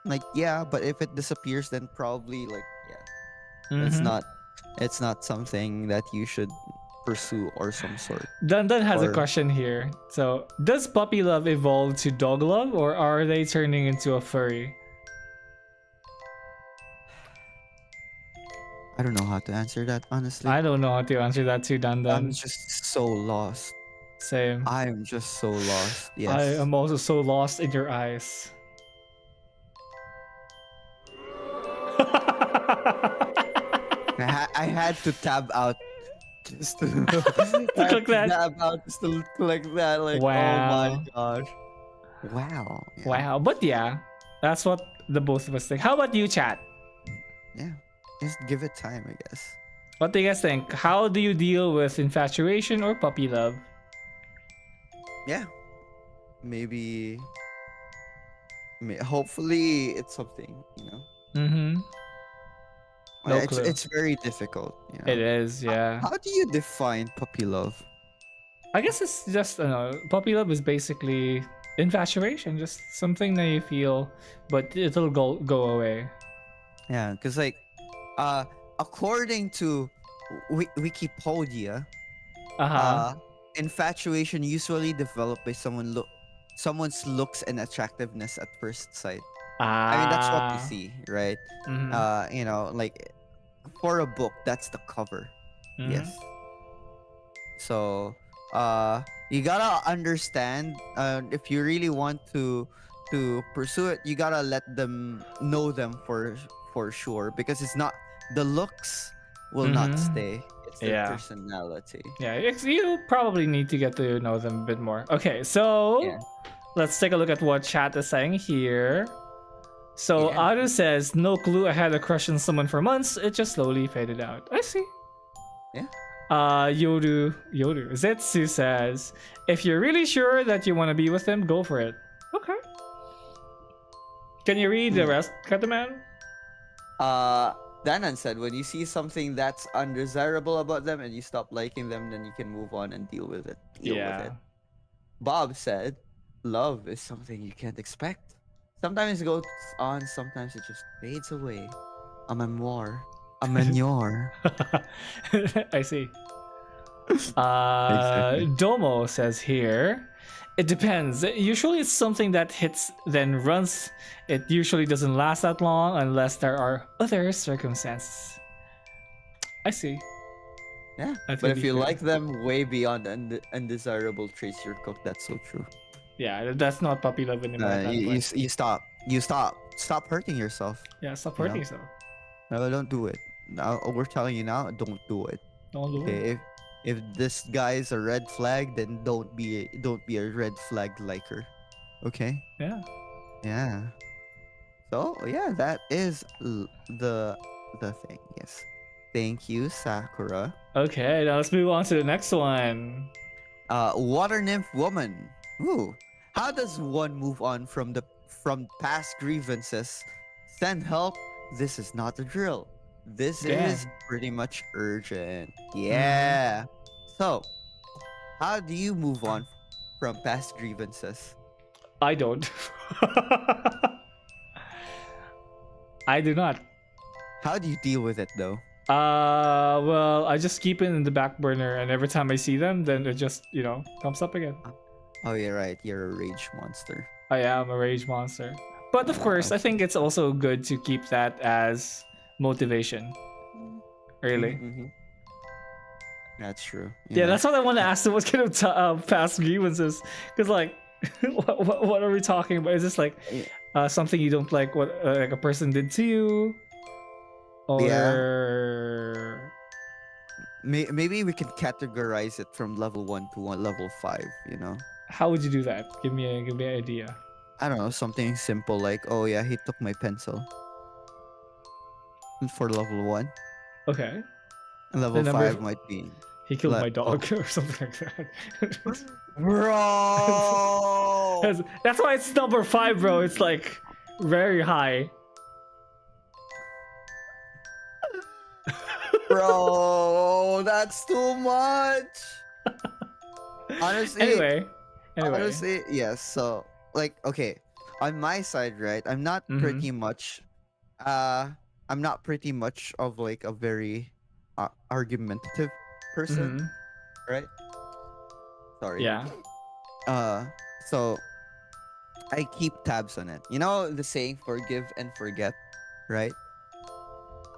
like yeah, but if it disappears, then probably like yeah, it's Mm-hmm. not it's not something that you should pursue or some sort. Dun has a Or question here. So, does puppy love evolve to dog love, or are they turning into a furry? I don't know how to answer that honestly. I don't know how to answer that too, I'm Dun. just so lost. Same. I'm just so lost. I Yes. am also so lost in your eyes. I had to tab out just to, To I had click to that. tab out just to click that. Like, oh my Wow. gosh. Wow. Yeah. Wow. But yeah, that's what the both of us think. How about you, chat? Yeah. Just give it time, I guess. What do you guys think? How do you deal with infatuation or puppy love? Yeah. Maybe. Hopefully, it's something. Mm-hmm. No It's clue. it's very difficult. It is, yeah. How do you define puppy love? I guess it's just, puppy love is basically infatuation, just something that you feel, but it'll go away. Yeah, because like, according to Wikipedia, Uh huh. infatuation usually developed by someone's looks and attractiveness at first sight. I mean, that's what we Ah. see, right? Mm-hmm. Like for a book, that's the cover. Mm-hmm. Yes. So, you gotta understand. If you really want to pursue it, you gotta let them know them for sure, because it's not the looks will not Mm-hmm. stay. It's their Yeah. personality. Yeah, you probably need to get to know them a bit more. Okay, so Yeah. let's take a look at what chat is saying here. So Yeah. Adu says, no clue, I had a crush on someone for months, it just slowly faded out. I see. Yeah. Yoru Zetsu says, if you're really sure that you want to be with them, go for it. Okay. Can you read the rest, Kataman? Danan said, when you see something that's undesirable about them and you stop liking them, then you can move on and deal with it. Deal with it. Bob said, love is something you can't expect. Sometimes it goes on, sometimes it just fades away. A memoir. A manure. I see. Exactly. Domo says here, it depends. Usually it's something that hits then runs. It usually doesn't last that long unless there are other circumstances. I see. Yeah. That's But if really you fair. like them way beyond undesirable traits you're cooked, that's so true. Yeah, that's not puppy love anymore at that point. You stop hurting yourself. Yeah, stop you hurting know? yourself. No, don't do it. Now we're telling you now, don't do it. Don't do it. Okay, if this guy is a red flag, then don't be a red flag liker. Okay? Yeah. Yeah. So yeah, that is the thing. Yes. Thank you, Sakura. Okay, now let's move on to the next one. Water nymph woman. Ooh. How does one move on from past grievances? Send help. This is not a drill. This is pretty much urgent. Yeah. So, how do you move on from past grievances? I don't. I do not. How do you deal with it though? Well, I just keep it in the back burner, and every time I see them, then it just, comes up again. Oh, you're right. You're a rage monster. I am a rage monster. But of course, I think it's also good to keep that as motivation. Really. Mm-hmm. That's true. Yeah, that's what I want to ask them. What kind of past grievances? Because like, what are we talking about? Is this like something you don't like? What like a person did to you, or maybe we can categorize it from level 1 to level 5. How would you do that? Give me an idea. I don't know, something simple like, oh yeah, he took my pencil. For level 1. Okay. And level 5 might be he killed my dog or something like that. Bro! That's why it's number 5, bro. It's like very high. Bro, that's too much. Honestly. Anyway. Honestly, yes. So, like, okay. on my side, right? Mm-hmm. Uh, I'm not pretty much of like a very argumentative person, Mm-hmm. right? Sorry. Yeah. Uh, so I keep tabs on it. You know the saying "forgive and forget," right?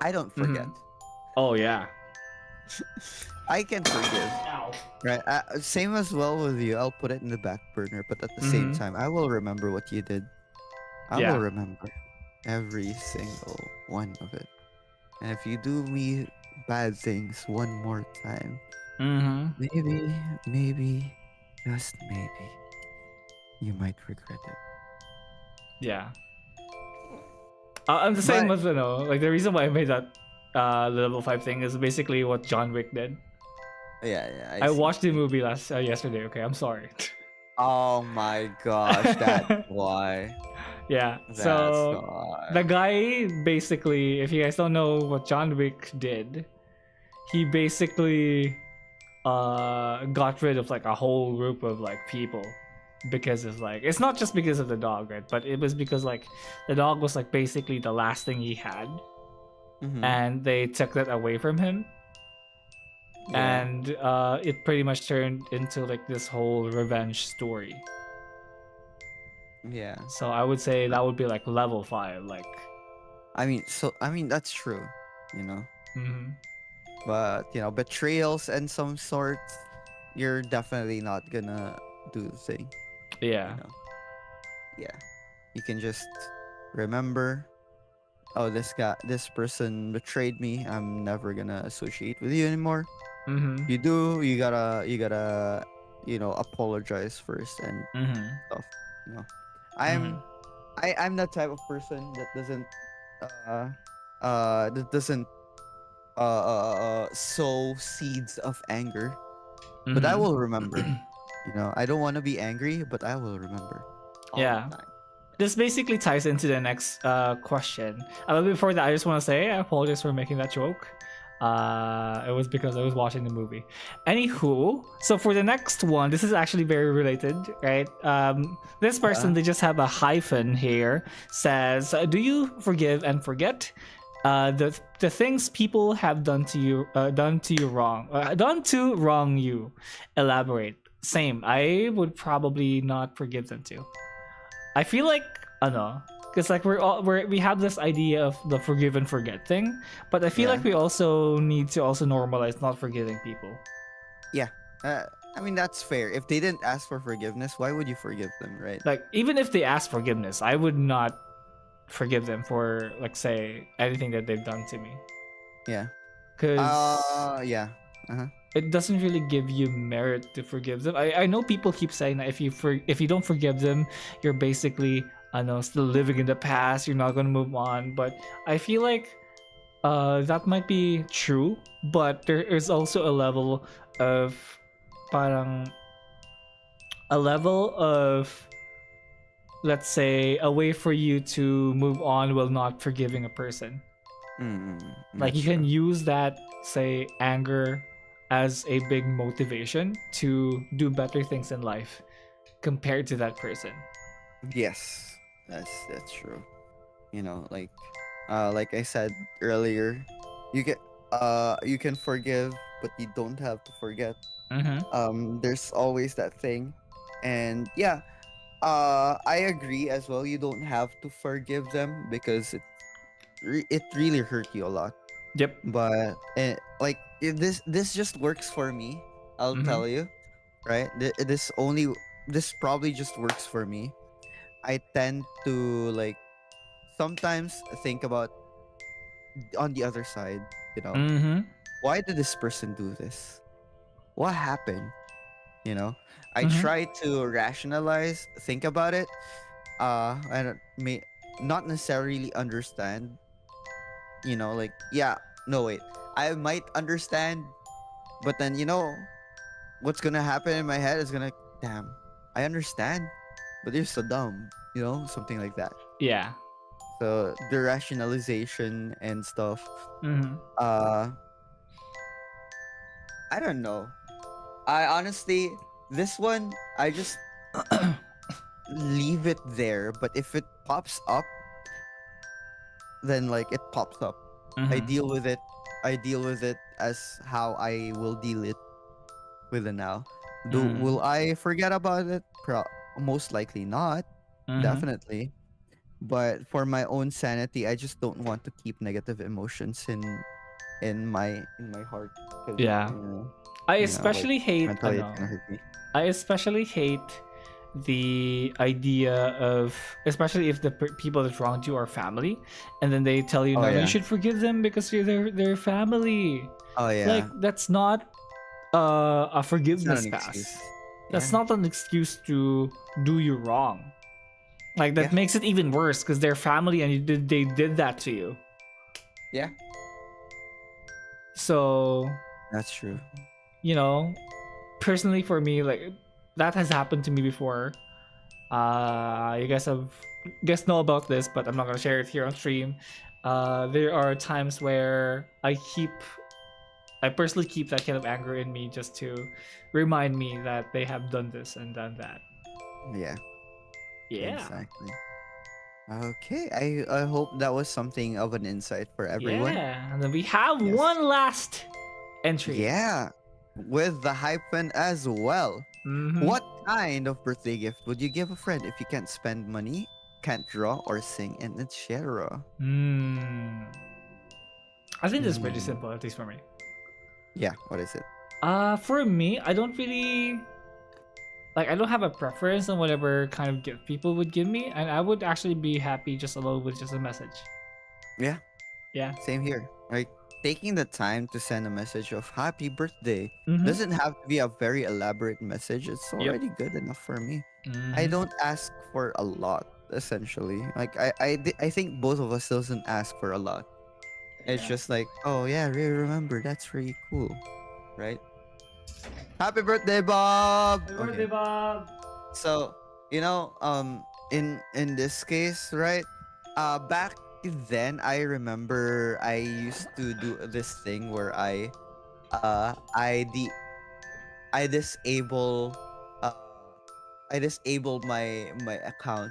I don't forget. Mm-hmm. Oh yeah. I can forgive, Ow. right? Same as well with you. I'll put it in the back burner, but at the same Mm-hmm. time, I will remember what you did. I will Yeah. remember every single one of it. And if you do me bad things one more time, Mm-hmm. maybe, just maybe, you might regret it. Yeah. I'm the same But with like the reason why I made that level 5 thing is basically what John Wick did. yeah, I I see. watched the movie last yesterday. Okay, I'm sorry. Oh my gosh, that's why. Yeah. That's So the why. guy basically, if you guys don't know what John Wick did, he basically got rid of like a whole group of like people because of like it's not just because of the dog, right? But it was because like the dog was like basically the last thing he had, Mm-hmm. and they took that away from him, Yeah, and it pretty much turned into like this whole revenge story. yeah. So I would say that would be like level 5, like. I mean that's true, you know. Mm-hmm. But you know, betrayals and some sorts, you're definitely not gonna do the thing, you Yeah. know. Yeah, you can just remember, oh, this person betrayed me. I'm never gonna associate with you anymore. Mm-hmm. You gotta, apologize first and Mm-hmm. stuff. You know, Mm-hmm. I'm I'm that type of person uh that doesn't sow seeds of anger, but I will remember. Mm-hmm. You know, I don't want to be angry, but I will remember all Yeah. the time. This basically ties into the next question. But before that, I just want to say I apologize for making that joke. It was because I was watching the movie. Anywho, so for the next one, this is actually very related, right? This person, Uh, they just have a hyphen here, says, "Do you forgive and forget? The things people have done to wrong you. Elaborate." Same. I would probably not forgive them too. I feel like ano, because like we have this idea of the forgive and forget thing, but I feel yeah, like we also need to also normalize not forgiving people. yeah. Uh, I mean that's fair. If they didn't ask for forgiveness, why would you forgive them, right? Like even if they ask forgiveness, I would not forgive them for like say anything that they've done to me, Yeah. because Yeah. Uh-huh. it doesn't really give you merit to forgive them. I know people keep saying that if you don't forgive them, you're basically I know still living in the past. You're not gonna move on, but I feel like that might be true, but there is also a level of parang a level of let's say a way for you to move on while not forgiving a person. Like That's you can true. use that say anger as a big motivation to do better things in life compared to that person. Yes, that's true. You know, like I said earlier, you get you can forgive, but you don't have to forget. Mm-hmm. There's always that thing, and yeah, I agree as well. You don't have to forgive them because it really hurt you a lot. Yep. But this just works for me. I'll Mm-hmm. tell you, right? This probably just works for me. I tend to like sometimes think about on the other side, you know, Mm-hmm. why did this person do this? What happened? You know, I Mm-hmm. try to rationalize, think about it. I don't may not necessarily understand. You know, like yeah, no wait, I might understand, but then what's gonna happen in my head is gonna damn. I understand, but you're so dumb. You know, something like that. Yeah. So the rationalization and stuff. Mm-hmm. Uh, I don't know. I honestly, this one, I just leave it there, but if it pops up, then like it pops up. I Mhm. deal with it. I deal with it as how I will deal it with it now. Will Mhm. I forget about it? Most likely not. Mhm. Definitely. But for my own sanity, I just don't want to keep negative emotions in my heart because Yeah. I like especially hate mentally it's gonna hurt me. I especially hate the idea of, especially if the people that wronged you are family, and then they tell you, Oh no, no, you yeah. should forgive them because you're their family. Oh Like yeah. that's not a It's not forgiveness an pass. excuse. That's Yeah. not an excuse to do you wrong. Like that Yeah. makes it even worse because they're family and they did that to you. Yeah. So That's true. you know, personally for me, like that has happened to me before. You guys know about this, but I'm not gonna share it here on stream. There are times where I personally keep that kind of anger in me just to remind me that they have done this and done that. Yeah. Yeah, Exactly. Okay. I hope that was something of an insight for everyone. yeah. And then we have Yes. one last entry. Yeah. With the hyphen as well. Mm-hmm. What kind of birthday gift would you give a friend if you can't spend money, can't draw or sing in a share? Mm. I think this is pretty Hmm. simple, at least for me. Yeah. What is it? For me, I don't really like. I don't have a preference on whatever kind of gift people would give me, and I would actually be happy just alone with just a message. Yeah. Yeah. Same here. Like taking the time to send a message of happy birthday Mm-hmm. doesn't have to be a very elaborate message. It's Yep. already good enough for me. I Mm-hmm. don't ask for a lot essentially. Like I think both of us doesn't ask for a lot. It's Yeah. just like, oh yeah, really remember. That's really cool, right? Happy birthday, Bob. Happy birthday, Okay. Bob. So, in this case, right? Back then I remember I used to do this thing where uh I de- I disable uh I disable my account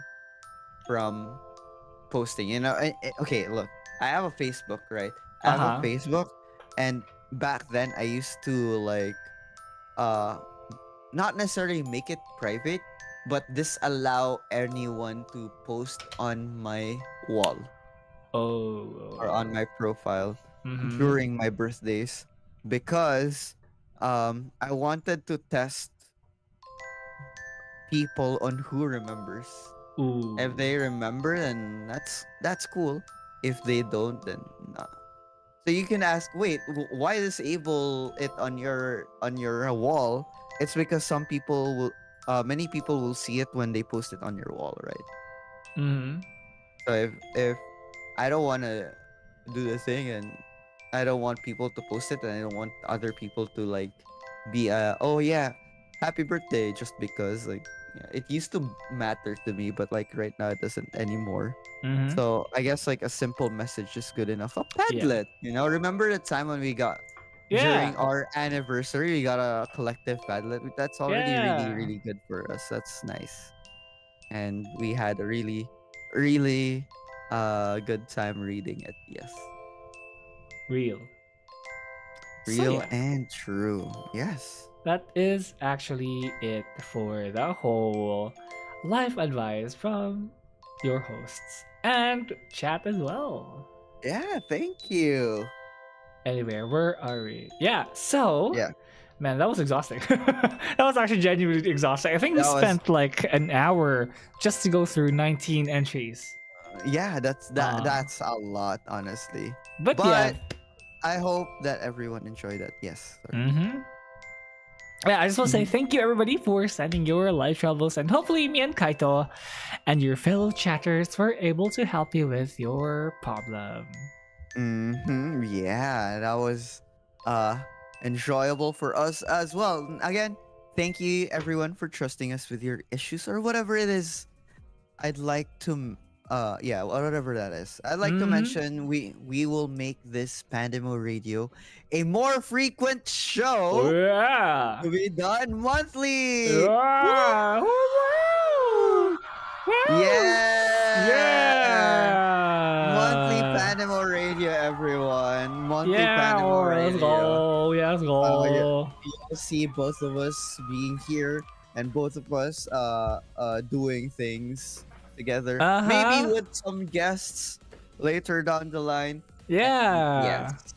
from posting. Okay, look. I have a Facebook, right? I Uh have a huh. Facebook, and back then I used to like uh not necessarily make it private, but disallow anyone to post on my wall or on Oh. my profile Mm-hmm. during my birthdays because I wanted to test people on who remembers. Ooh. If they remember, then that's cool. If they don't, then nah. So you can ask, wait, why disable it on your wall? It's because many people will see it when they post it on your wall, right? Mm-hmm. So if I don't want to do the thing and I don't want people to post it and I don't want other people to like be oh yeah, happy birthday just because like yeah, it used to matter to me but like right now it doesn't anymore. Mm-hmm. So I guess like a simple message is good enough. A Yeah. Padlet, remember the time when we got Yeah. during our anniversary we got a collective Padlet. That's already really Yeah. really good for us. That's nice. And we had a really really good time reading it. Yes. Real. So Real yeah, and true. Yes. that is actually it for the whole life advice from your hosts and chat as well. Yeah, thank you. Anyway, where are we? Yeah, so Yeah. man, that was exhausting. That was actually genuinely exhausting. I think we That was spent like an hour just to go through 19 entries. yeah, Uh, that's a lot honestly. but yeah, But I hope that everyone enjoyed it. Yes. Sorry. mm-hmm. Yeah, I just want to say Mhm. thank you everybody for sending your life troubles, and hopefully me and Kaito and your fellow chatters were able to help you with your problem. Yeah, that was uh enjoyable for us as well. Again, thank you everyone for trusting us with your issues or whatever it is. I'd like to yeah, whatever that is. I'd like to Mm-hmm. mention we will make this Pandemo Radio a more frequent Oh, show yeah. to be done monthly. Woo! Yeah. Woo-woo! welcome to Yeah, Panama let's Radio. go. Yeah, let's Yeah, go. you'll see both of us being here and both of us doing things together. Maybe Uh-huh. with some guests later down the line. And Yeah. yes.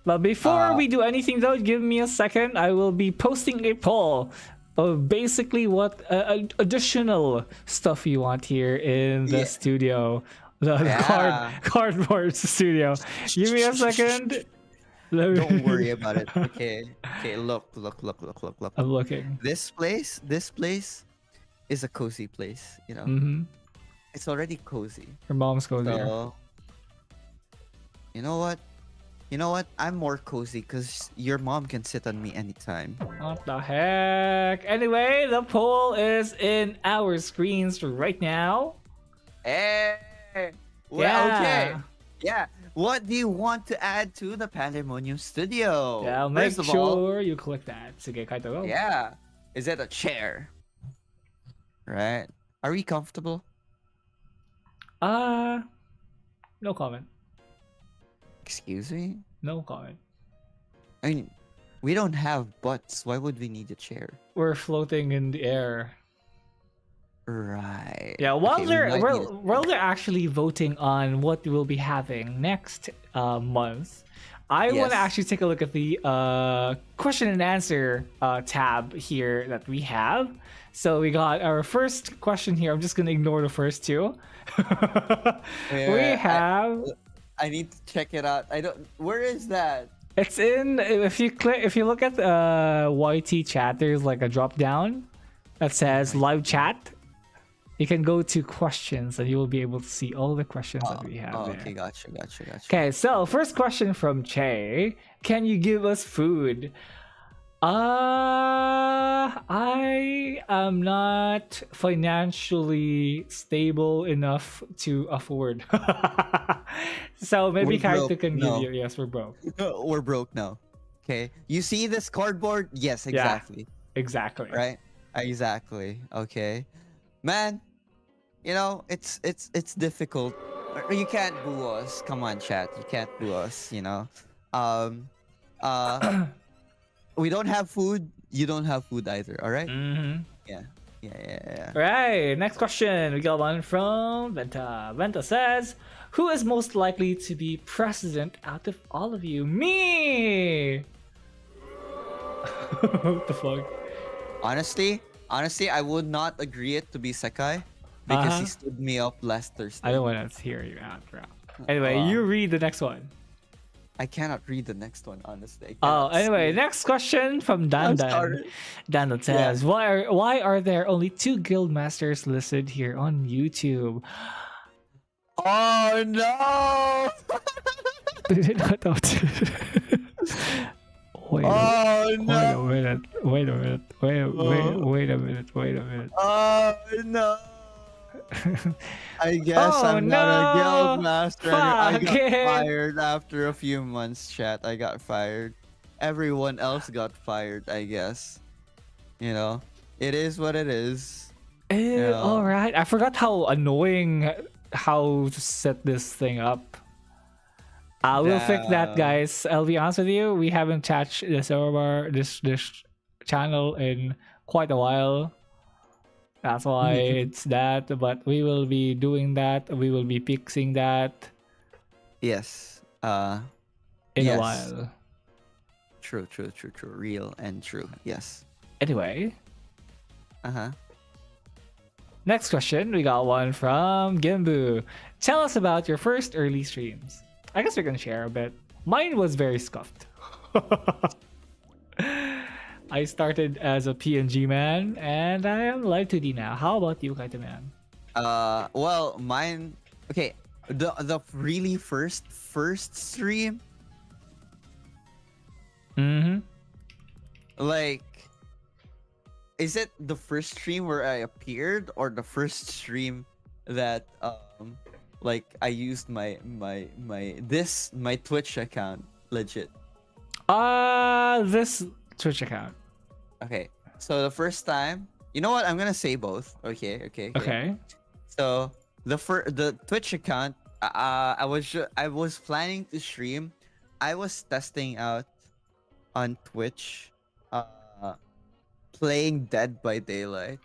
But before Uh we do anything though, give me a second. I will be posting a poll of basically what additional stuff you want here in the yeah. studio. The Yeah. cardboard studio. Give me a second. Let Don't me- worry about it. Okay. Okay, look. I'm looking. This place is a cozy place, you know. Mm-hmm. It's already cozy. Your mom's goes here. So, you know what? You know what? I'm more cozy because your mom can sit on me anytime. What the heck? Anyway, the poll is in our screens right now. Hey! Well, Yeah. okay. Yeah. What do you want to add to the Pandemonium Studio? Yeah, make First of all, sure you click that. Sige, kahit ako. yeah. Is it a chair? Right? Are we comfortable? No comment. Excuse me? No comment. I mean, we don't have butts. Why would we need a chair? We're floating in the air. Right. Yeah, while Okay, we they're might need a while they're actually voting on what we'll be having next month, I want to Yes. actually take a look at the question and answer tab here that we have. So we got our first question here. I'm just gonna ignore the first two. We Yeah, have I need to check it out. I don't. Where is that? it's in if you look at YT chat, there's like a drop down that says live chat. You can go to questions and you will be able to see all the questions that we have there. Okay, gotcha. Okay, so first question from Che. Can you give us food? I am not financially stable enough to afford. So maybe We're Kaito broke, can no. give you. Yes, we're broke. We're broke now. Okay. You see this cardboard? Yes, Yeah. exactly. Exactly. Right? Exactly. Okay. Man, you know, it's difficult. You can't boo us. Come on, chat. You can't boo us, you know. Uh we don't have food. You don't have food either, all right? Mm-hmm. Yeah. Right. Next question. We got one from Venta. Venta says, "Who is most likely to be president out of all of you?" Me. What the fuck? Honestly, I would not agree it to be Sekai because he Uh-huh. stood me up last Thursday. I don't want to hear you out, bro. Anyway, Uh, you read the next one. I cannot read the next one, honestly. Oh, anyway, next question from I'm Dandan. sorry. Dandan says, why are there only 2 guild masters listed here on YouTube?" Oh no! Wait Oh wait a no! minute. Oh no! I guess Oh, I'm not a no! guild master. I Fuck got it. fired after a few months, chat. I got fired. Everyone else got fired, I guess. You know, it is what it is. Yeah. All right. I forgot how annoying how to set this thing up. We'll fix that, Damn. guys. I'll be honest with you. We haven't touched the server, this channel in quite a while. That's why it's that. But we will be doing that. We will be fixing that Yes. in Yes. a while. True. Real and true. Yes. Anyway, Uh-huh. next question. We got one from Gimbu. Tell us about your first early streams. I guess we can share a bit. Mine was very scuffed. I started as a PNG man, and I am live 2D now. How about you, Kaito man? Well, mine. Okay, the really first stream, Mm-hmm. like, is it the first stream where I appeared, or the first stream that like I used my Twitch account legit? This Twitch account. Okay, so the first time, you know what? I'm gonna say both. Okay. So the Twitch account, I was planning to stream I was testing out on Twitch, uh, playing Dead by Daylight.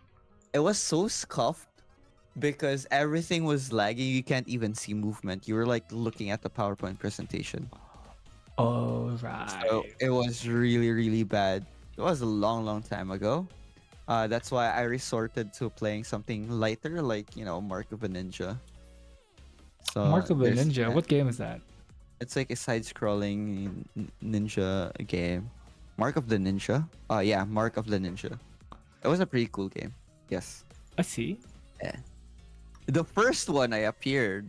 It was so scuffed because everything was lagging. You can't even see movement. You were like looking at the PowerPoint presentation. Oh, So right. it was really, really bad. It was a long, long time ago. That's why I resorted to playing something lighter, like Mark of a Ninja. So Mark of a there's Ninja. that. What game is that? It's like a side-scrolling ninja game. Mark of the Ninja. Yeah, Mark of the Ninja. It was a pretty cool game. Yes. I see. Yeah. The first one I appeared.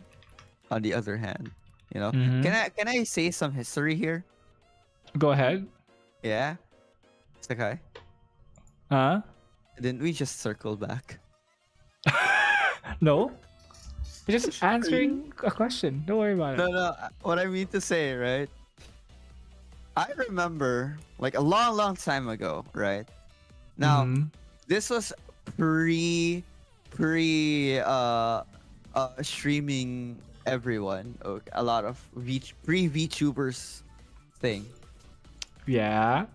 On the other hand, Mhm. can I say some history here? Go ahead. Yeah. It's okay. Huh? Didn't we just circle back? No. You're just answering a question. Don't worry about No, it. no. What I mean to say, right? I remember like a long, long time ago, right? Now, Mhm. this was pre streaming everyone. Okay, a lot of pre VTubers thing. Yeah.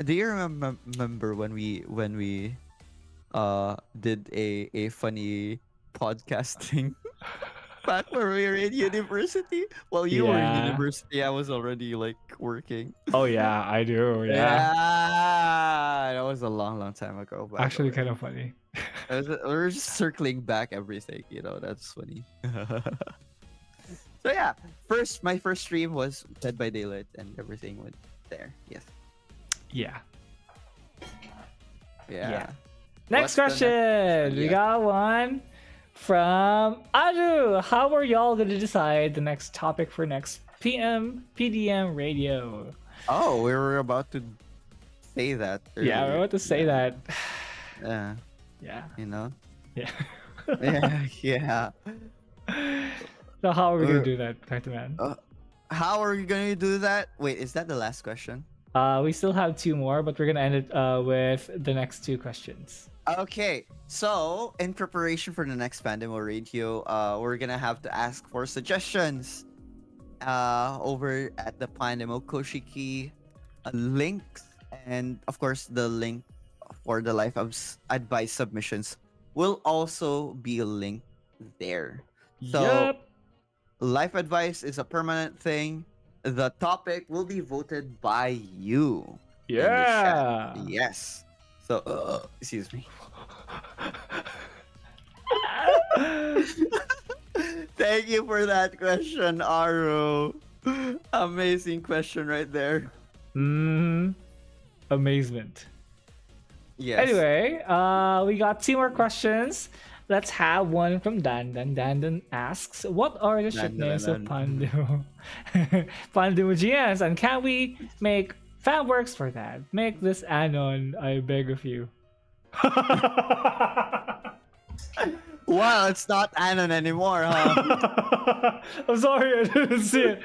Do you remember when we did a funny podcasting back when we were in university? Well, you were in Yeah. university. I was already like working. Oh yeah, I do. Yeah. Yeah, that was a long, long time ago. By Actually, the way, kind of funny. we're just circling back everything. That's funny. So yeah, my first stream was Dead by Daylight, and everything went there. Yes. Yeah. Yeah. Next What's the question. We Yeah. got one from Adu. How are y'all gonna decide the next topic for next PDM radio? Oh, we were about to say that. Yeah, we're Earlier. about to say that. Yeah. Yeah. Yeah. Yeah. Yeah. Yeah. So how are we gonna Uh, do that, Cartoon Man? How are you gonna do that? Wait, is that the last question? We still have two more, but we're gonna end it with the next two questions. Okay, so in preparation for the next Pandemo Radio, we're gonna have to ask for suggestions over at the Pandemo Koshiki links, and of course the link for the advice submissions will also be linked there. So Yep. life advice is a permanent thing. The topic will be voted by you in the chat. Yeah. Yes. So, excuse me. Thank you for that question, Aru. Amazing question right there. Amazement. Yes. Anyway, we got two more questions. Let's have one from Dandan. Dandan asks, what are the ship names of Pandu? Pandu GMs, and can we make fan works for that? Make this anon, I beg of you. Well, it's not Anon anymore, huh? I'm sorry, I didn't see it.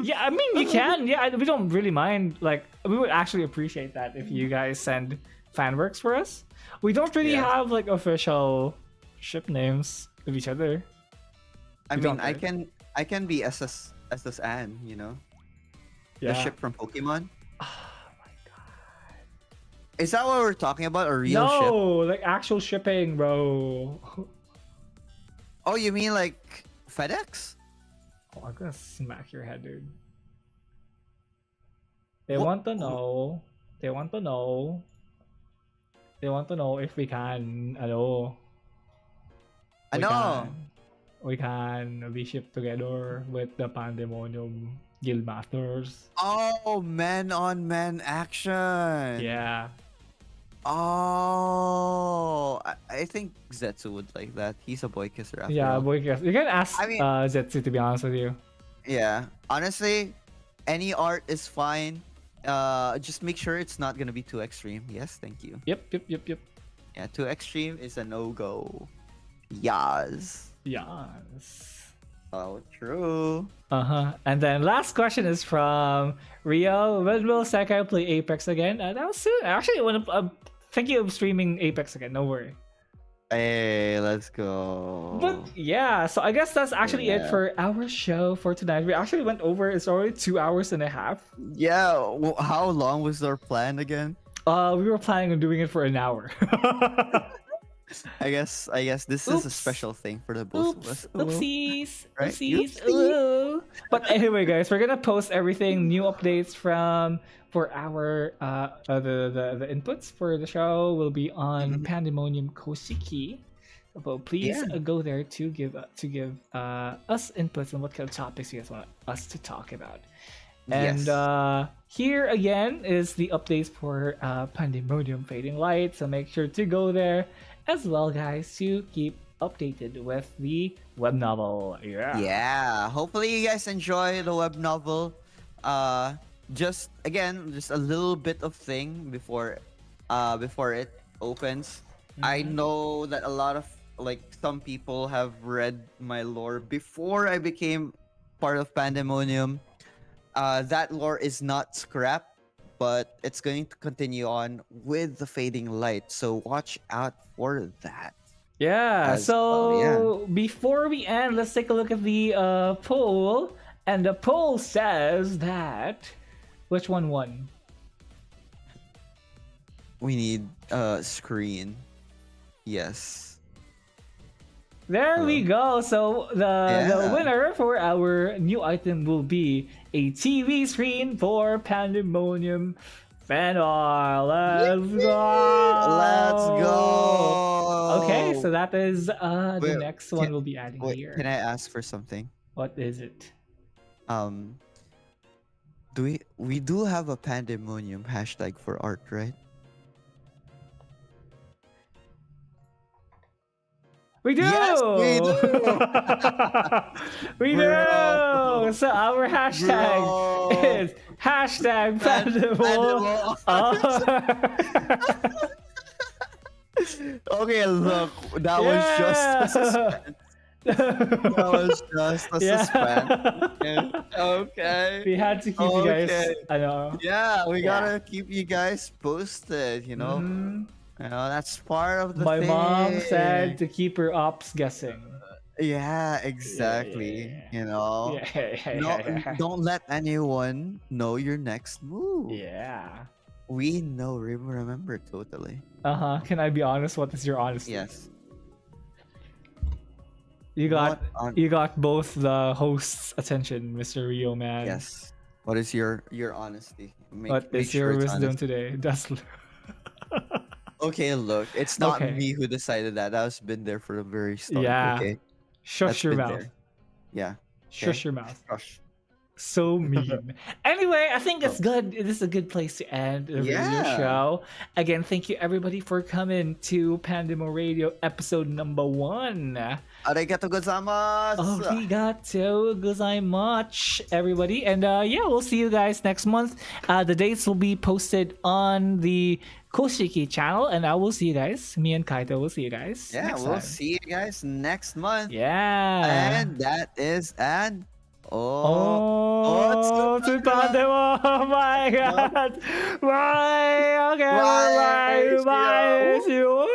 Yeah, I mean, you can. Yeah, we don't really mind. Like, we would actually appreciate that if you guys send fan works for us. We don't really Yeah. have like official ship names of each other. I We mean, don't, I right? can be SS Anne, the ship from Pokemon. Oh my god. Is that what we're talking about? A real ship? No, like actual shipping, bro. Oh, you mean like FedEx? Oh, I'm gonna smack your head, dude. They What- want to know. They want to know. They want to know if we can, I know. we can be shipped together with the Pandemonium Guild Masters. Oh, man on man action. Yeah. Oh, I think Zetsu would like that. He's a boy kisser after Yeah, all. boy, you can ask I mean- Zetsu, to be honest with you. Yeah. Honestly, any art is fine. Just make sure it's not gonna be too extreme. Yes, thank you. Yep. Yeah, too extreme is a no-go. Yas. Yes. Oh, true. And then last question is from Rio. When will Sekai play Apex again? That was soon. Actually, I'm thinking of streaming Apex again. No worry. Hey, let's But go. yeah, so I guess that's actually it Yeah. for our show for tonight. We actually went over. It's already 2 hours and a half. Yeah. How long was our plan again? We were planning on doing it for an hour. I guess this is a Oops. special thing for the both of Oops. us. Oh, Oopsies. right? Oopsies. Oopsie. Ooh. But anyway, guys, we're gonna post everything, new updates for our the inputs for the show will be on Mhm. Pandemonium Koshiki. But please Yeah. go there to give us inputs on what kind of topics you guys want us to talk about. And Yes. here again is the updates for Pandemonium Fading Light. So make sure to go there as well, guys, to keep updated with the web novel. Yeah. Yeah. Hopefully you guys enjoy the web novel. Uh, just again, just a little bit of thing before it opens. I Mhm. know that a lot of like some people have read my lore before I became part of Pandemonium. That lore is not scrapped, but it's going to continue on with the fading light. So watch out for that Yeah. as well. Yeah. So before we end, let's take a look at the poll. And the poll says that which one won? We need a screen. Yes. There we go. So the Yeah. winner for our new item will be a TV screen for Pandemonium Fan Art. Let's Let's go. Okay, so go. that is the Wait, next can, one we'll be adding wait, can here. I ask for something? What is it? Um, do we do have a pandemonium hashtag for art, right? We do. Yes, we do. We do. Bro. So our hashtag Bro. is hashtag Pandemonium. Pandemonium. Okay, look, that was just a Yeah. suspense. That was just a suspense. Okay. Yeah. Okay. We had to keep you guys. Okay. I know. Yeah, we Yeah. gotta keep you guys posted, you know. Mhm. That's part of the My mom said thing. to keep her ops guessing. Yeah, Yeah, exactly. yeah, You know. yeah, yeah, No, yeah, yeah. don't let anyone know your next move. Yeah. We know, remember totally. Can I be honest? What is your honesty? Yes. You got What on? you got both the host's attention, Mr. Rio man. Yes. What is your honesty? What Make is sure your it's wisdom honest. today? That's Okay, look, it's not okay. me who decided that. That's been there for the very start. Yeah. Okay, Shush that's your been mouth. there. Yeah. Shush Okay. your mouth. Gosh. So mean. Anyway, I think Oh. it's good. This is a good place to end the radio Yeah. show. Again, thank you everybody for coming to Pandemo Radio episode number 1. Arigato gozaimasu. Arigato gozaimasu, everybody. And yeah, we'll see you guys next month. The dates will be posted on the Koshiki channel, and I will see you guys. Me and Kaito will see you guys Yeah, next we'll time. see you guys next month. Yeah. And that is an Oh, to Pandemo. Oh my god. Bye. Okay, Bye. bye. See ya. Bye. See you.